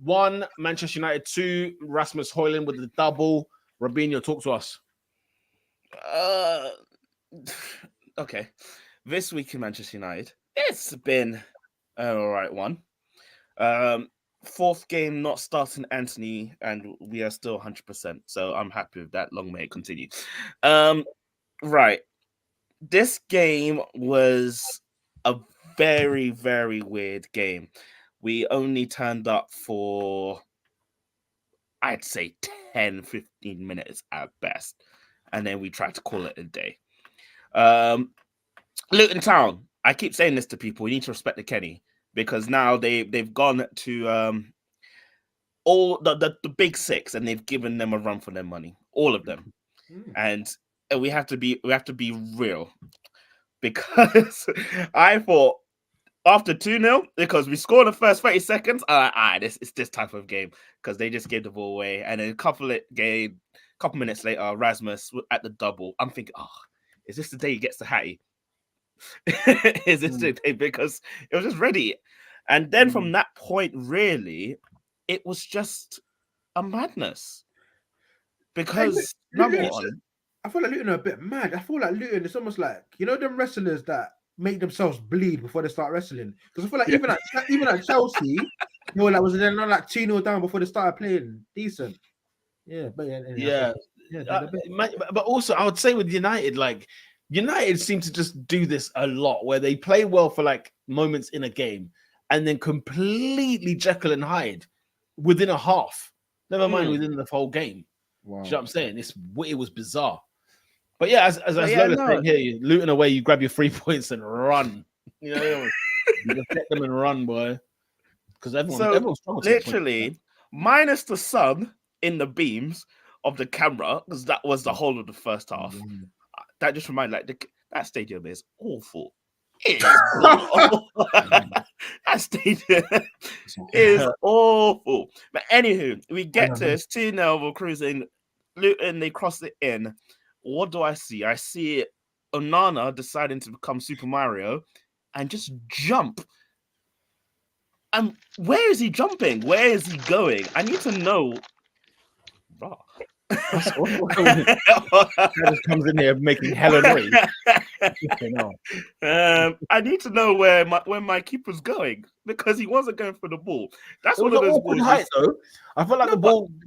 1, Manchester United 2. Rasmus Hoijlund with the double. Robinho, talk to us. Okay. This week in Manchester United, it's been an all right one. Fourth game not starting Anthony, and we are still 100%. So I'm happy with that. Long may it continue. Right. This game was a very, very weird game. We only turned up for, I'd say, 10, 15 minutes at best. And then we tried to call it a day. Luton Town, I keep saying this to people, you need to respect the Kenny, because now they've gone to all the big six and they've given them a run for their money. All of them. And we have to be real. Because I thought after 2-0, because we scored the first 30 seconds, this is this type of game because they just gave the ball away. And then a couple minutes later, Rasmus at the double. I'm thinking, is this the day he gets the Hattie? Is this the day? Because it was just ready. And then from that point, really, it was just a madness. Because number one, I feel like Luton are a bit mad. I feel like Luton is almost like, them wrestlers that make themselves bleed before they start wrestling. Because I feel like even at Chelsea, they were like, was they're not like 2-0 down before they started playing decent. Yeah, but but also I would say with United, like United seem to just do this a lot where they play well for like moments in a game and then completely Jekyll and Hyde within a half. Never mind within the whole game. Wow. Do you know what I'm saying? It was bizarre. But yeah, as Lola's saying here, Luton away, you grab your 3 points and run. You just get them and run, boy. Because everyone's literally minus the sun in the beams of the camera, because that was the whole of the first half. That just reminded that stadium is awful. It is awful. That stadium is awful. But anywho, we get to this 2-0, we're cruising. Luton, they cross it in. What do I see? I see Onana deciding to become Super Mario and just jump. And where is he jumping? Where is he going? I need to know. That just comes in here making hella noise. I need to know where my keeper's going because he wasn't going for the ball. That's one of those awkward balls. Height, though. I felt like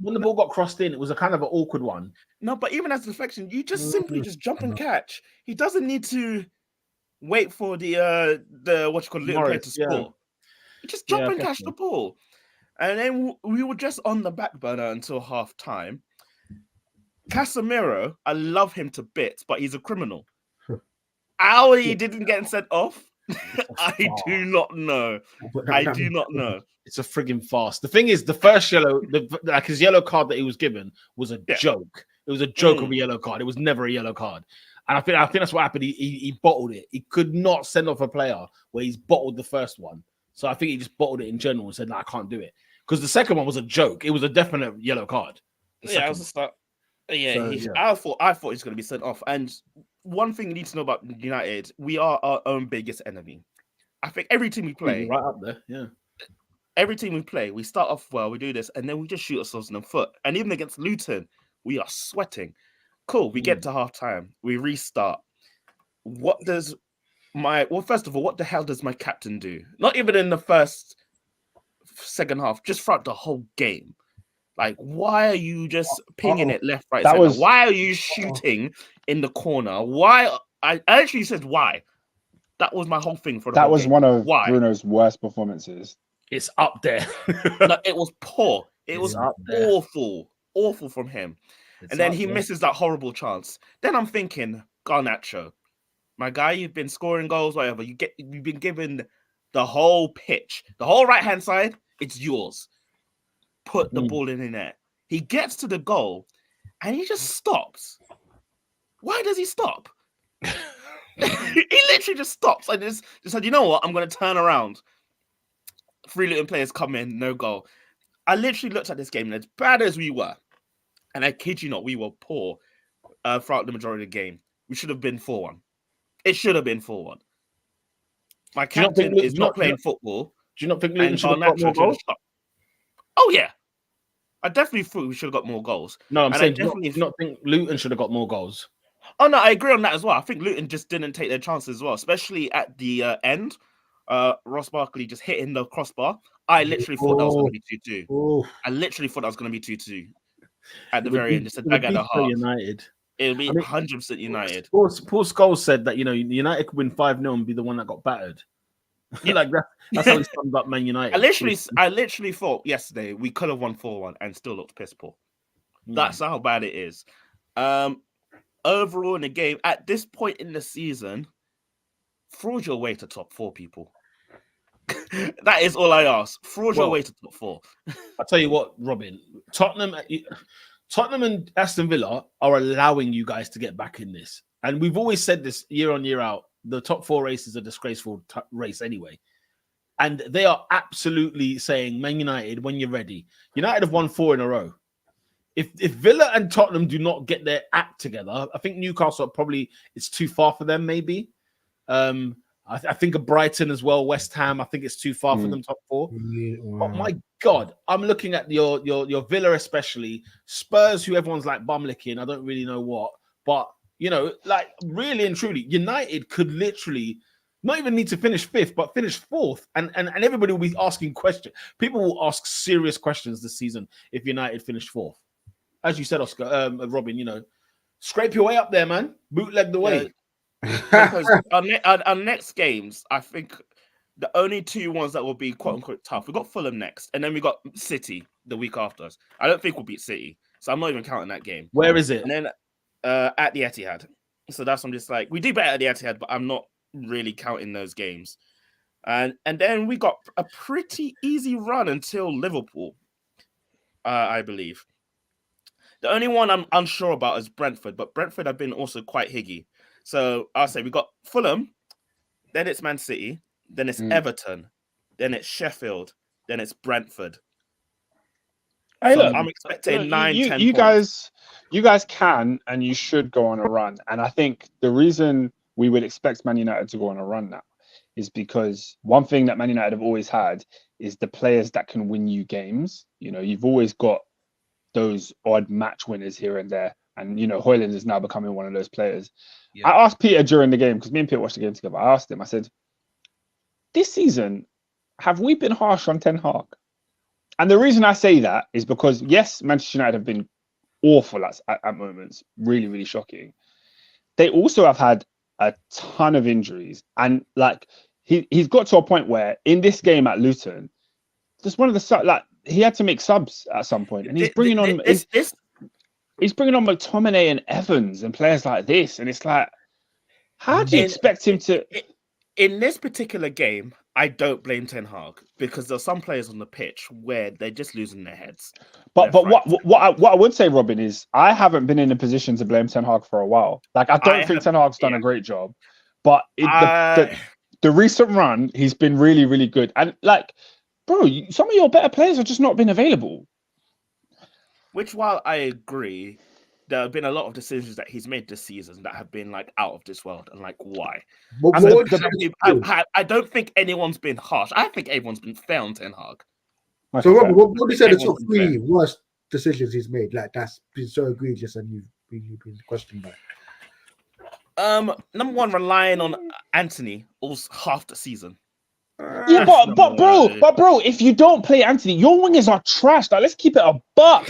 when the ball got crossed in, it was a kind of an awkward one. No, but even as deflection, you just simply just jump and catch. He doesn't need to wait for the what you call little player to score. You just jump and catch the ball, and then we were just on the back burner until half time. Casemiro, I love him to bits, but he's a criminal. How he didn't get sent off, I do not know. I do not know. It's a frigging farce. The thing is, the first yellow, his yellow card that he was given was a joke. It was a joke of a yellow card. It was never a yellow card. And I think that's what happened. He bottled it. He could not send off a player where he's bottled the first one. So I think he just bottled it in general and said, "No, I can't do it." Because the second one was a joke. It was a definite yellow card. Yeah, I was just like, I thought he was going to be sent off. And one thing you need to know about United, we are our own biggest enemy. I think every team we play, right up there, yeah. Every team we play, we start off well, we do this, and then we just shoot ourselves in the foot. And even against Luton, we are sweating. Cool, we get to half time, we restart. First of all, what the hell does my captain do? Not even in the second half, just throughout the whole game. Like, why are you just pinging it left, right, center? Why are you shooting in the corner? Why? I actually said why. That was my whole thing for the That whole was game. one of Why? Bruno's worst performances. It's up there. No, it was poor. It was awful from him. And then he misses that horrible chance. Then I'm thinking, Garnacho, my guy, you've been scoring goals, whatever. You've been given the whole pitch, the whole right-hand side, it's yours. Put the ball in there. He gets to the goal and he just stops. Why does he stop? He literally just stops and just said, you know what? I'm going to turn around. 3 Luton players come in, no goal. I literally looked at this game, and as bad as we were, and I kid you not, we were poor throughout the majority of the game. We should have been 4-1. It should have been 4-1. My captain is not playing football. Do you not think Luton should have got more goals? Oh, yeah. I definitely thought we should have got more goals. No, I'm saying, do you not think Luton should have got more goals? Oh, no, I agree on that as well. I think Luton just didn't take their chances as well, especially at the end. Ross Barkley just hitting the crossbar. I literally thought that was going to be 2-2. I literally thought that was going to be 2-2 at the very end. It's a dag at the heart. United. It'll be 100% United. Paul Scholes said that, United could win 5-0 and be the one that got battered. Yeah. Like that's how he summed up Man United. I literally thought yesterday we could have won 4-1 and still looked piss poor. That's how bad it is. Overall in the game, at this point in the season, fraud your way to top 4, people. That is all I ask. Fraud your way to top 4. I'll tell you what, Robin. Tottenham and Aston Villa are allowing you guys to get back in this. And we've always said this year on, year out. The top 4 race is a disgraceful race anyway. And they are absolutely saying, Man United, when you're ready. United have won 4 in a row. If Villa and Tottenham do not get their act together, I think Newcastle probably, it's too far for them maybe. I think of Brighton as well, West Ham. I think it's too far for them top 4. But my God, I'm looking at your Villa especially. Spurs, who everyone's like bum licking. I don't really know what. But, like really and truly, United could literally not even need to finish 5th, but finish 4th. And everybody will be asking questions. People will ask serious questions this season if United finish 4th. As you said, Oscar, Robin, scrape your way up there, man. Bootleg the way. Because our next games, I think the only 2 ones that will be quote unquote tough. We got Fulham next, and then we got City the week after us. I don't think we'll beat City, so I'm not even counting that game. Where is it? And then at the Etihad. So that's I'm just like we do better at the Etihad, but I'm not really counting those games. And then we got a pretty easy run until Liverpool, I believe. The only one I'm unsure about is Brentford, but Brentford have been also quite higgy. So I'll say we got Fulham, then it's Man City, then it's Everton, then it's Sheffield, then it's Brentford. Hey, so look, I'm expecting 9-10 you points. You guys can and you should go on a run. And I think the reason we would expect Man United to go on a run now is because one thing that Man United have always had is the players that can win you games. You've always got those odd match winners here and there. And, Hoijlund is now becoming one of those players. Yeah. I asked Peter during the game, because me and Peter watched the game together. I asked him, I said, this season, have we been harsh on Ten Hag? And the reason I say that is because, yes, Manchester United have been awful at moments, really, really shocking. They also have had a ton of injuries. And, he's got to a point where, in this game at Luton, just one of the, he had to make subs at some point. And he's bringing on... He's bringing on McTominay and Evans and players like this. And it's like, how do you expect him to... In this particular game, I don't blame Ten Hag because there's some players on the pitch where they're just losing their heads. But what I would say, Robin, is I haven't been in a position to blame Ten Hag for a while. I don't think Ten Hag's done a great job. But the recent run, he's been really, really good. And bro, some of your better players have just not been available. Which, while I agree, there have been a lot of decisions that he's made this season that have been out of this world, and why? I don't think anyone's been harsh. I think everyone's been fair on Ten Hag. So, Robert, what do you say the top 3 worst decisions he's made? That's been so egregious, and you've been questioned by. Number 1, relying on Anthony all half the season. Yeah, but bro, if you don't play Anthony, your wingers are trash. Let's keep it a buck.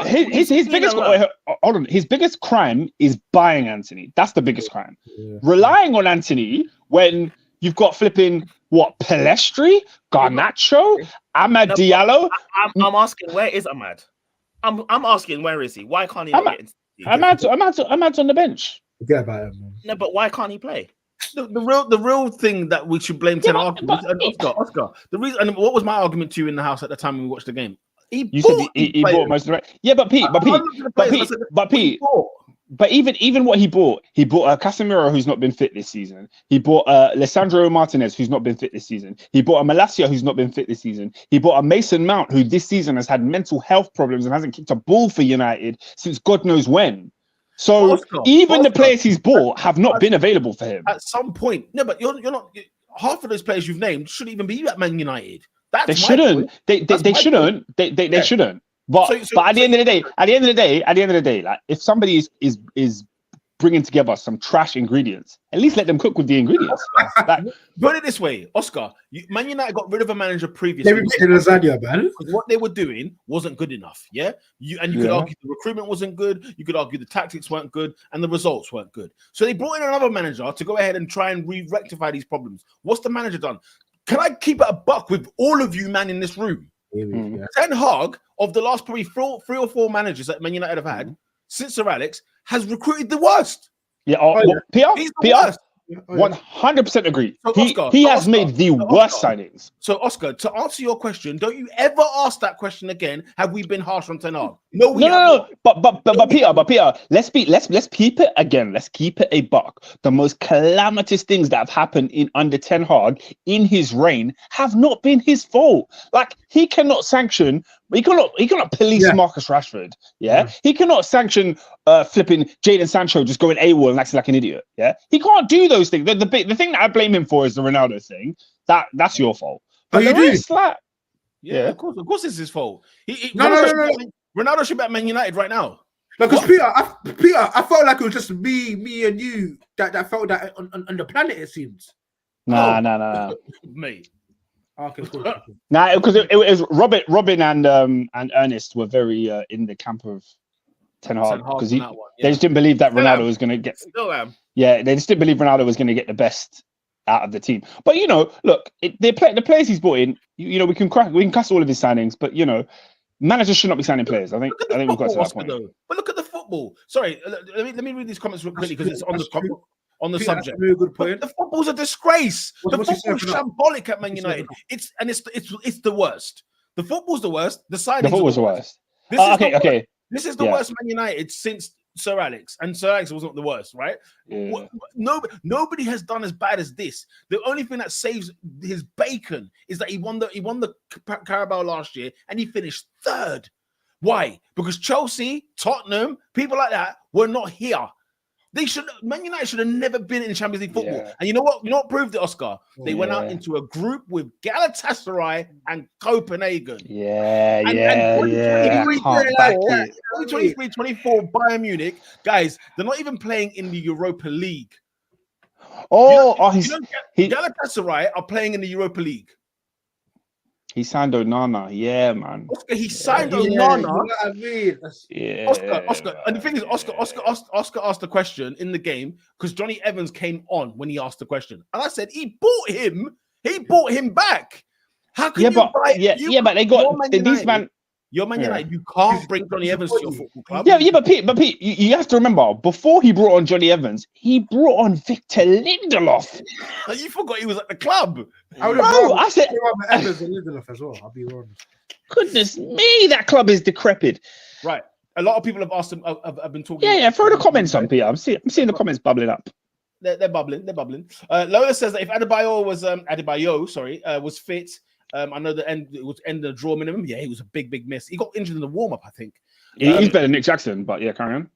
His biggest hold on. His biggest crime is buying Anthony. That's the biggest crime. Yeah. Relying on Anthony when you've got flipping Palestri, Garnacho, Amad Diallo. I'm asking, where is Amad? I'm asking, where is he? Why can't he? Amad's on the bench. Forget about him, man. No, but why can't he play? The real thing that we should blame Ten Hag. Oscar. The reason, and what was my argument to you in the house at the time when we watched the game? He bought most of the right. Yeah, but Pete. But even what he bought a Casemiro who's not been fit this season. He bought Lisandro Martinez who's not been fit this season. He bought a Malacia who's not been fit this season. He bought a Mason Mount who this season has had mental health problems and hasn't kicked a ball for United since God knows when. So the players he's bought have not been available for him. At some point, no, but you're not. Half of those players you've named shouldn't even be at Man United. They shouldn't. They shouldn't. They shouldn't. But at the end of the day, like if somebody is bringing together some trash ingredients, at least let them cook with the ingredients. Like, put it this way, Oscar, Man United got rid of a manager previously. They were making lasagna, man. What they were doing wasn't good enough. Yeah, you could argue the recruitment wasn't good. You could argue the tactics weren't good, and the results weren't good. So they brought in another manager to go ahead and try and rectify these problems. What's the manager done? Can I keep it a buck with all of you, man, in this room? Ten Hag, of the last probably three or four managers that Man United have had since Sir Alex, has recruited the worst. Yeah, Pierre, 100% agree. So he has made the worst signings. So Oscar, to answer your question, don't you ever ask that question again? Have we been harsh on Ten Hag? No. But Peter, let's keep it again. Let's keep it a buck. The most calamitous things that have happened under Ten Hag in his reign have not been his fault. Like he cannot sanction. He cannot police Marcus Rashford. Yeah, he cannot sanction flipping Jadon Sancho just going AWOL and acting like an idiot. Yeah, he can't do those things. The thing that I blame him for is the Ronaldo thing. That's your fault. But you do. Yeah, of course, it's his fault. No. Ronaldo should be at Man United right now. Because Peter, I felt like it was just me and you that felt that on the planet. It seems. Nah, mate. Okay, cool. Nah, because it was Robin and Ernest were very in the camp of Ten Hag because they just didn't believe that Ronaldo was going to get. Still am. Yeah, they just didn't believe Ronaldo was going to get the best out of the team. But look, the players he's bought in. We can cuss all of his signings, but managers should not be signing players. I think we've got to that point. But look at the football. Sorry, let me read these comments real quickly because it's on the subject. Really good point. The football's a disgrace. The football's shambolic at Man United. It's the worst. The football's the worst. The football's the worst. Okay. This is the worst Man United since Sir Alex, and Sir Alex wasn't the worst, right? Yeah. Nobody has done as bad as this. The only thing that saves his bacon is that he won the Carabao last year and he finished third. Why? Because Chelsea, Tottenham, people like that were not here. Man United should have never been in Champions League football. And you know what proved it, Oscar? They went out into a group with Galatasaray and Copenhagen. 2023-24 Bayern Munich, guys, they're not even playing in the Europa League. Galatasaray are playing in the Europa League. He signed Onana, man. Oscar, he signed Onana. You know what I mean? Oscar, and the thing is, Oscar asked the question in the game because Johnny Evans came on when he asked the question, and I said he bought him. He bought him back. How can you buy? But they got these man. You're Man United. You can't bring Johnny Evans to your football club. But Pete, you have to remember, before he brought on Johnny Evans, he brought on Victor Lindelof. You forgot he was at the club. I said Evans and Lindelof as well. I'll be honest. Goodness me, that club is decrepit. Right. A lot of people have asked him. I've been talking. Yeah. Throw the comments on, Peter. I'm seeing the comments bubbling up. They're bubbling. Lola says that if Adebayo was fit. I know it was end the draw minimum. Yeah, he was a big miss. He got injured in the warm up, I think. He's better than Nick Jackson, but yeah, carry on.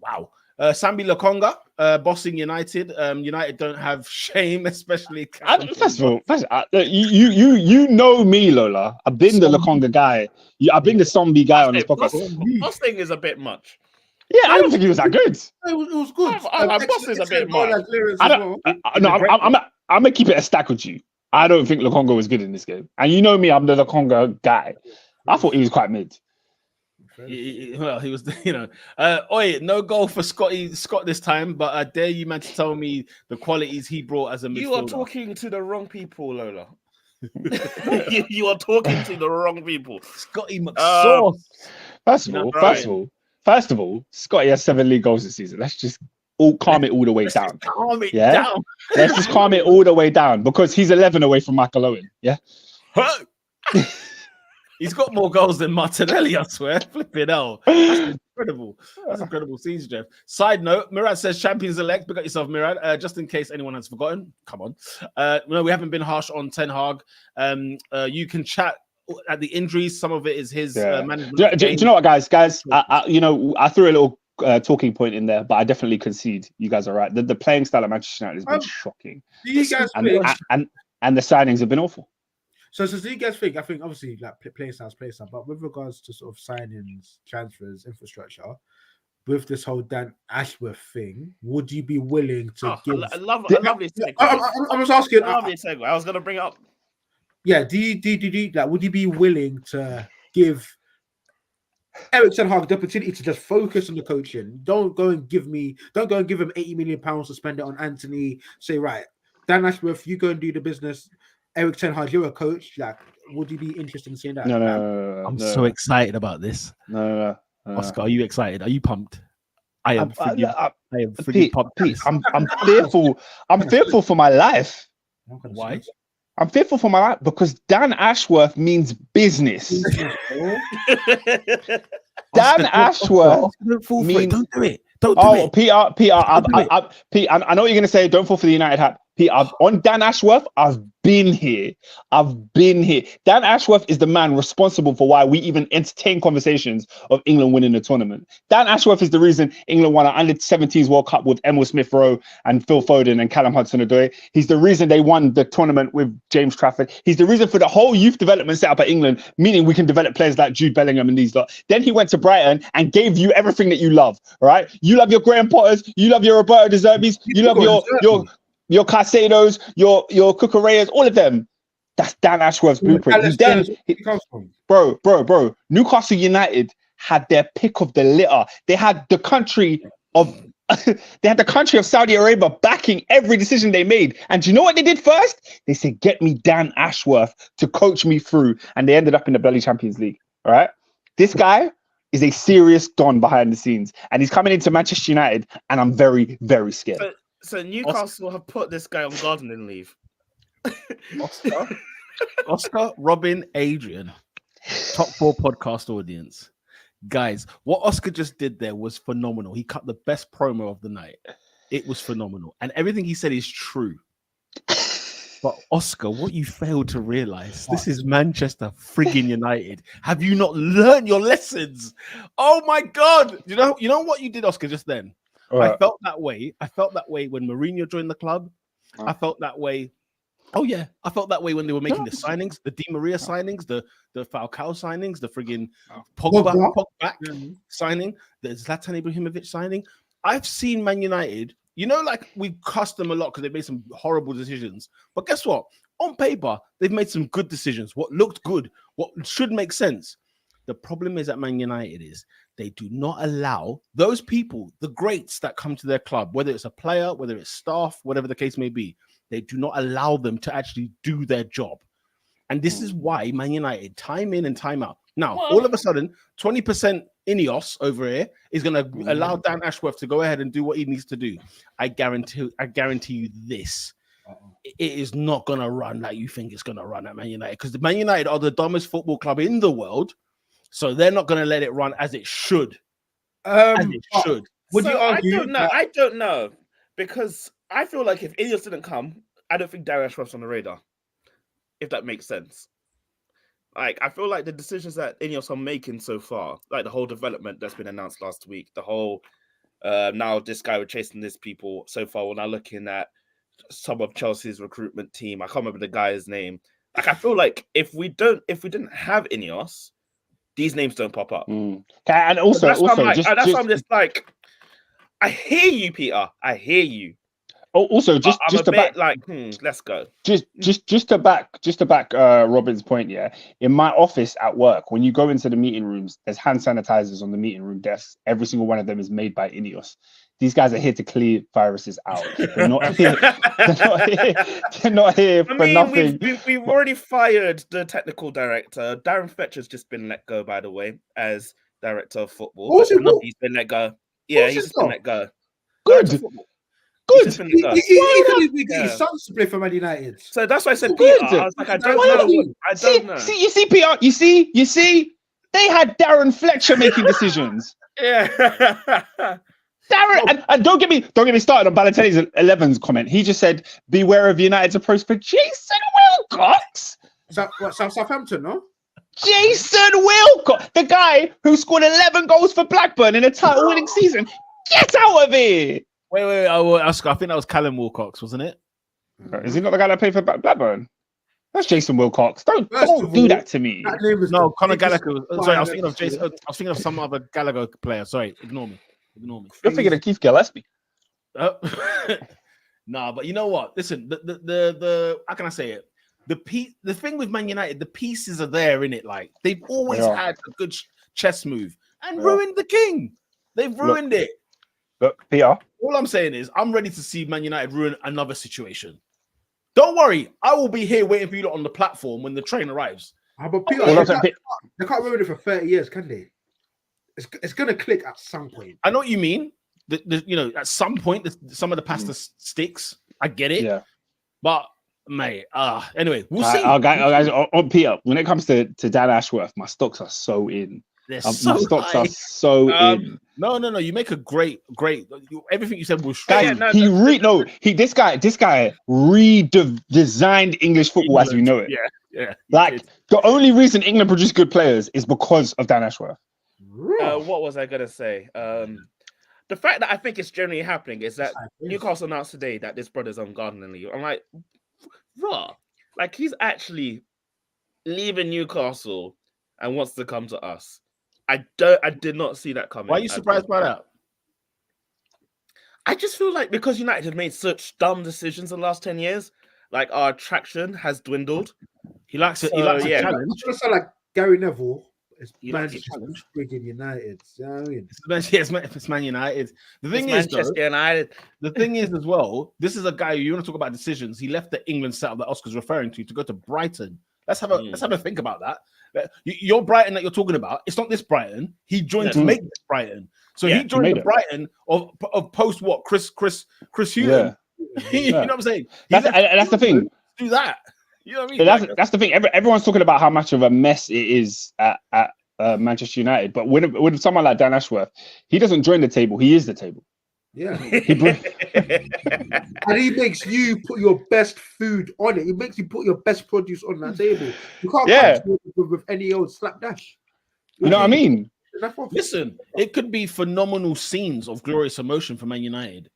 Wow. Sambi Lokonga, bossing United. United don't have shame, especially. First of all, you know me, Lola. I've been the Lokonga guy. I've been the zombie guy on this podcast. Bossing is a bit much. Yeah, I don't think he was that good. It was good. Boss is a bit much. I'm gonna keep it a stack with you. I don't think Lokonga was good in this game. And you know me, I'm the Lokonga guy. I thought he was quite mid. He was, no goal for Scott this time, but I dare you, man, to tell me the qualities he brought as a midfielder. You are talking to the wrong people, Lola. you are talking to the wrong people. Scotty McSauce. First of all, Scotty has 7 league goals this season. Let's just calm it all the way down. Down. Let's just calm it all the way down because he's 11 away from Michael Owen. Yeah. He's got more goals than Martinelli, I swear. Flipping hell. That's incredible. That's incredible scenes, Jeff. Side note, Murad says champions elect. Pick up yourself, Murad. Just in case anyone has forgotten. Come on. No, we haven't been harsh on Ten Hag. You can chat at the injuries. Some of it is his management. Do you know what, guys? I threw a little talking point in there, but I definitely concede. You guys are right. The playing style at Manchester United has been shocking. Do you guys and the signings have been awful. So do you guys think? I think obviously like play styles, but with regards to sort of signings, transfers, infrastructure, with this whole Dan Ashworth thing, would you be willing to give? I love this segue. I was asking. I love this segue. I was going to bring it up. Yeah, do you like? Would you be willing to give Eric Ten Hag the opportunity to just focus on the coaching? Don't go and give him £80 million to spend it on Anthony. Say, right, Dan Ashworth, you go and do the business. Eric Ten Hag, you're a coach. Like, would you be interested in seeing that? No. I'm so excited about this. No. Oscar, are you excited? Are you pumped? I am. I am Pete, pumped. I'm fearful. I'm fearful for my life. Why? I'm fearful for my life because Dan Ashworth means business. Dan Ashworth don't fall for means. it. Don't do it. Don't do it. Peter, Pete, I know what you're going to say. Don't fall for the United hat. Pete, on Dan Ashworth, I've been here. Dan Ashworth is the man responsible for why we even entertain conversations of England winning the tournament. Dan Ashworth is the reason England won an under-17s World Cup with Emil Smith-Rowe and Phil Foden and Callum Hudson-Odoi. He's the reason they won the tournament with James Trafford. He's the reason for the whole youth development set up at England, meaning we can develop players like Jude Bellingham and these lot. Then he went to Brighton and gave you everything that you love, all right? You love your Graham Potters, you love your Roberto De Zerbis, you love your Caicedos, your Cucureas, all of them. That's Dan Ashworth's blueprint. Bro. Newcastle United had their pick of the litter. They had the country of Saudi Arabia backing every decision they made. And do you know what they did first? They said, "Get me Dan Ashworth to coach me through," and they ended up in the Belly Champions League. All right, this guy is a serious don behind the scenes, and he's coming into Manchester United, and I'm very, very scared. So Newcastle have put this guy on gardening leave. Oscar, Robin, Adrian, top 4 podcast audience. Guys, what Oscar just did there was phenomenal. He cut the best promo of the night. It was phenomenal. And everything he said is true. But Oscar, what you failed to realize, this is Manchester friggin' United. Have you not learned your lessons? Oh my God. You know what you did, Oscar, just then? I felt that way. I felt that way when Mourinho joined the club. I felt that way. Oh yeah, I felt that way when they were making the signings, the Di Maria signings, the Falcao signings, the friggin' Pogba signing, the Zlatan Ibrahimovic signing. I've seen Man United. You know, like we cussed them a lot because they made some horrible decisions. But guess what? On paper, they've made some good decisions. What looked good, what should make sense. The problem is at Man United is they do not allow those people, the greats that come to their club, whether it's a player, whether it's staff, whatever the case may be, they do not allow them to actually do their job. And this is why Man United, time in and time out. Now, all of a sudden, 20% Ineos over here is going to allow Dan Ashworth to go ahead and do what he needs to do. I guarantee you this. It is not going to run like you think it's going to run at Man United, because the Man United are the dumbest football club in the world. So they're not going to let it run as it should. Would you argue? I don't know, because I feel like if Ineos didn't come, I don't think Dan Ashworth's on the radar. If that makes sense. Like, I feel like the decisions that Ineos are making so far, like the whole development that's been announced last week, the whole now this guy we're chasing this people so far. We're now looking at some of Chelsea's recruitment team. I can't remember the guy's name. Like, I feel like if we didn't have Ineos, these names don't pop up. And also, why I'm just like, I hear you, Peter. I hear you. Also, just to back, let's go. Just to back Robin's point, yeah. In my office at work, when you go into the meeting rooms, there's hand sanitizers on the meeting room desks. Every single one of them is made by Ineos. These guys are here to clear viruses out. They're not here. They're not here for nothing. We've already fired the technical director. Darren Fletcher's just been let go, by the way, as director of football. He's been let go. Yeah, he's just been let go. Good. He's his sons to play for Man United. So that's why I said Peter. I was like, I don't know. I don't know. See, you see, Peter. You see, they had Darren Fletcher making decisions. Yeah. Darren, and don't get me started on Balotelli's 11's comment. He just said, "Beware of United's approach for Jason Wilcox." Southampton, no? Jason Wilcox, the guy who scored 11 goals for Blackburn in a title-winning season. Get out of here! Wait. I think that was Callum Wilcox, wasn't it? Is he not the guy that played for Blackburn? That's Jason Wilcox. Don't do that to me. No, Conor Gallagher. Sorry, I was thinking of Jason. I was thinking of some other Gallagher player. Sorry, ignore me. You're thinking of Keith Gillespie. Nah, but you know what? Listen, the how can I say it? The thing with Man United, the pieces are there in it. Like they've always had a good chess move and ruined the king. They've ruined it. Look, Peter. All I'm saying is I'm ready to see Man United ruin another situation. Don't worry, I will be here waiting for you lot on the platform when the train arrives. But Peter, they can't ruin it for 30 years, can they? It's gonna click at some point. I know what you mean. At some point, some of the pasta sticks. I get it. Yeah. But mate, anyway, we'll see. Guys, on Peter, when it comes to Dan Ashworth, my stocks are so in. My stocks are so in. No. You make a great. Everything you said was true. This guy redesigned English football as we know it. Yeah. Like the only reason England produce good players is because of Dan Ashworth. What was I gonna say? The fact that I think it's generally happening is that Newcastle announced today that this brother's on gardening leave. I'm like, raw. Like he's actually leaving Newcastle and wants to come to us. I did not see that coming. Why are you surprised by that? I just feel like because United have made such dumb decisions in the last 10 years, like our attraction has dwindled. He likes it. He likes a challenge. It's gonna sound like Gary Neville. It's challenge. Friggin' United. You know what I mean? It's Man United. The thing is, Manchester United. The thing is as well, this is a guy you want to talk about decisions. He left the England setup that Oscar's referring to go to Brighton. Let's have a think about that. Your Brighton that you're talking about, it's not this Brighton. He joined to make this Brighton. So he joined the Brighton of post what? Chris Hughton. You know what I'm saying? That's the thing. Do that. You know what I mean? That's the thing. Everyone's talking about how much of a mess it is at Manchester United, but with someone like Dan Ashworth, he doesn't join the table; he is the table. Yeah, and he makes you put your best food on it. He makes you put your best produce on that table. You can't with any old slapdash. You know what I mean? Listen, it could be phenomenal scenes of glorious emotion for Man United.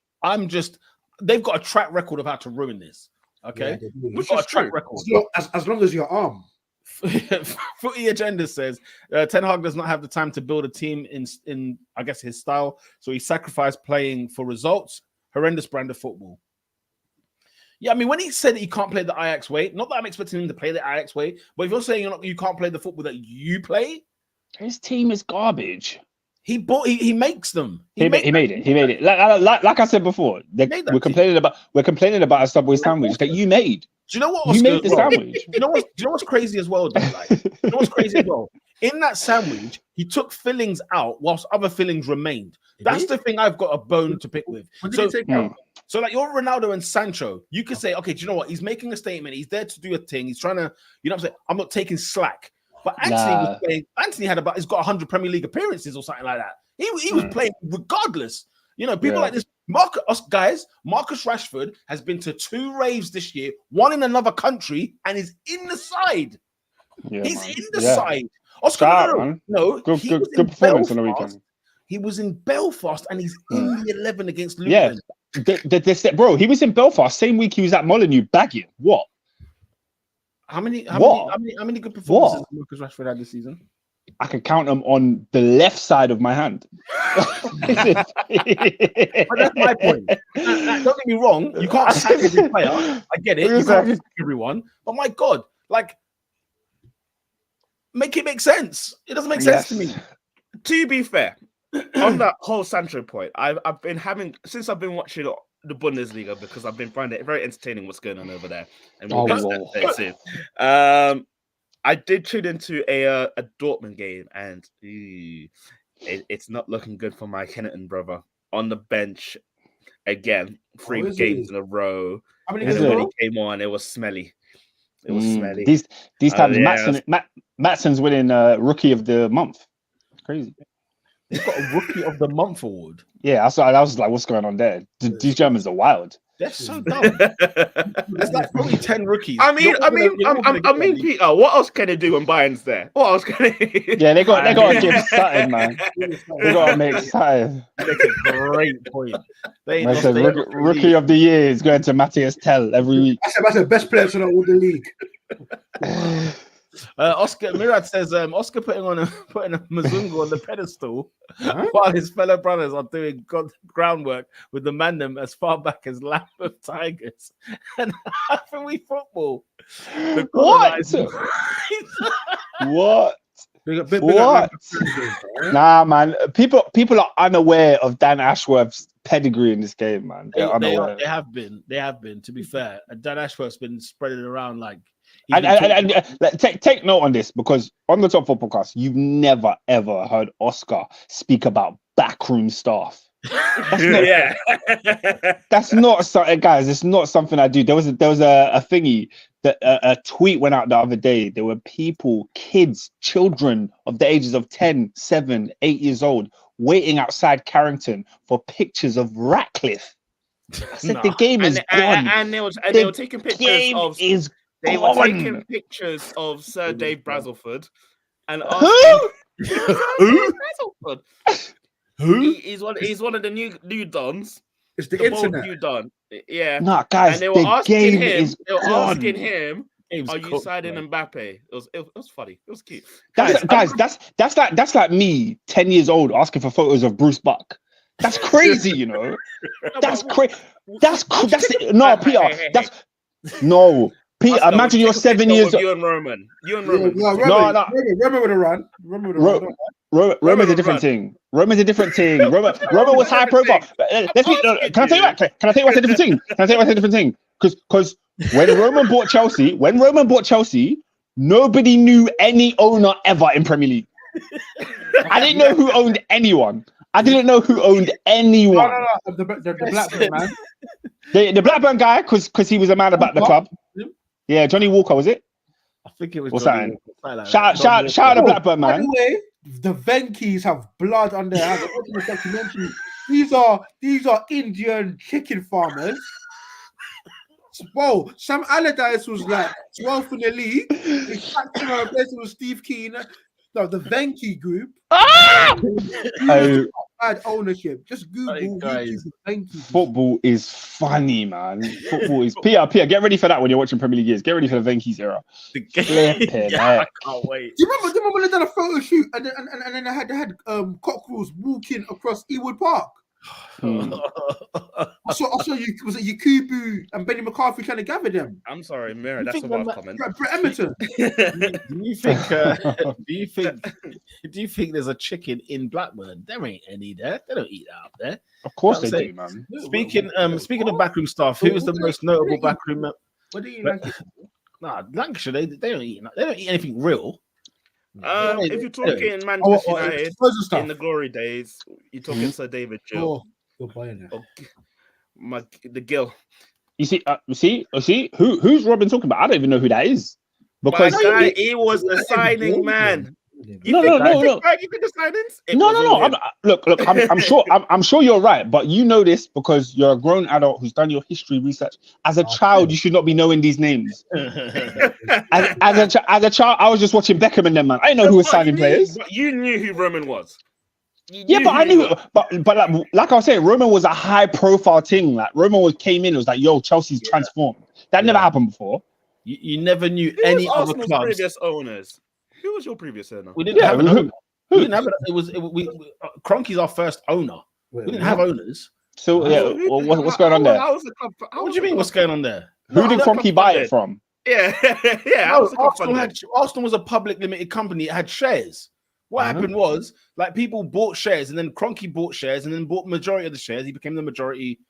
They've got a track record of how to ruin this. Okay, we've got a track record. As long as your arm. Footy Agenda says Ten Hag does not have the time to build a team in I guess his style, so he sacrificed playing for results. Horrendous brand of football. Yeah, I mean when he said he can't play the Ajax way, not that I'm expecting him to play the Ajax way, but if you're saying you can't play the football that you play, his team is garbage. He makes them. He made it. Like I said before, we're complaining about a Subway sandwich that you made. Do you know what? Oscar, you made the sandwich. Do you know what's crazy as well? Though, like, you know what's crazy as well? In that sandwich, he took fillings out whilst other fillings remained. That's the thing I've got a bone to pick with. So like you're Ronaldo and Sancho, you could say, okay, do you know what? He's making a statement. He's there to do a thing. He's trying to, you know what I'm saying? I'm not taking slack. But Anthony was playing. Anthony he's got 100 Premier League appearances or something like that. He was playing regardless. You know, people like this. Marcus Rashford has been to 2 raves this year, one in another country, and is in the side. Yeah, he's in the side. Oscar, good performance on the weekend. He was in Belfast, and he's in the 11 against Luton. Yeah, bro, he was in Belfast same week he was at Molineux bagging. What? How many good performances has Marcus Rashford had this season? I can count them on the left side of my hand. But that's my point. Don't get me wrong. You can't sack every player. I get it. You can't sack everyone. But my God, like, make it make sense. It doesn't make sense to me. To be fair, on that whole Sancho point, I've been since I've been watching the Bundesliga because I've been finding it very entertaining what's going on over there. And we'll get to that soon. I did tune into a Dortmund game, and it's not looking good for my Kenneton brother on the bench again. 3 games in a row. How many and when he came on, it was smelly. It was smelly. These times, Matsson's winning Rookie of the Month. It's crazy. They've got a Rookie of the Month award. Yeah, I was like, what's going on there? These Germans are wild. They're so dumb. There's like probably 10 rookies. I mean, You're all gonna get them. Peter, what else can they do when Bayern's there? What else can they? Yeah, they got to give something, man. They got to make something. That's a great point. They Man said, rookie of the year is going to Matthias Tell every week. That's the best player to win the league. Oscar Mirad says Oscar putting a Mazungu on the pedestal while his fellow brothers are doing groundwork with the Mandem as far back as Lambeth Tigers and Hathaway football. What? What? What? Nah, man. People are unaware of Dan Ashworth's pedigree in this game, man. They have been. To be fair, Dan Ashworth's been spreading around like. And take note on this, because on the Top 4 podcast, you've never ever heard Oscar speak about backroom staff. That's not something, guys. It's not something I do. There was a thingy that a tweet went out the other day. There were children of the ages of 10, 7, 8 years old waiting outside Carrington for pictures of Ratcliffe. I said the game is gone. And they were taking pictures of. They were taking pictures of Sir Dave Brailsford and who? Who? He's one of the new dons. It's the internet. New don. Yeah. Nah, guys, and they were asking him. Game's "Are you signing Mbappe?" It was funny. It was cute. That's like me, 10 years old, asking for photos of Bruce Buck. That's crazy, you know. That's crazy. No, Peter. No. Peter, imagine you're 7 years old. You and Roman. No. Roman would have run. Roman's a different thing. Roman was high profile. Can I tell you what? Can I tell you what's a different thing? Because when Roman bought Chelsea, nobody knew any owner ever in Premier League. I didn't know who owned anyone. No. The Blackburn man. The Blackburn guy, because he was a man about the club. Yeah, Johnny Walker, was it? I think it was. What's that? Shout out the Blackburn man. By the way, the Venkis have blood on their hands. Watching the documentary. These are Indian chicken farmers. Whoa, Sam Allardyce was like 12th in the league. He packed him out with Steve Keane. No, the Venki group. Bad ownership. Just Google Venki. Football is funny, man. Football is Peter, get ready for that when you're watching Premier League years. Get ready for the Venki's era. I can't wait. Do you remember when they done a photo shoot and then they had cockerels walking across Ewood Park? I saw was it Yakubu and Benny McCarthy trying to gather them? I'm sorry, Mira, that's a wild comment. Brett Emerton. Do you think there's a chicken in Blackburn? There ain't any there. They don't eat that up there. Of course they do, man. Speaking of backroom staff, who was the most notable backroom? What do you like? Nah, Lancashire, they don't eat anything real. If you're talking Manchester United in the glory days, you're talking Sir David Gill. The Gill. You see, who's Robin talking about? I don't even know who that is. Because he was the signing man. No. You think the signings? No. Look. I'm sure you're right, but you know this because you're a grown adult who's done your history research. As a child, you should not be knowing these names. as a child, I was just watching Beckham and them, man. I didn't know who was signing players. But you knew who Roman was. I knew. But like I was saying, Roman was a high-profile thing. Like Roman came in, it was like, "Yo, Chelsea's transformed." That never happened before. You never knew any other clubs. Previous owners. Who was your previous owner? We didn't have an owner. We didn't have it. Kroenke's our first owner. We didn't have owners. So what's going on there? What do you mean? What's going on there? Who did Kroenke buy it from? Yeah. Arsenal was a public limited company. It had shares. What happened was, like, people bought shares, and then Kroenke bought shares, and then bought majority of the shares. He became the majority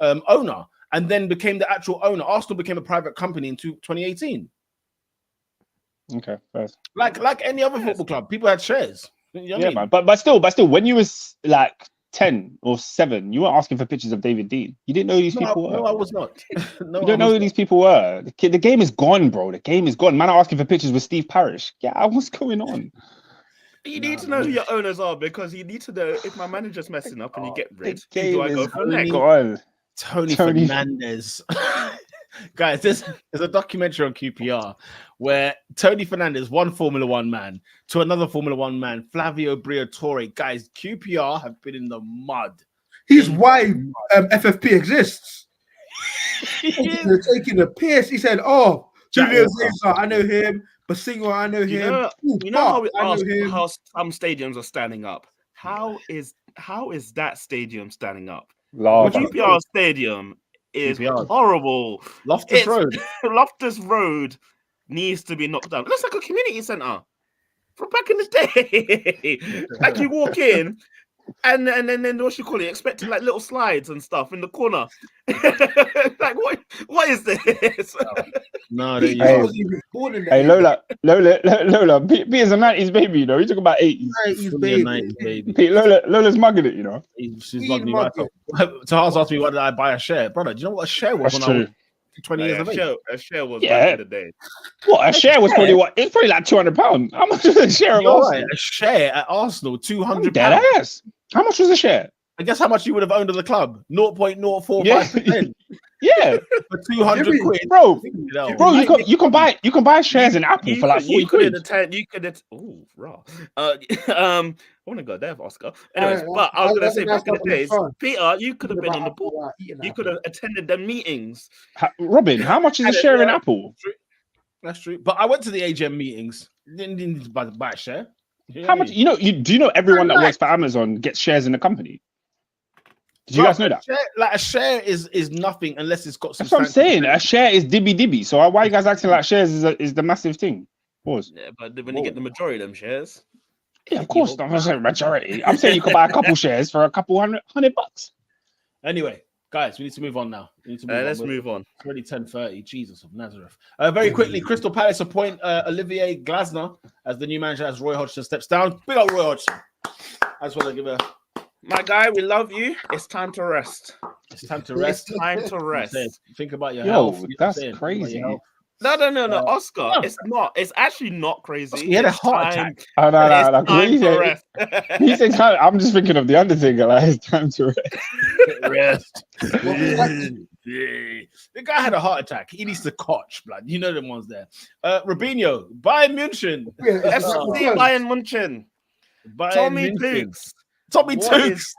owner, and then became the actual owner. Arsenal became a private company in 2018. Okay, first. Like any other football club, people had shares. You know what I mean? Man. But still, when you was like 10 or 7, you weren't asking for pictures of David Dean. You didn't know who these people were. No, I was not. You don't know who these people were. The game is gone, bro. The game is gone. Man, I'm asking for pictures with Steve Parish. Yeah, what's going on? You need to know who your owners are because you need to know if my manager's messing up and you get rid. Who game do I go is for next? gone. Tony Tony- Fernandez. Guys, there's a documentary on QPR where Tony Fernandez, one Formula One man, to another Formula One man, Flavio Briatore. Guys, QPR have been in the mud. He's why FFP exists. They're taking the piss. He said, "Oh, Julio Cesar, I know him. Basingo, I know him. You know I know him." how some stadiums are standing up. How is that stadium standing up? Lava. QPR Stadium is QPR. horrible. Loftus Road. Loftus Road needs to be knocked down. It looks like a community centre from back in the day. Like you walk in, and then what you call it? Expecting like little slides and stuff in the corner. Like what is this? No, He there you wasn't even born in that Hey, era. Lola. Pete is a 90s baby, you know. You talk about 80s. 90s go. baby. Baby. Pete, Lola's mugging it, you know. She's He bugging me right mugging. up. Tahaz asked me, why did I buy a share? Brother, do you know what a share was That's when I true. was 20 years of age? A share was Yeah. back in the day. What? A share was probably what? It's probably like £200. How much was a share of You're Arsenal? right, a share at Arsenal, £200. Dead ass. How much was a share? I guess how much you would have owned of the club? 0.045% Yeah, for 200 Jimmy, quid. bro. No. Bro, you can buy shares in Apple for like 40 quid. Oh, raw. I want to go there, Oscar. Anyways, but I was going to say back in the days, Peter, you could have been on the board. You could have attended the meetings. Robin, how much is a share in Apple? That's true. But I went to the AGM meetings. Didn't need to buy a share. How much? Do you know everyone that works for Amazon gets shares in the company? Do you guys know that? A share is nothing unless it's got some. That's what I'm saying. A share is dibby. So why are you guys acting like shares is the massive thing? Pause. Yeah, but when you get the majority of them shares, Yeah, of course. I'm not saying majority. I'm saying you can buy a couple shares for a couple $100. Anyway, guys, we need to move on now. let's move on. It's already 10:30. Jesus of Nazareth. Very quickly, Crystal Palace appoint Olivier Glasner as the new manager as Roy Hodgson steps down. Big up Roy Hodgson. I just want to give a. My guy, we love you. It's time to rest. It's time to rest. Time to rest. Think about your Yo, health. You know what I'm that's saying? crazy. Think about your health. No, Oscar. It's not. It's actually not crazy. He had a It's heart time- attack. Oh, no. It's time He to said, rest. he said, I'm just thinking of the Undertaker. Like it's time to rest. Rest. The guy had a heart attack. He needs to cotch, blood. You know them ones there. Robinho, Bayern Munich. FC Bayern Munich. Tommy Dukes. Tommy What Dukes.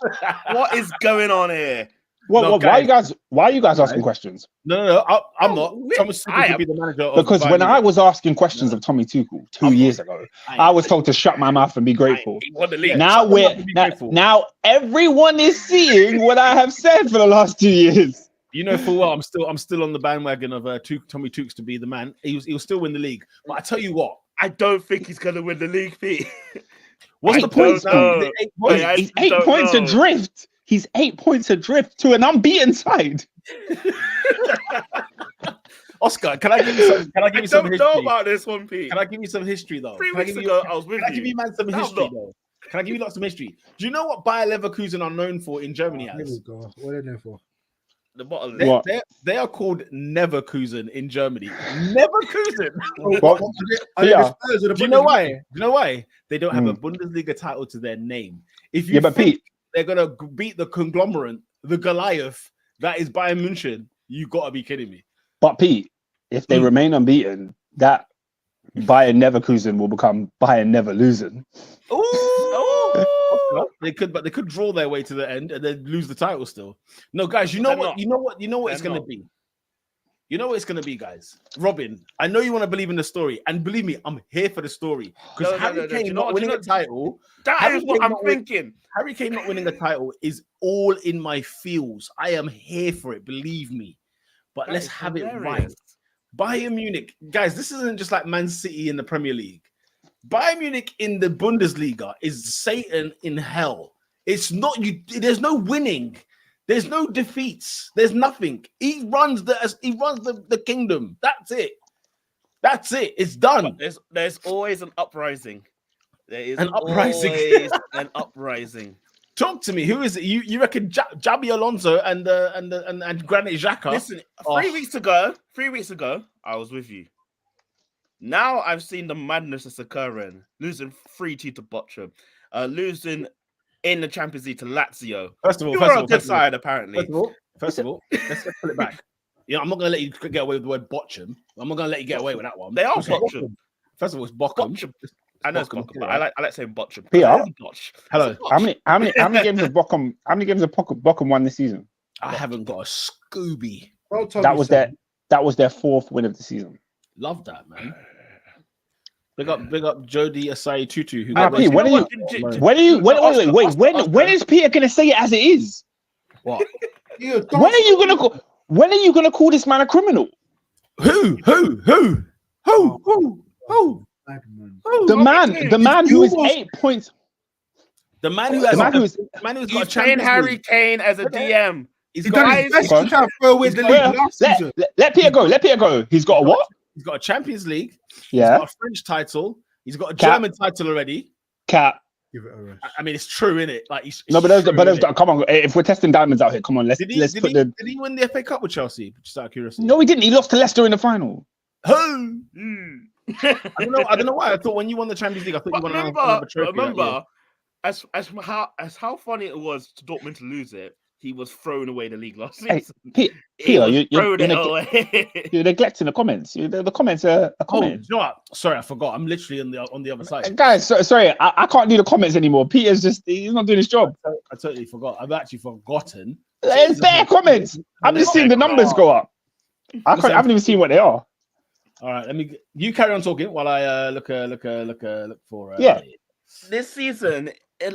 What is going on here? Why are you guys asking questions? No. I'm not. Thomas Tuchel could be the manager of Because Bayern when I Munich. was asking questions of Tommy Tuchel 2 years ago, I was told to shut my mouth and be grateful. He won the league. Now everyone is seeing what I have said for the last 2 years. You know full well, I'm still on the bandwagon of Tommy Tukes to be the man. He'll still win the league. But I tell you what, I don't think he's going to win the league, Pete. what's the point? know. He's 8 points adrift. He's 8 points adrift to an unbeaten side. Oscar, can I give you some? Can I give you some don't history? know about this one, Pete. Can I give you some history though? 3 Can I weeks give you- ago, I was with Can I give you. you man some No, history I'm not. though? Can I give you lots of history? Do you know what Bayer Leverkusen are known for in Germany Here we as? go. What are they there for? The bottom. What? They are called Neverkusen in Germany. Neverkusen. What? Are they Yeah. the Spurs or the Do you know Bundesliga? why? Do you know why? They don't have a Bundesliga title to their name. If you Yeah, but think Pete, they're gonna beat the conglomerate, the Goliath that is Bayern Munich, you gotta be kidding me. if they remain unbeaten, that Bayern Leverkusen will become Bayern never losing. They could draw their way to the end and then lose the title still. No, guys, you know They're what? not. You know what? You know what it's They're gonna not. be. You know what it's gonna be, guys. Robin, I know you want to believe in the story, and believe me, I'm here for the story. Because No, Harry do Kane you know not what- winning do a you know- title, That Harry is what Kane I'm not win- thinking. Harry Kane not winning a title is all in my feels. I am here for it, believe me. But That let's is have it right. hilarious. Bayern Munich, guys, this isn't just like Man City in the Premier League. Bayern Munich in the Bundesliga is Satan in hell. It's not you. There's no winning. There's no defeats. There's nothing. He runs the kingdom. That's it. That's it. It's done. But there's always an uprising. There is An uprising. always an uprising. Talk to me. Who is it? You reckon Jabi Alonso and Granit Xhaka? Listen, Oh. 3 weeks ago, I was with you. Now I've seen the madness that's occurring. Losing 3-2 to Bochum, losing in the Champions League to Lazio. First of all, You are a good side, apparently. First of all, let's pull it back. You know, I'm not going to let you get away with the word Bochum. I'm not going to let you get away with that one. They are Okay. Bochum. First of all, it's Bochum. Bochum. I know it's Bochum, Bochum, but I like saying Bochum. Peter? Hello. How many games have Bochum won this season? I haven't got a Scooby. That was their fourth win of the season. Love that, man. Big up Jody Asai Tutu. Pete, when is Peter gonna say it as it is? What? When are you gonna call this man a criminal? Who? The man who is 8 points. The man who's got playing Harry Kane as a DM. He's done his best to try and throw away the league last season. Let Peter go. He's got a what? He's got a Champions League. Yeah. He's got a French title. He's got a German title already. Cap. Give it a rest. I mean, it's true, innit? Like, come on. If we're testing diamonds out here, come on. Did he win the FA Cup with Chelsea? Just out of curiosity. No, he didn't. He lost to Leicester in the final. Who? I don't know why. I thought when you won the Champions League, I thought you won another trophy. Remember, as how funny it was to Dortmund to lose it, he was throwing away the league last season. Peter, you're neglecting the comments. The comments are comments. You know what? Sorry, I forgot. I'm literally on the other side. Guys, sorry, I can't do the comments anymore. Peter's he's not doing his job. I totally forgot. I've actually forgotten. There's bare comments. I'm just seeing the numbers go up. I haven't even seen what they are. All right, you carry on talking while I look for. This season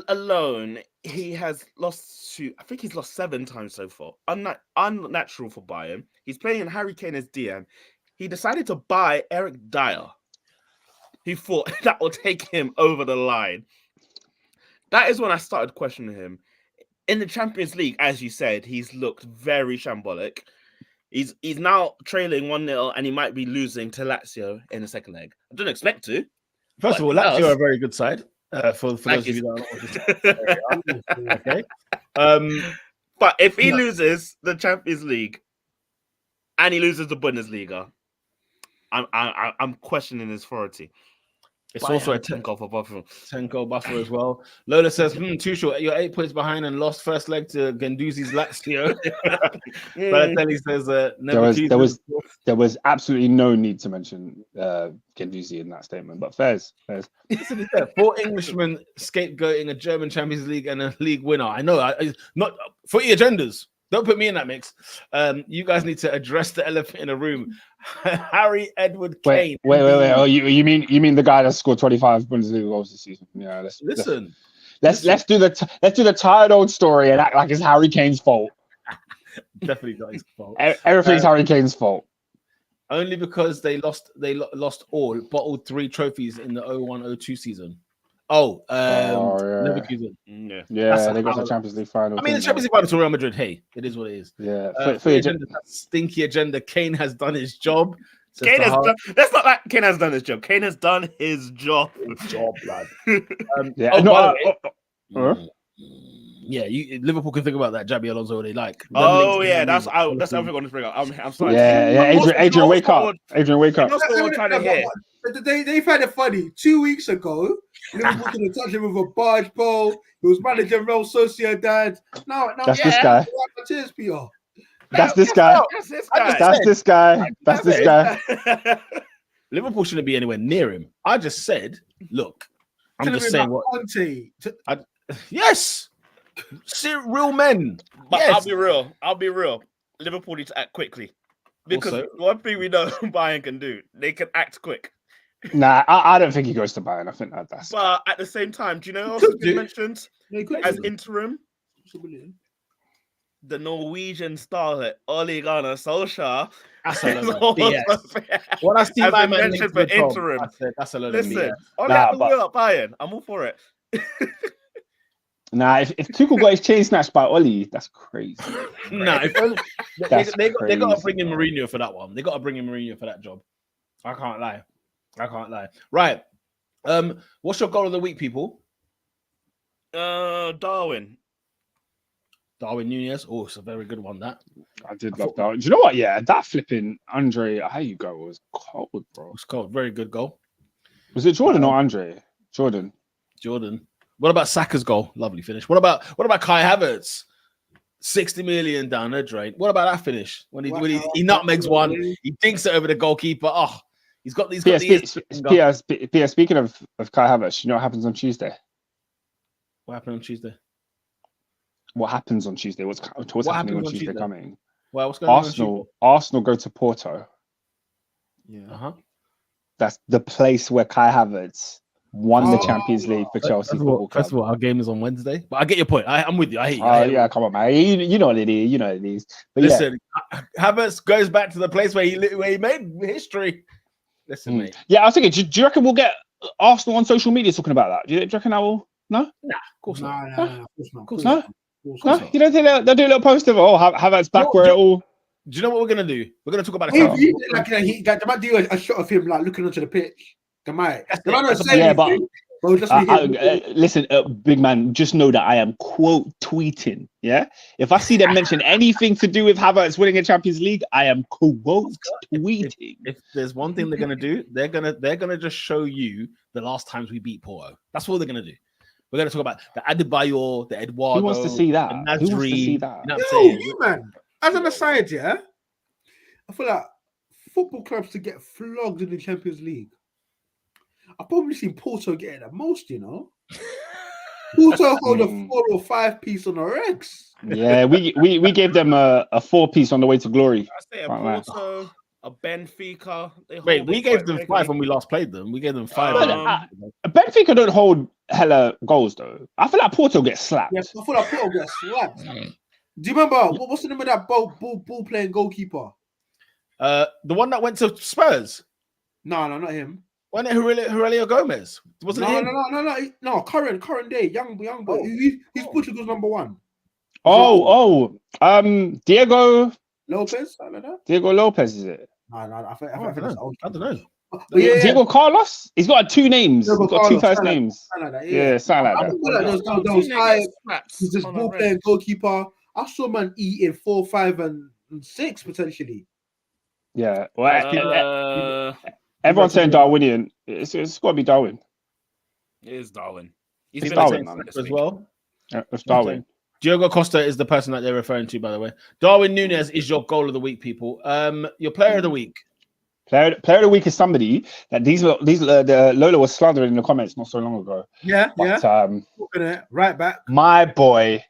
alone, he has lost I think he's lost 7 times so far. Unnatural for Bayern. He's playing Harry Kane as DM. He decided to buy Eric Dyer. He thought that would take him over the line. That is when I started questioning him. In the Champions League, as you said, he's looked very shambolic. He's now trailing 1-0 and he might be losing to Lazio in the second leg. I didn't expect to. First of all, Lazio are a very good side. For those of you that are not okay. But if he loses the Champions League and he loses the Bundesliga, I'm questioning his authority. It's also a 10-goal for buffer. 10-goal buffer as well. Lola says, too short. You're 8 points behind and lost first leg to Genduzi's Lazio. Balotelli says, there was absolutely no need to mention Genduzi in that statement. But fairs. Listen, 4 Englishmen scapegoating a German Champions League and a league winner. I know. Not footy agendas. Don't put me in that mix. You guys need to address the elephant in the room. Harry Edward Kane. Wait. Oh, you mean the guy that scored 25 Bundesliga goals this season? Yeah. Let's do the tired old story and act like it's Harry Kane's fault. Definitely not his fault. Everything's Harry Kane's fault. Only because they lost all, bottled 3 trophies in the 01-02 season. Leverkusen. Yeah, they got the Champions League final. I mean, the Champions League final to Real Madrid. Hey, it is what it is. Yeah, stinky agenda. Kane has done his job. That's not like Kane has done his job. Kane has done his job. Lad. Liverpool can think about that. Jabi Alonso, what they like. That's something I want to bring up. I'm sorry. Adrian, wake up. Adrian, wake up. That's what I'm trying to hear. They found it funny. 2 weeks ago, Liverpool could have touched him with a barge pole. He was managing Real Sociedad. Now, that's this guy. Cheers, Peter. That's this guy. That's this guy. Liverpool shouldn't be anywhere near him. I just said, look, I'm just saying what. Yes, real men. But yes. I'll be real. Liverpool need to act quickly because one thing we know Bayern can do, they can act quick. Nah, I don't think he goes to Bayern. I think that's. But at the same time, do you know who else has been mentioned as interim? The Norwegian starlet Ole Gunnar Solskjaer. That's a load of BS. When I see my man mentioned for interim, that's a load of BS. Ole at the wheel at Bayern. I'm all for it. Nah, if Tuchel got his chain snatched by Oli, that's crazy. Nah, they got to bring in Mourinho for that one. They got to bring in Mourinho for that job. I can't lie. Right. What's your goal of the week, people? Darwin. Darwin Núñez. Oh, it's a very good one. That I did love that. Do you know what? Yeah, that flipping Andre, how you go was cold, bro. was cold. Very good goal. Was it Jordan or Andre? Jordan. What about Saka's goal? Lovely finish. What about Kai Havertz? 60 million down the drain. What about that finish? When he nutmegs one, he dinks it over the goalkeeper. Oh, he's got these. PS, speaking of Kai Havertz, you know what happens on Tuesday? What happened on Tuesday? What happens on Tuesday? What's happening on Tuesday coming? Well, what's going on? Arsenal go to Porto. Yeah. That's the place where Kai Havertz won the Champions League for Chelsea. First of all, our game is on Wednesday. But I get your point. I'm with you. I hate you. Yeah, come on, man. You know what it is. You know what it is. But listen, Havertz goes back to the place where he made history. Listen, mate. Yeah, I was thinking, do you reckon we'll get Arsenal on social media talking about that? Do you reckon I will? No? Nah, of course not. No, of course No? not. No? You don't think they'll do a little post of, Havertz back where it all... Do you know what we're going to do? We're going to talk about They might do a shot of him like looking onto the pitch. They might not say anything. Listen, big man, just know that I am quote tweeting. Yeah, if I see them mention anything to do with Havertz winning a Champions League, I am quote tweeting. If there's one thing they're gonna do, they're gonna just show you the last times we beat Porto. That's all they're gonna do. We're gonna talk about the Adebayor, the Eduardo. Who wants to see that? The Nasri, Who wants to see that? You know what I'm saying? Yo, man. As an aside, yeah, I feel like football clubs to get flogged in the Champions League. I've probably seen Porto get it the most, you know. Porto hold a 4 or 5 piece on the Rex. Yeah, we gave them a 4-piece on the way to glory. I say a Porto, a Benfica. Wait, we gave them 5 when we last played them. We gave them 5. Benfica don't hold hella goals though. I feel like Porto gets slapped. Yes, I feel like Porto gets slapped. Do you remember what's the name of that ball playing goalkeeper? The one that went to Spurs. No, not him. Wasn't it Aurelio Gomez? Wasn't it him? No. Current day, young boy. He's Portugal's number 1. Diego Lopez, something like that. Diego Lopez, is it? No, I think I don't know. Diego Carlos? He's got 2 names. He's got 2 first names. Something like that. Yeah, something like that. Those high, he's just ball playing goalkeeper. I saw man eating 4, 5, and 6 potentially. Yeah. Well, everyone's saying Darwinian. It's got to be Darwin. It is Darwin. He's Darwin as well. Yeah, it's Darwin. Diogo Costa is the person that they're referring to, by the way. Darwin Núñez is your goal of the week, people. Your player of the week. Player of the week is somebody that the Lola was slandering in the comments not so long ago. Yeah. Right back. My boy,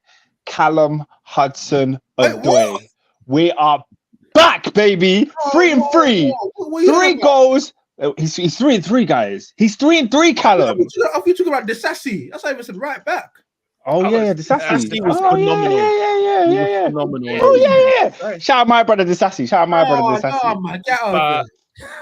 Callum Hudson-Odoi. We are back, baby. 3 and 3. 3 goals. He's 3 and 3, guys. He's 3 and 3, Callum. I you talking about Dissassi. That's how I even said right back. Oh, yeah, Dissassi was phenomenal. Yeah. Phenomenal. Oh, yeah. Shout out my brother Dissassi. No, man, get out of here.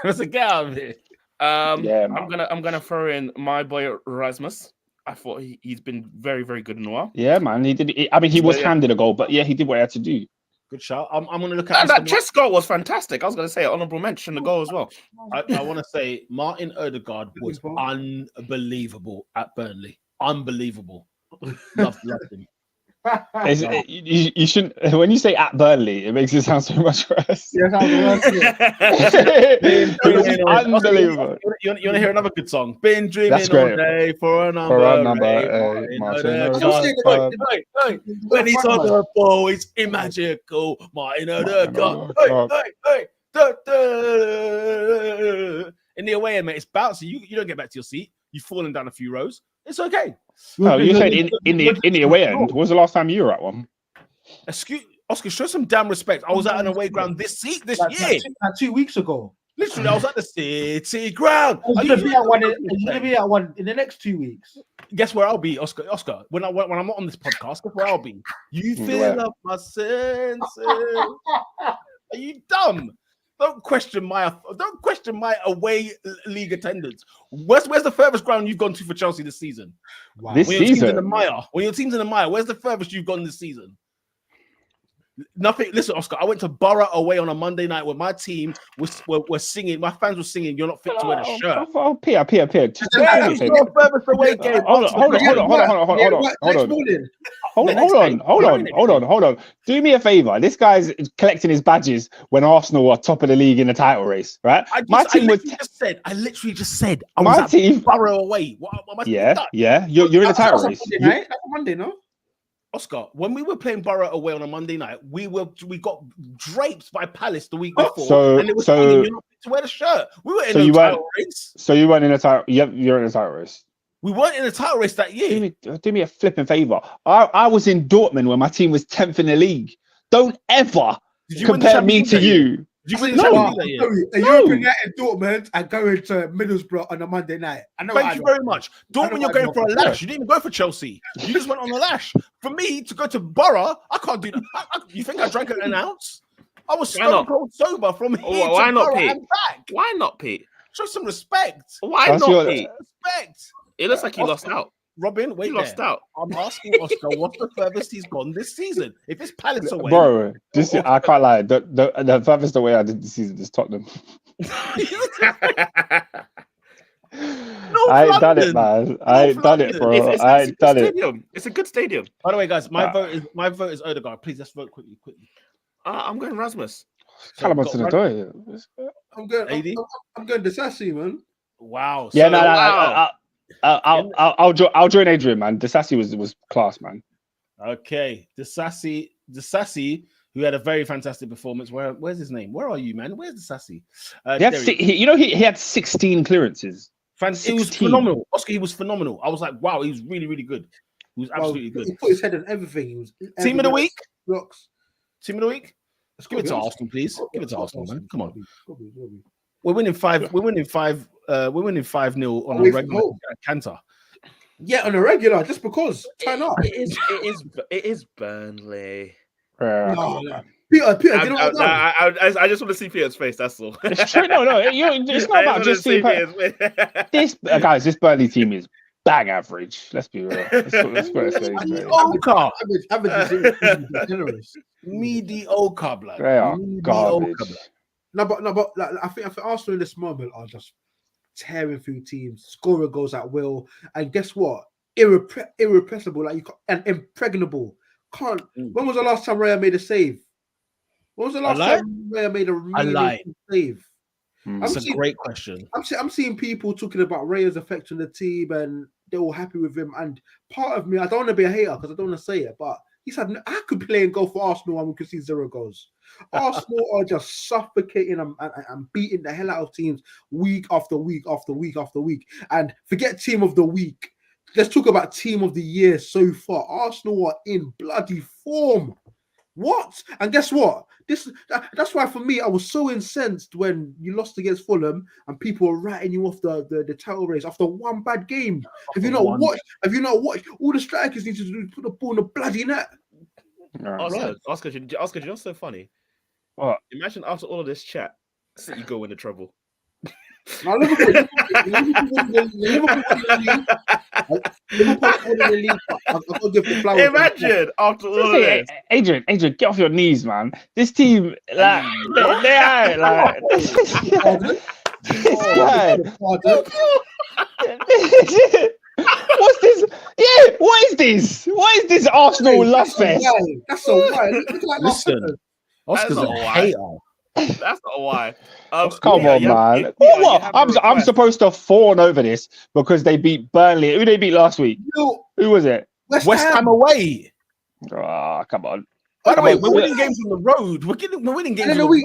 Let's get out of here. I'm gonna throw in my boy Rasmus. I thought he's been very, very good in a while. Yeah, man. He did. He was handed a goal, but yeah, he did what he had to do. Good shout. I'm going to look at that chest goal was fantastic. I was going to say honorable mention the goal as well. I want to say Martin Odegaard was unbelievable at Burnley. Unbelievable. Loved him. You shouldn't. When you say at Burnley, it makes it sound so much worse. Yeah, unbelievable. You want to hear another good song? Been dreaming all day for a number. When he's on the ball, it's magical. Martin Odegaard. In the away end, mate, it's bouncy. You don't get back to your seat. You've fallen down a few rows. It's okay. No, you said in the away end. When was the last time you were at one? Excuse Oscar, show some damn respect. I was at an away ground this year. 2 weeks ago. Literally, I was at the City ground. You're gonna be at one in the next 2 weeks. Guess where I'll be, Oscar? When I'm not on this podcast, guess where I'll be? You fill up my senses. Are you dumb? Don't question my away league attendance. Where's the furthest ground you've gone to for Chelsea this season? Wow. This season, when your team's in the mire, where's the furthest you've gone this season? Nothing. Listen, Oscar, I went to Borough away on a Monday night where my team were singing. My fans were singing, "You're not fit to wear the shirt." Oh, Pierre. Your furthest away game. Hold Hold on. Do me a favor. This guy's collecting his badges when Arsenal are top of the league in the title race, right? I literally just said I my was team. at Borough away. What am I Yeah. You're in the title race. That's a Monday, no? Oscar, when we were playing Borough away on a Monday night, we got draped by Palace the week before, and it was funny, you're not to wear the shirt. We were in the title race. So you weren't in a title. You're in a title race. We weren't in a title race that year. Do me a flipping favor. I was in Dortmund when my team was 10th in the league. Don't ever compare me to you. Did you win the Champions League that year? You're United Dortmund and going to Middlesbrough on a Monday night. Thank you very much. Dortmund, you're going for a lash. You didn't even go for Chelsea. You just went on a lash. For me to go to Borough, I can't do that. You think I drank an ounce? I was stone cold sober from here to Borough and back. Why not, Pete? Show some respect. Why not, Pete? Respect. It looks like he lost out. Robin, wait, he lost out. I'm asking Oscar what's the furthest he's gone this season. If it's Palace away, bro, I can't lie. The furthest away I did this season is Tottenham. I ain't done it, man. I ain't done it, bro. I ain't done it. It's a good stadium. By the way, guys, my vote is Odegaard. Please, let's vote quickly. I'm going Rasmus. I'm going Disassi, man. Wow. Yeah, no. I'll join Adrian, man. Disassi was class, man. Okay, Disassi, who had a very fantastic performance. Where's his name? Where are you, man? Where's Disassi? He had 16 clearances. It was phenomenal. Oscar, he was phenomenal. I was like, wow, he was really, really good. He was absolutely good. He put his head on everything. He was team of the week. Blocks. Team of the week. Let's give it to Arsenal, please. Give it to Arsenal, man. Come on. We're winning 5. We're winning 5. We're winning 5-0 on a regular canter. Yeah, on a regular, just because. Turn up. It is Burnley. No. Peter, do you know what I just want to see Peter's face. That's all. It's true. No, it's not about just seeing this Burnley team is bang average. Let's be real. Let's put it mediocre, blood. They are garbage. No, but like, I think Arsenal in this moment are just tearing through teams, scoring goals at will, and guess what? Irrepressible, and impregnable. Can't. When was the last time Raya made a save? When was the last time Raya made a really save? That's a great question. I'm seeing people talking about Raya's effect on the team, and they're all happy with him. And part of me, I don't want to be a hater because I don't want to say it, but he said I could play and go for Arsenal and we could see 0 goals. Arsenal are just suffocating and beating the hell out of teams week after week after week after week. And forget team of the week. Let's talk about team of the year so far. Arsenal are in bloody form. What? And guess what? That's why for me, I was so incensed when you lost against Fulham and people were writing you off the title race after one bad game. Have you not watched? All the strikers need to do is put the ball in the bloody net. Oscar, you know what's so funny? What? Imagine after all of this chat, you go into trouble. Now, Liverpool Imagine after all of this. Adrian, get off your knees, man. This team, like, they are like this guy. What's this? Yeah, what is this? What is this Arsenal love fest? That's a why. Listen, Oscar's a hater. That's not why. Come on, man. What? I'm supposed to fawn over this because they beat Burnley. Who they beat last week? Who was it? West Ham away. Oh, come on. By the way, we're winning games on the road. We're winning games on the road.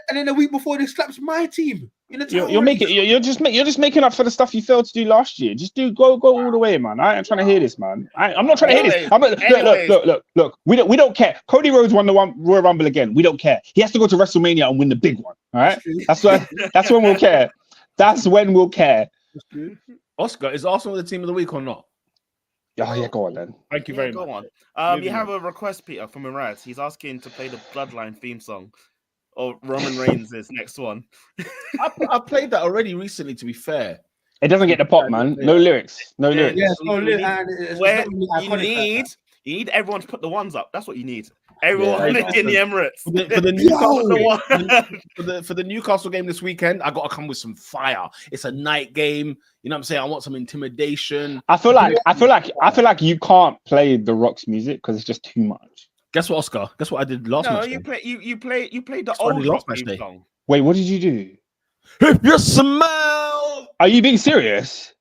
And then the week before, they slaps my team. You're just making up for the stuff you failed to do last year. Just go all the way, man. I ain't trying to hear this, man. I'm not trying to hear this. Look. We don't care. Cody Rhodes won the Royal Rumble again. We don't care. He has to go to WrestleMania and win the big one. All right. That's when we'll care. That's when we'll care. Oscar, is Arsenal the team of the week or not? Yeah, go on then. Thank you very much. Go on. You have a request, Peter, from Mariah. He's asking to play the Bloodline theme song. Or Roman Reigns' next one. I played that already recently, to be fair. It doesn't get the pop, man. No lyrics. No lyrics. Yeah, you need everyone to put the ones up. That's what you need. Everyone in the Emirates. For the Newcastle for the Newcastle game this weekend, I gotta come with some fire. It's a night game. You know what I'm saying? I want some intimidation. I feel like you can't play the Rock's music because it's just too much. Guess what, Oscar? Guess what I did last match? You played the That's what I old did last Rock match theme day. song. Wait, what did you do? If you smell. Are you being serious?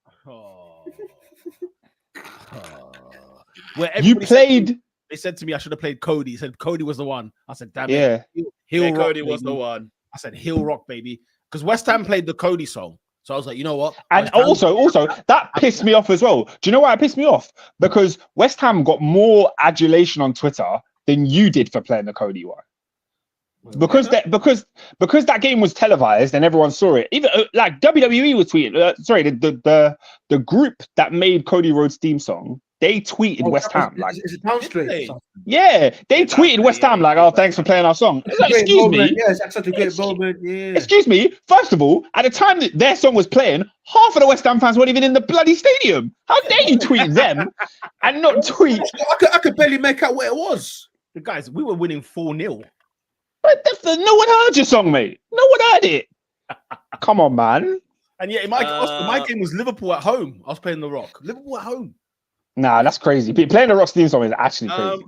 Where You everybody played. They said to me I should have played Cody. He said Cody was the one. I said, damn Yeah. it. Hill Rock, Cody was the baby. one. I said, Hill Rock, baby. Because West Ham played the Cody song. So I was like, you know what? And West Ham- also, that pissed me off as well. Do you know why it pissed me off? Because West Ham got more adulation on Twitter than you did for playing the Cody one. Because that game was televised and everyone saw it. Even like WWE was tweeting. The group that made Cody Rhodes' theme song, they tweeted West Ham like, is it downstream? yeah, they tweeted West Ham like, oh, thanks for playing our song. It's like, excuse me, Yeah, it's such a great moment. Yeah. excuse me. First of all, at the time that their song was playing, half of the West Ham fans weren't even in the bloody stadium. How dare you tweet them and not tweet? I could barely make out what it was. The guys, we were winning 4-0. But no one heard your song, mate. No one heard it. Come on, man. And yeah, my game was Liverpool at home. I was playing the Rock. Liverpool at home. Nah, that's crazy. Playing the Rock's theme song is actually crazy.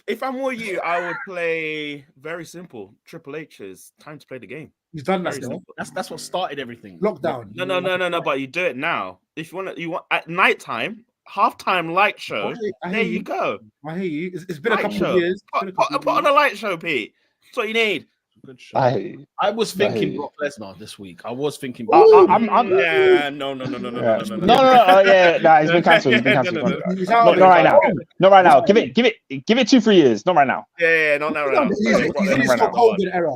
If I'm with you, I would play very simple. Triple H's Time to Play the Game. He's done that. Very Still. simple. That's what started everything. Lockdown. No. But you do it now. If you want at nighttime, halftime light show. There you go. I hear you. It's been a Light couple show. of years. Put on a light show, Pete. That's what you need. Good show. I I was thinking Brock Lesnar this week. I was thinking. No. Yeah. No. Nah, it's been cancelled. It's been cancelled. Not right now. Not right now. Give it 2-3 years. Not right now. Yeah, not now. Right He's now. got Hogan era.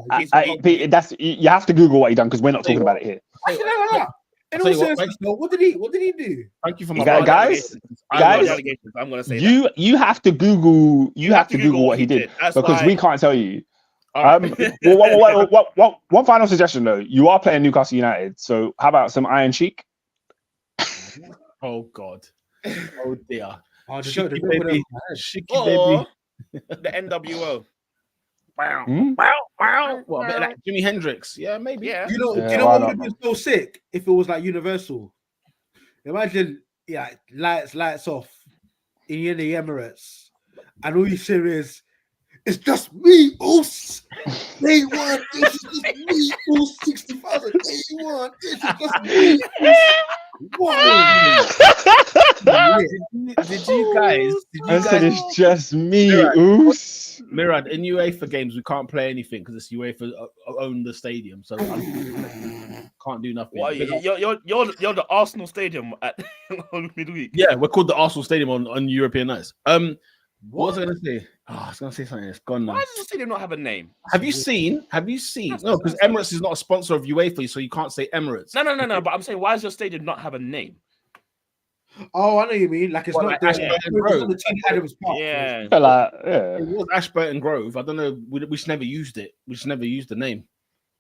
Pete, you have to Google what he done because we're not talking about it here. Actually, no. In all seriousness, though, what did he do? Thank you for my Guys, I'm gonna say you have to Google. You have to Google what he did because we can't tell you. One final suggestion though. You are playing Newcastle United, so how about some Iron Cheek? Oh God. Oh dear. Oh, Shicky baby. Shicky Or baby. the NWO. Wow. Hmm? Wow. What, a bit like Jimi Hendrix? Yeah, maybe. Yeah. You know, Yeah, what why would not, have been so sick if it was like Universal? Imagine, lights off in the Emirates, and all you hear is, "It's just me, Oos. Day one, it's just me, Oos. 60,000. Day one, it's just me, Oos." Wow. Did you guys? I said it's just me, Mirad, Oos. Mirad, in UEFA games, we can't play anything because it's UEFA own the stadium, so I can't do nothing. What, you're the Arsenal Stadium at on midweek. Yeah, we're called the Arsenal Stadium on European nights. What was I going to say? Oh, I was going to say something. It's gone now. Why does the stadium not have a name? Have you seen? No, because Emirates is not a sponsor of UEFA, so you can't say Emirates. No. But I'm saying, why does your stadium not have a name? Oh, I know what you mean. Like it's Well, not like the Ashburton Grove. the Teen Adams Park. Yeah. It was Ashburton Grove. I don't know. We just never used it. We just never used the name.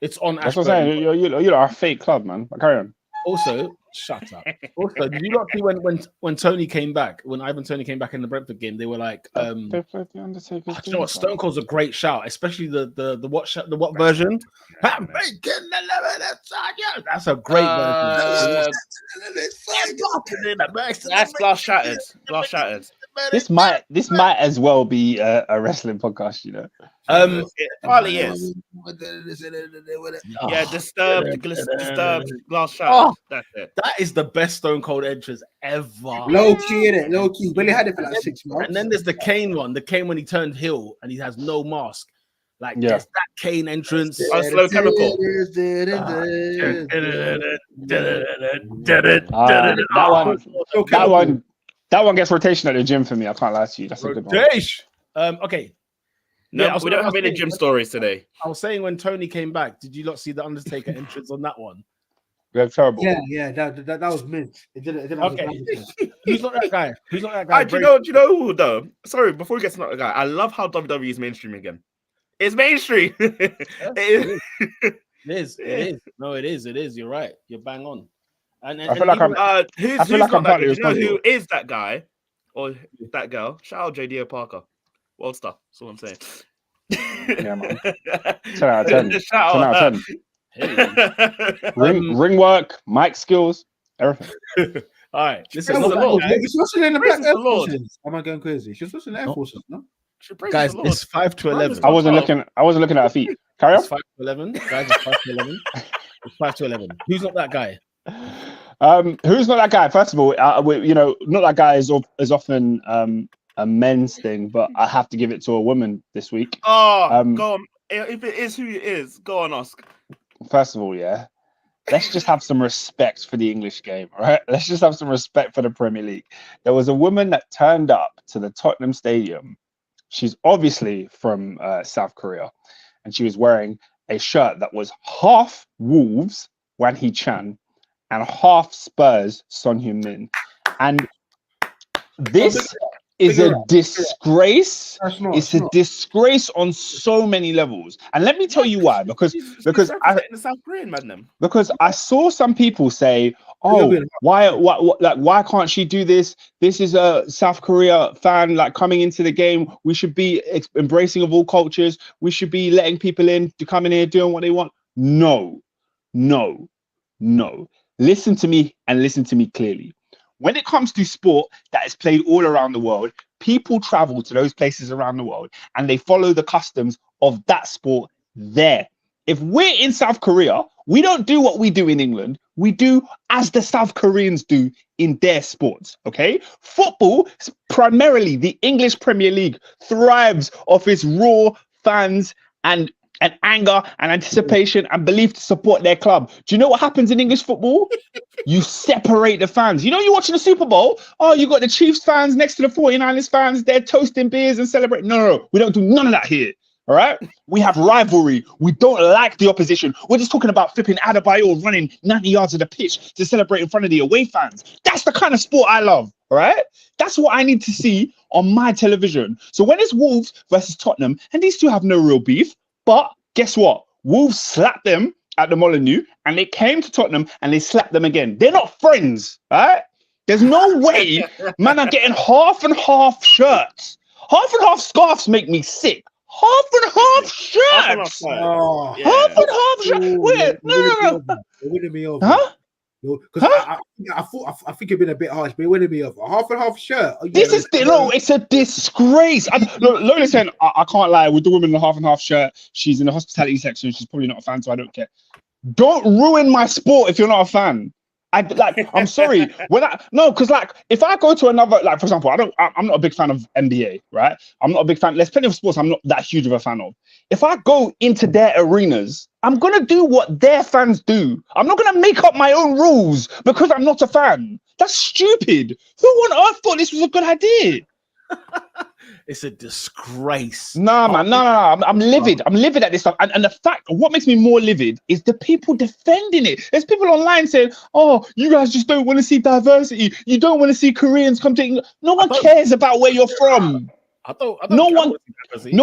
It's on That's what Ashburton. I'm saying. You're a fake club, man. But carry on. Also, shut up. Also, did you not see when Tony came back? When Ivan Tony came back in the Brentford game, they were like, They played the Undertaker's you know what? theme Stone Cold's a great shout, especially the what version? I'm breaking the limit inside. That's a great version. That's glass shattered. Glass shattered. This might as well be a wrestling podcast, you know. It probably is. Yeah, disturbed, glass shattered. Oh. That's it. That is the best Stone Cold entrance ever. Low key, innit? Low key. But he had it for like 6 months. And then there's the Kane one. The Kane when he turned heel and he has no mask. Like Yeah. there's that Kane entrance. Slow chemical. That one gets rotation at the gym for me. I can't lie to you. That's a good one. Rotation. Okay. No, Yeah, we don't have any gym stories today. I was saying when Tony came back, did you not see the Undertaker entrance on that one? They're terrible. Yeah, that was mint. It didn't Okay. Who's not that guy? Who's not that guy? Do you know who though? Sorry, before we get to that guy, I love how WWE is mainstream again. It's mainstream. It is. No, it is. You're right. You're bang on. And I feel like who's feel like not I'm that partly guy? Do you know responsible. who is that guy or that girl? Shout out JD Parker. World star. That's all I'm saying. Yeah, man. 10 out of 10. 10 Shout out out. of 10. Ring work, mic skills, everything. All right, listen, Praise not the that Lord. guy. She's watching in the Praise Black the Air Lord. Forces. Am I going crazy? She's watching the Air No. Forces, no? She praises Guys, the Lord. it's 5 to 11. I wasn't looking at her feet. Carry It's on. 5 to 11. Guys, it's 5 to 11. It's 5 to 11. Who's not that guy? Who's not that guy? First of all, not that guy is often a men's thing, but I have to give it to a woman this week. Oh, go on. If it is who it is, go on, Oscar. First of all, yeah, let's just have some respect for the English game, all right? Let's just have some respect for the Premier League. There was a woman that turned up to the Tottenham Stadium. She's obviously from South Korea, and she was wearing a shirt that was half Wolves, Wan Hee-chan, and half Spurs, Son Heung-min. And this is a disgrace. It's a disgrace on so many levels. And let me tell you why. Because the South Korean man. Because I saw some people say, "Oh, why can't she do this? This is a South Korea fan like coming into the game. We should be embracing of all cultures. We should be letting people in to come in here doing what they want." No. Listen to me and listen to me clearly. When it comes to sport that is played all around the world, people travel to those places around the world and they follow the customs of that sport there. If we're in South Korea, we don't do what we do in England. We do as the South Koreans do in their sports, okay? Football, primarily the English Premier League, thrives off its raw fans and anger and anticipation and belief to support their club. Do you know what happens in English football? You separate the fans. You know, you're watching the Super Bowl. Oh, you got the Chiefs fans next to the 49ers fans. They're toasting beers and celebrating. No. We don't do none of that here. All right. We have rivalry. We don't like the opposition. We're just talking about flipping Adebayo running 90 yards of the pitch to celebrate in front of the away fans. That's the kind of sport I love. All right. That's what I need to see on my television. So when it's Wolves versus Tottenham, and these two have no real beef, but guess what? Wolves slapped them at the Molineux, and they came to Tottenham and they slapped them again. They're not friends, right? There's no way man are getting half and half shirts. Half and half scarves make me sick. Half and half shirts. Oh, Half and half shirts. Wait, no. You're winning me over. Huh? Because I think it'd been a bit harsh, but you're winning me over. Half and half shirt. Oh, yeah, It's a disgrace. Lola saying, I can't lie, with the woman in the half and half shirt, she's in the hospitality section. She's probably not a fan, so I don't care. Don't ruin my sport if you're not a fan. I'm sorry. Because if I go to another, like for example, I'm not a big fan of NBA, right? I'm not a big fan. There's plenty of sports I'm not that huge of a fan of. If I go into their arenas, I'm gonna do what their fans do. I'm not gonna make up my own rules because I'm not a fan. That's stupid. Who on earth thought this was a good idea? It's a disgrace. Nah, man, no. I'm livid. I'm livid at this stuff. And the fact, what makes me more livid is the people defending it. There's people online saying, "Oh, you guys just don't want to see diversity. You don't want to see Koreans come to England." No one cares about where you're from. No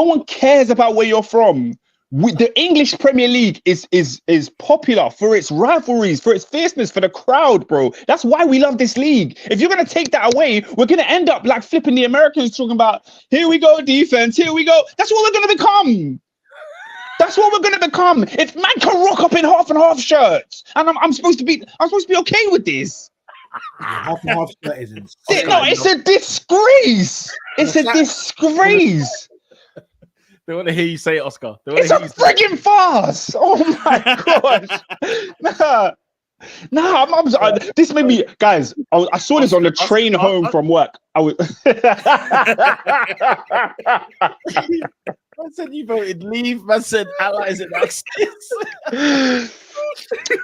one cares about where you're from. The English Premier League is popular for its rivalries, for its fierceness, for the crowd, bro. That's why we love this league. If you're going to take that away, we're going to end up like flipping the Americans talking about, here we go, defense, here we go. That's what we're going to become. That's what we're going to become. If man can rock up in half and half shirts, and I'm supposed to be okay with this. Half and half shirt is insane. No, it's a disgrace. It's a disgrace. They want to hear you say it, Oscar. It's a friggin' farce. Oh my gosh. Nah, this made me, guys. I saw this on the train home from work. I said you voted leave. Man said allies and Axis.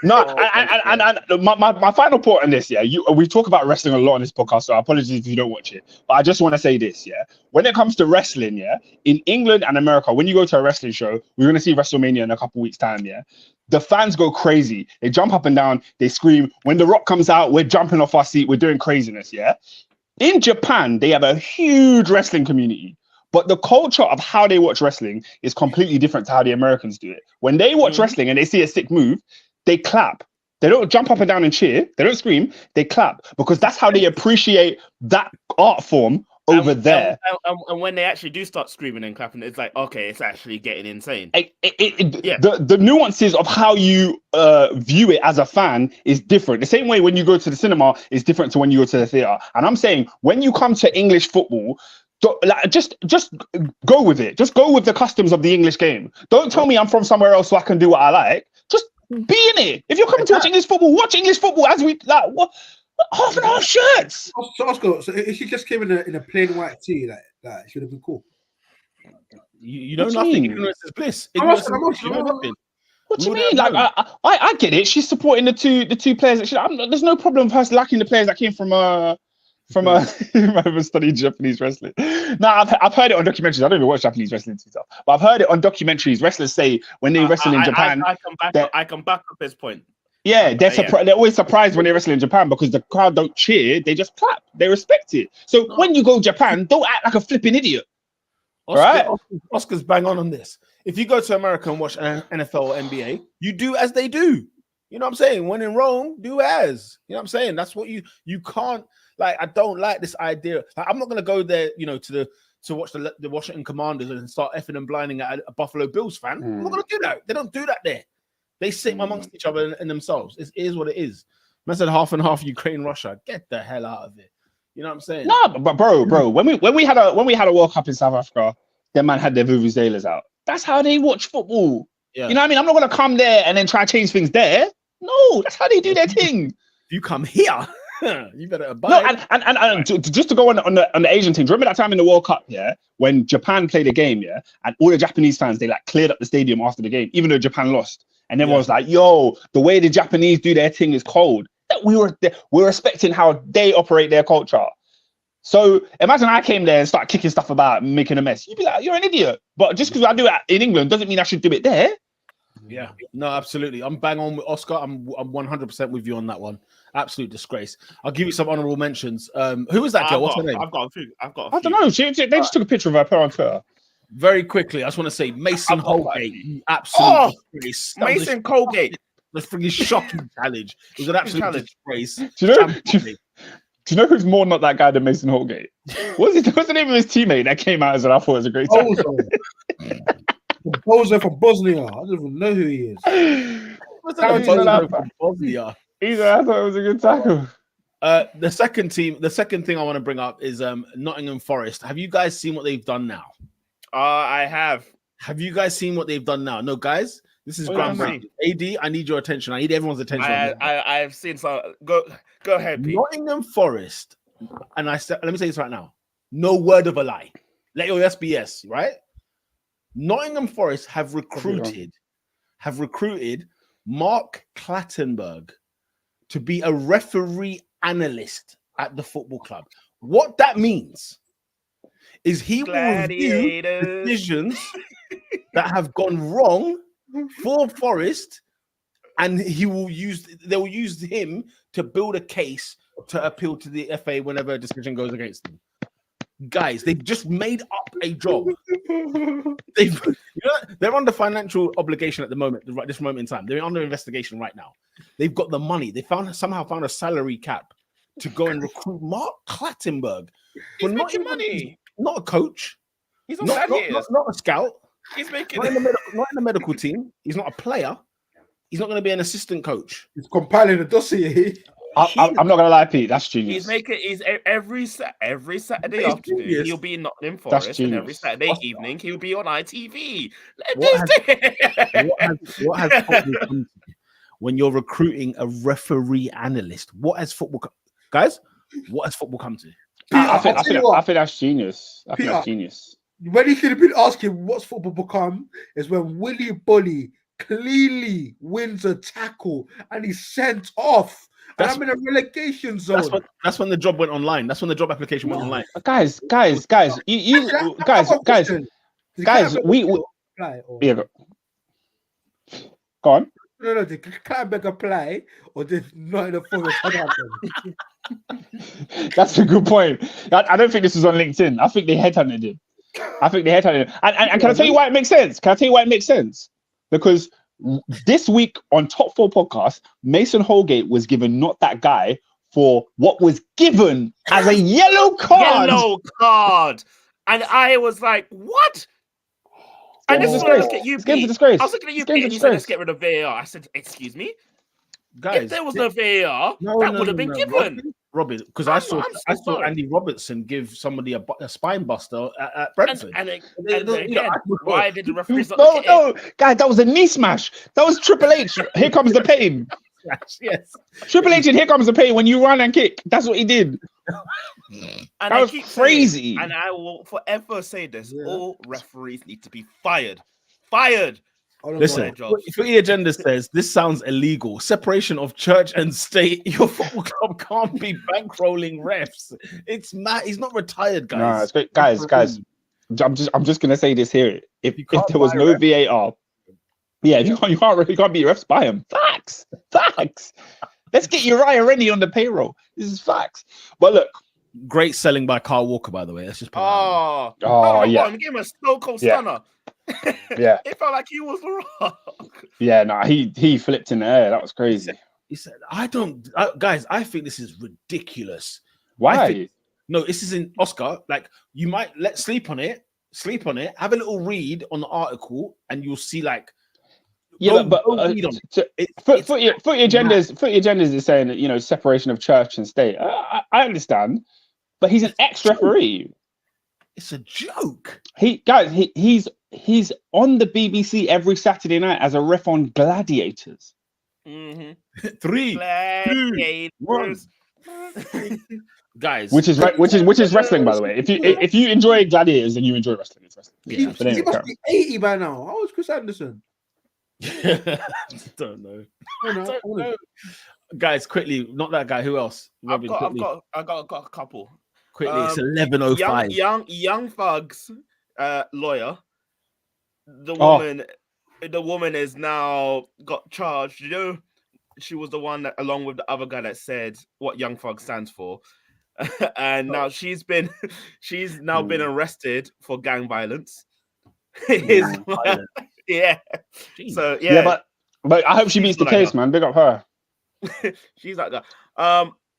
No, and my final point on this, we talk about wrestling a lot on this podcast, so apologies if you don't watch it. But I just want to say this, when it comes to wrestling, in England and America, when you go to a wrestling show, we're going to see WrestleMania in a couple weeks' time, the fans go crazy. They jump up and down, they scream. When The Rock comes out, we're jumping off our seat, we're doing craziness, In Japan, they have a huge wrestling community. But the culture of how they watch wrestling is completely different to how the Americans do it. When they watch wrestling and they see a sick move, they clap. They don't jump up and down and cheer. They don't scream. They clap because that's how they appreciate that art form over there. And when they actually do start screaming and clapping, it's like, okay, it's actually getting insane. Yeah. The nuances of how you view it as a fan is different. The same way when you go to the cinema is different to when you go to the theater. And I'm saying when you come to English football, just go with it. Just go with the customs of the English game. Don't tell me I'm from somewhere else so I can do what I like. Just be in it. If you're coming to watch English football, watch English football as we like. What? Half and half shirts. So Oscar, so if she just came in a plain white tee, like should have been cool. You know nothing. Ignorance is bliss. Ignorance is bliss. You know nothing. What do you mean? Like I get it. She's supporting the two players. There's no problem with her liking the players that came from studied Japanese wrestling. Now I've heard it on documentaries. I don't even watch Japanese wrestling too tough, but I've heard it on documentaries. Wrestlers say when they wrestle in Japan, I can back up his point. Yeah, they're always surprised when they wrestle in Japan because the crowd don't cheer, they just clap, they respect it. So when you go to Japan, don't act like a flipping idiot. Oscar's bang on this. If you go to America and watch NFL or NBA, you do as they do. You know what I'm saying? When in Rome, do as. You know what I'm saying? That's what you can't, like, I don't like this idea. Like, I'm not going to go there, to watch the Washington Commanders and start effing and blinding at a Buffalo Bills fan. I'm not going to do that. They don't do that there. They sit amongst each other and themselves. It is what it is. Man said half and half Ukraine, Russia. Get the hell out of it. You know what I'm saying? No, but bro, when we had a World Cup in South Africa, them man had their vuvuzelas out. That's how they watch football. Yeah. You know what I mean? I'm not gonna come there and then try to change things there. No, that's how they do their thing. If you come here, you better abide. No, and just to go on the Asian thing. Remember that time in the World Cup, when Japan played a game, and all the Japanese fans, they like cleared up the stadium after the game, even though Japan lost. And everyone was like, yo, the way the Japanese do their thing is cold. We're respecting how they operate their culture. So imagine I came there and start kicking stuff about making a mess. You'd be like, you're an idiot. But just because I do it in England doesn't mean I should do it there. Yeah, no, absolutely. I'm bang on with Oscar. I'm 100% with you on that one. Absolute disgrace. I'll give you some honorable mentions. Who was that girl? What's her name? I've got a few. I don't know. They just took a picture of her, put her on Twitter. Very quickly, I just want to say Mason Holgate. Absolutely disgrace. Mason Colgate. The freaking shocking challenge. It was an absolute disgrace. Do you know who's more not that guy than Mason Holgate? What's the name of his teammate that came out as I thought was a great tackle? Bozo from Bosnia. I don't even know who he is. What's that Bozo from Bosnia? I thought it was a good tackle. The second thing I want to bring up is Nottingham Forest. Have you guys seen what they've done now? I have. Have you guys seen what they've done now? No, guys, this is groundbreaking. AD, I need your attention. I need everyone's attention. I have seen some. Go ahead, Pete. Nottingham Forest, and let me say this right now. No word of a lie. Let your yes be yes, right? Nottingham Forest have recruited Mark Clattenburg to be a referee analyst at the football club. What that means is he will review decisions that have gone wrong for Forest, and they will use him to build a case to appeal to the FA whenever a decision goes against them. Guys, they've just made up a job. They're under financial obligation at the moment, right this moment in time. They're under investigation right now. They've got the money. They somehow found a salary cap to go and recruit Mark Clattenburg. He's making money. Not a coach. He's not a scout. He's making not in the medical team. He's not a player. He's not going to be an assistant coach. He's compiling a dossier. I'm not gonna lie, Pete. That's genius. He's every Saturday afternoon he'll be in Nottingham Forest, and every Saturday evening he'll be on ITV. What has football come to? When you're recruiting a referee analyst, what has football guys? What has football come to? I think that's genius. I think that's genius. When he should have been asking what's football become is when Willy Bolly clearly wins a tackle and he's sent off. And I'm in a relegation zone. That's when the job went online. That's when the job application went online. Guys, go on. No, did Clattenburg apply or did not in the Forest happen? That's a good point. I don't think this was on LinkedIn. I think they headhunted him. And can I tell you why it makes sense? Because this week on Top 4 Podcast, Mason Holgate was given Not That Guy for what was given as a yellow card. Yellow card. And I was like, what? And this is when I look at you, It's game for Pete. disgrace. I was looking at you, It's game Pete, for and you said, let's disgrace. get rid of VAR. I said, excuse me? Guys, If there was no VAR, that would have been given. Robin, because I saw sorry. Andy Robertson give somebody a spine buster at Brentford. And again, why did the referees not No, look at it? guys, that was a knee smash. That was Triple H. Here comes the pain. Yes. Triple H and here comes the pain when you run and kick. That's what he did. And That was crazy. And I will forever say this: all referees need to be fired. Fired. Listen, Footy Agenda says this sounds illegal. Separation of church and state. Your football club can't be bankrolling refs. It's mad. He's not retired, guys. No, it's great, guys. I'm just gonna say this here. If there was no VAR, yeah, if you can't beat refs, buy them. Facts. Let's get Uriah Rennie on the payroll. This is facts. But look, great selling by Carl Walker, by the way. Let's just put yeah. Give him a stone cold stunner. Yeah. It felt like he was the Rock. Yeah, no, he flipped in the air. That was crazy. He said, I think this is ridiculous. Why? No, this isn't Oscar. Like, you might sleep on it, have a little read on the article, and you'll see like. Footy agendas is saying that separation of church and state. I understand, but he's an ex-referee. It's a joke. He's on the BBC every Saturday night as a ref on Gladiators. Mm-hmm. 3, Gladiators. 2, 1. Guys, which is wrestling, by the way. If you enjoy Gladiators, then you enjoy wrestling. It's wrestling. He must be 80 by now. How old is Chris Anderson? Don't know. Guys, quickly, not that guy. Who else? Robin, I've got a couple. Quickly, it's 11:05. Young Thug's lawyer. The woman is now got charged. She was the one that, along with the other guy, that said what Young Thug stands for, and now she's now been arrested for gang violence. Yeah. So yeah, but I hope she beats the case, man. Big up her. She's like that.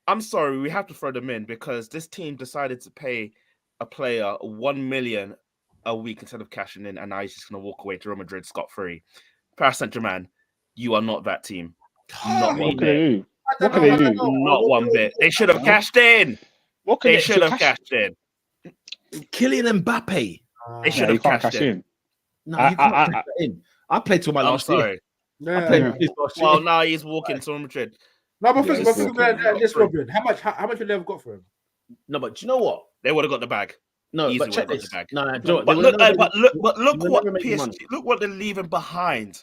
I'm sorry, we have to throw them in because this team decided to pay a player 1 million a week instead of cashing in, and now he's just gonna walk away to Real Madrid scot-free. Paris Saint-Germain, you are not that team. Not one bit. What can they do? Not one bit. They should have cashed in. They should have cashed in. Kylian Mbappe. They should have cashed in. No, you can't cash that in. I played till my last year. Well, now he's walking to Madrid. No, but this Robin, how much would they have got for him? No, but do you know what? They would have got the bag. No, easily but check this. Look what they're leaving behind.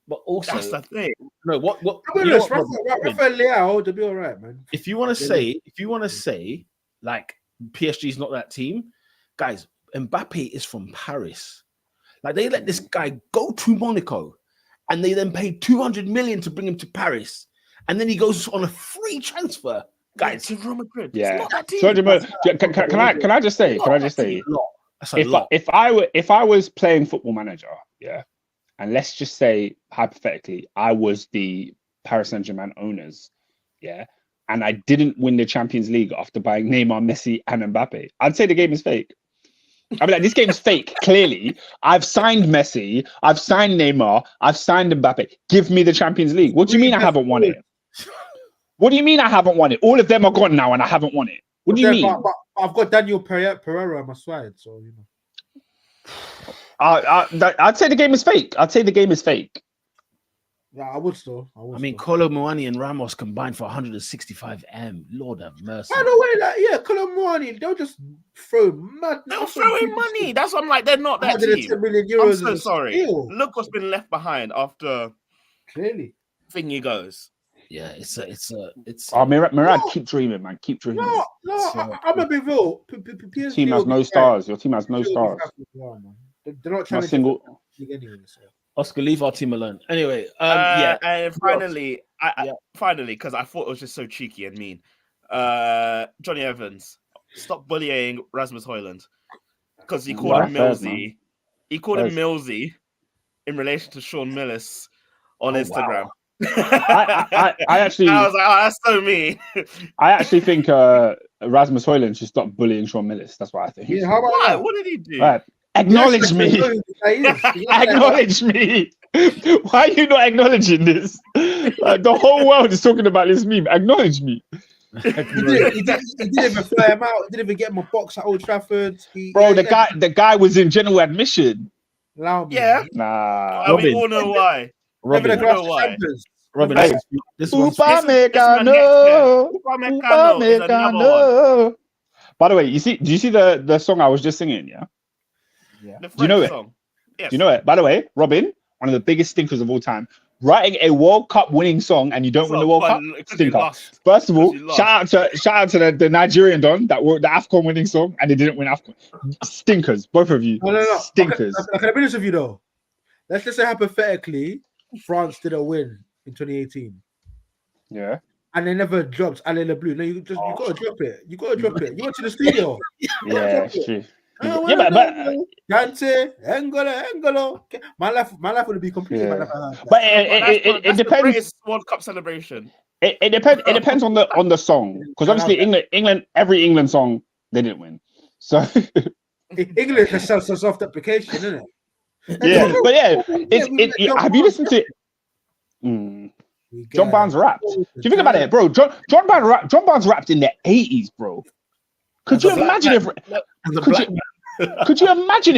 But also, that's the thing. No, what? Rafael Leao to be all right, man. If you want to say, like PSG's not that team, guys. Mbappe is from Paris. Like they let this guy go to Monaco, and they then paid 200 million to bring him to Paris, and then he goes on a free transfer. Guys, to Real Madrid. Yeah. Can I just say? If I was playing Football Manager, yeah, and let's just say hypothetically, I was the Paris Saint-Germain owners, yeah, and I didn't win the Champions League after buying Neymar, Messi, and Mbappe, I'd say the game is fake. I'd be like, this game's fake. Clearly, I've signed Messi, I've signed Neymar, I've signed Mbappe. Give me the Champions League. What do you mean I haven't won it? What do you mean I haven't won it? All of them are gone now, and I haven't won it. What do you mean? But I've got Daniel Pereira on my side, so you know. I'd say the game is fake. Yeah, I would still. I mean, Kolo Muani and Ramos combined for 165 M. Lord have mercy. By the way, Kolo Muani, they'll just throw mad. They'll throw in money. That's what I'm like. They're not that team. 10 million euros. I'm so sorry. Look what's been left behind after clearly thingy goes. Yeah, it's. Oh, Murad, keep dreaming, man. Keep dreaming. I'm gonna be real. Your team has no stars. Your team has no stars. They're not trying to single. Anyway, so. Oscar, leave our team alone. Anyway, and finally, because I thought it was just so cheeky and mean. Johnny Evans, stop bullying Rasmus Hoijlund because he called him Millsy. He called him Millsy in relation to Sean Millis on Instagram. Wow. I actually, I was like, oh, that's so mean. I actually think Rasmus Hoijlund should stop bullying Sean Millis. That's what I think. Yeah, how about What? that? What did he do? Right. Acknowledge Yes, me. yes, Acknowledge me. Why are you not acknowledging this? Like, the whole world is talking about this meme. Acknowledge me. He didn't even fly him out. He didn't even get him a box at Old Trafford. Bro, the guy was in general admission. Allow me. Yeah. Nah. And we all know why. Never the Robin, glass why? champions. Robin, Hey. this one's Upamecano. Upamecano is another one. By the way, do you see the song I was just singing? Yeah. The Do you know French it? song. Yes. Do you know it? By the way, Robin, one of the biggest stinkers of all time, writing a World Cup winning song and you don't win the World Cup, stinker. First of all, shout out to the Nigerian Don that wrote the AFCON winning song and they didn't win AFCON. Stinkers, both of you. No. Stinkers. Can I be honest with you though? Let's just say hypothetically, France did a win in 2018. Yeah. And they never dropped Alain Le Bleu. No, you gotta drop it. You gotta drop it. You went to the studio. Yeah, it's true. Yeah, but Dante, Engolo. My life would be completely. Yeah. That's it the depends. greatest World Cup celebration. It depends on the song, because obviously England, every England song they didn't win. So English is self-deprecation, isn't it? yeah, but yeah, have you listened to it? John Barnes rapped. Do you think about it, bro? John Barnes rapped in the 80s, bro. Could you imagine if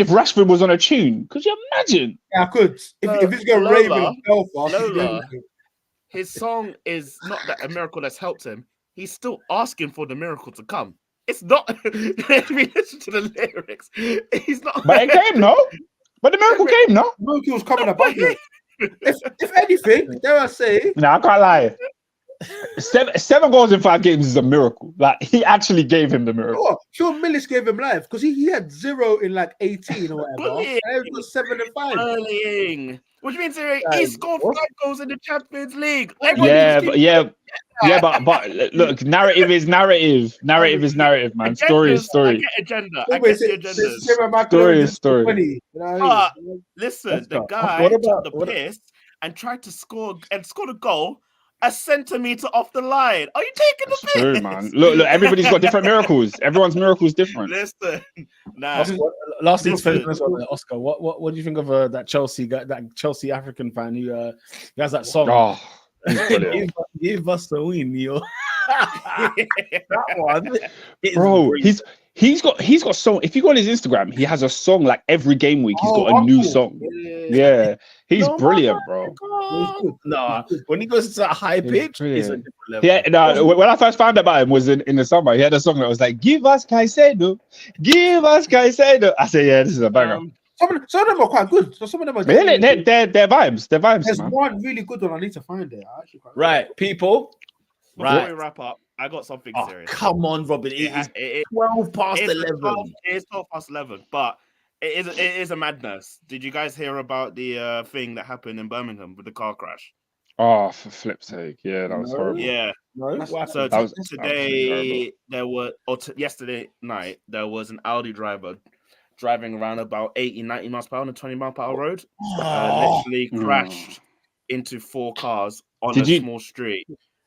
Rashford was on a tune? Could you imagine? Yeah, I could. If he's going raving Belfast, Lola, his song is not that a miracle that's helped him. He's still asking for the miracle to come. It's not. If you listen to the lyrics, he's not. But it came, no. But the miracle came, no. The miracle was coming up. If anything, dare I say? No, I can't lie. 7 goals in 5 games is a miracle. Like, he actually gave him the miracle. Oh, Sean Millis gave him life because he had 0 in like 18 or whatever. And it was 7 and 5. Bullying. What do you mean, he scored 5 goals in the Champions League? Yeah, but look, narrative is narrative. Narrative is narrative, man. Story is story. I get agenda. I get the agendas. Story is story. But listen, the guy took the piss and tried to score a goal a centimeter off the line. Are you taking the piss? True, man. Look, everybody's got different miracles. Everyone's miracle is different. Listen, nah. Last thing's Oscar. What do you think of that Chelsea guy, that Chelsea African fan who has that song? Oh, give us the win, yo. That one, bro. He's got so. If you go on his Instagram, he has a song like every game week. He's got a new song. Yeah, he's brilliant, bro. No, when he goes to that high pitch, it's a different level. Yeah, no. When I first found out about him was in the summer. He had a song that was like, "Give us Caicedo, give us Caicedo." I said, "Yeah, this is a banger." Some of them are quite good. So some of them are. They're vibes. They're vibes. There's man. one really good one. I need to find it. Right, people. Before we wrap up, I got something serious. Come on, Robin. It is 12 past 11. It is 12 past 11, but it is a madness. Did you guys hear about the thing that happened in Birmingham with the car crash? Oh, for flip's sake. Yeah, that was horrible. Yeah. No, So yesterday night, there was an Audi driver driving around about 80, 90 miles per hour on a 20 mile per hour road. Literally crashed into 4 cars on a small street.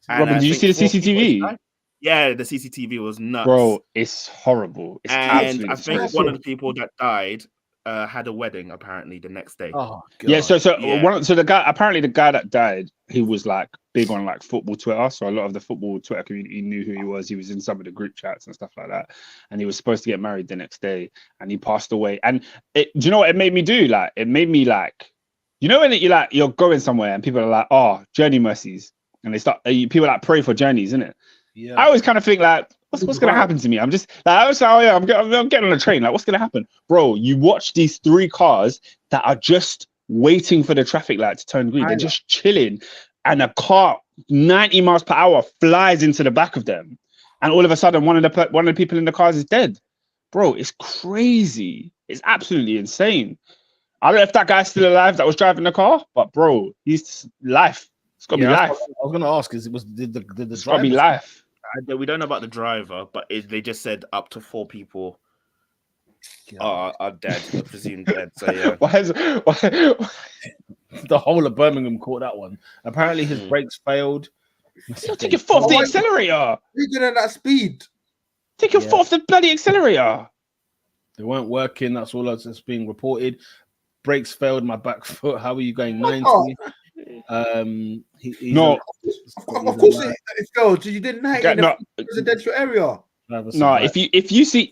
Robin, did you see the CCTV? Yeah, the CCTV was nuts. Bro, it's horrible. It's and I think one of the people that died had a wedding apparently the next day. Oh, God. Yeah, so the guy that died, he was like big on like football Twitter. So a lot of the football Twitter community knew who he was. He was in some of the group chats and stuff like that. And he was supposed to get married the next day, and he passed away. And do you know what it made me do? Like, it made me like, you know, when you're going somewhere and people are like, "Oh, journey mercies," and they start people like pray for journeys, isn't it? Yeah. I always kind of think like, what's gonna happen to me? I'm just like, I was like, oh yeah, I'm getting on a train. Like, what's gonna happen, bro? You watch these 3 cars that are just waiting for the traffic light to turn green. They're just chilling, and a car 90 miles per hour flies into the back of them, and all of a sudden, one of the people in the cars is dead. Bro, it's crazy. It's absolutely insane. I don't know if that guy's still alive that was driving the car, but bro, he's life. It's got to be life. I was going to ask, did the it's got to be life. We don't know about the driver, but they just said up to 4 people are dead, I presume dead. So yeah. The whole of Birmingham caught that one. Apparently, his brakes failed. You'll take your foot off the accelerator. You're good at that speed. Take your foot off the bloody accelerator. They weren't working. That's all that's being reported. Brakes failed. My back foot. How are you going? 90. No. Of course it failed. You didn't hang in the residential area. No, if you see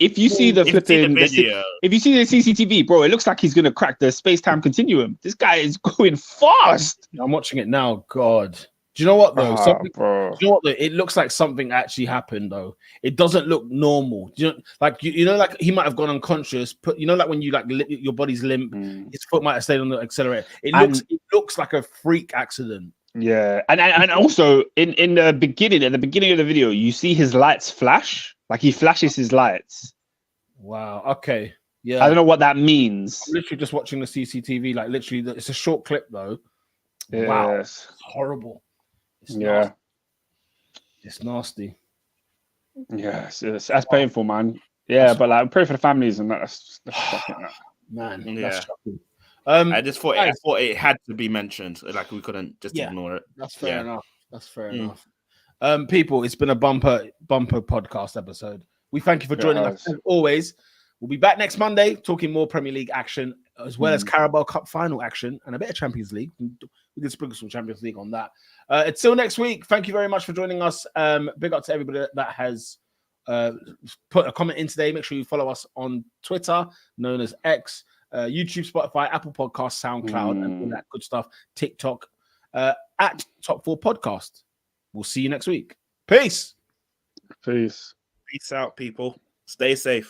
the flipping video, if you see the CCTV, bro, it looks like he's gonna crack the space-time continuum. This guy is going fast. I'm watching it now. God, do you know what though? Bro. Do you know what though? It looks like something actually happened though. It doesn't look normal. Do you know, like you know, like he might have gone unconscious. But you know, like when you like your body's limp, his foot might have stayed on the accelerator. It looks like a freak accident. Yeah, and also in the beginning, at the beginning of the video, you see his lights flash. Like he flashes his lights. Wow. Okay. Yeah. I don't know what that means. I'm literally just watching the CCTV. Like literally, it's a short clip though. Yes. Wow. It's horrible. It's nasty. It's nasty. Yes, that's painful, man. Yeah, but like pray for the families and that's shocking. Man, yeah. That's shocking. I just thought it had to be mentioned. Like we couldn't just ignore it. That's fair enough. That's fair enough. People, it's been a bumper podcast episode. We thank you for joining us as always. We'll be back next Monday talking more Premier League action as well as Carabao Cup final action and a bit of Champions League. We can sprinkle some Champions League on that. Until next week, thank you very much for joining us. Big up to everybody that has put a comment in today. Make sure you follow us on Twitter, known as X, YouTube, Spotify, Apple Podcasts, SoundCloud, and all that good stuff. TikTok at Top 4 Podcast. We'll see you next week. Peace. Peace. Peace out, people. Stay safe.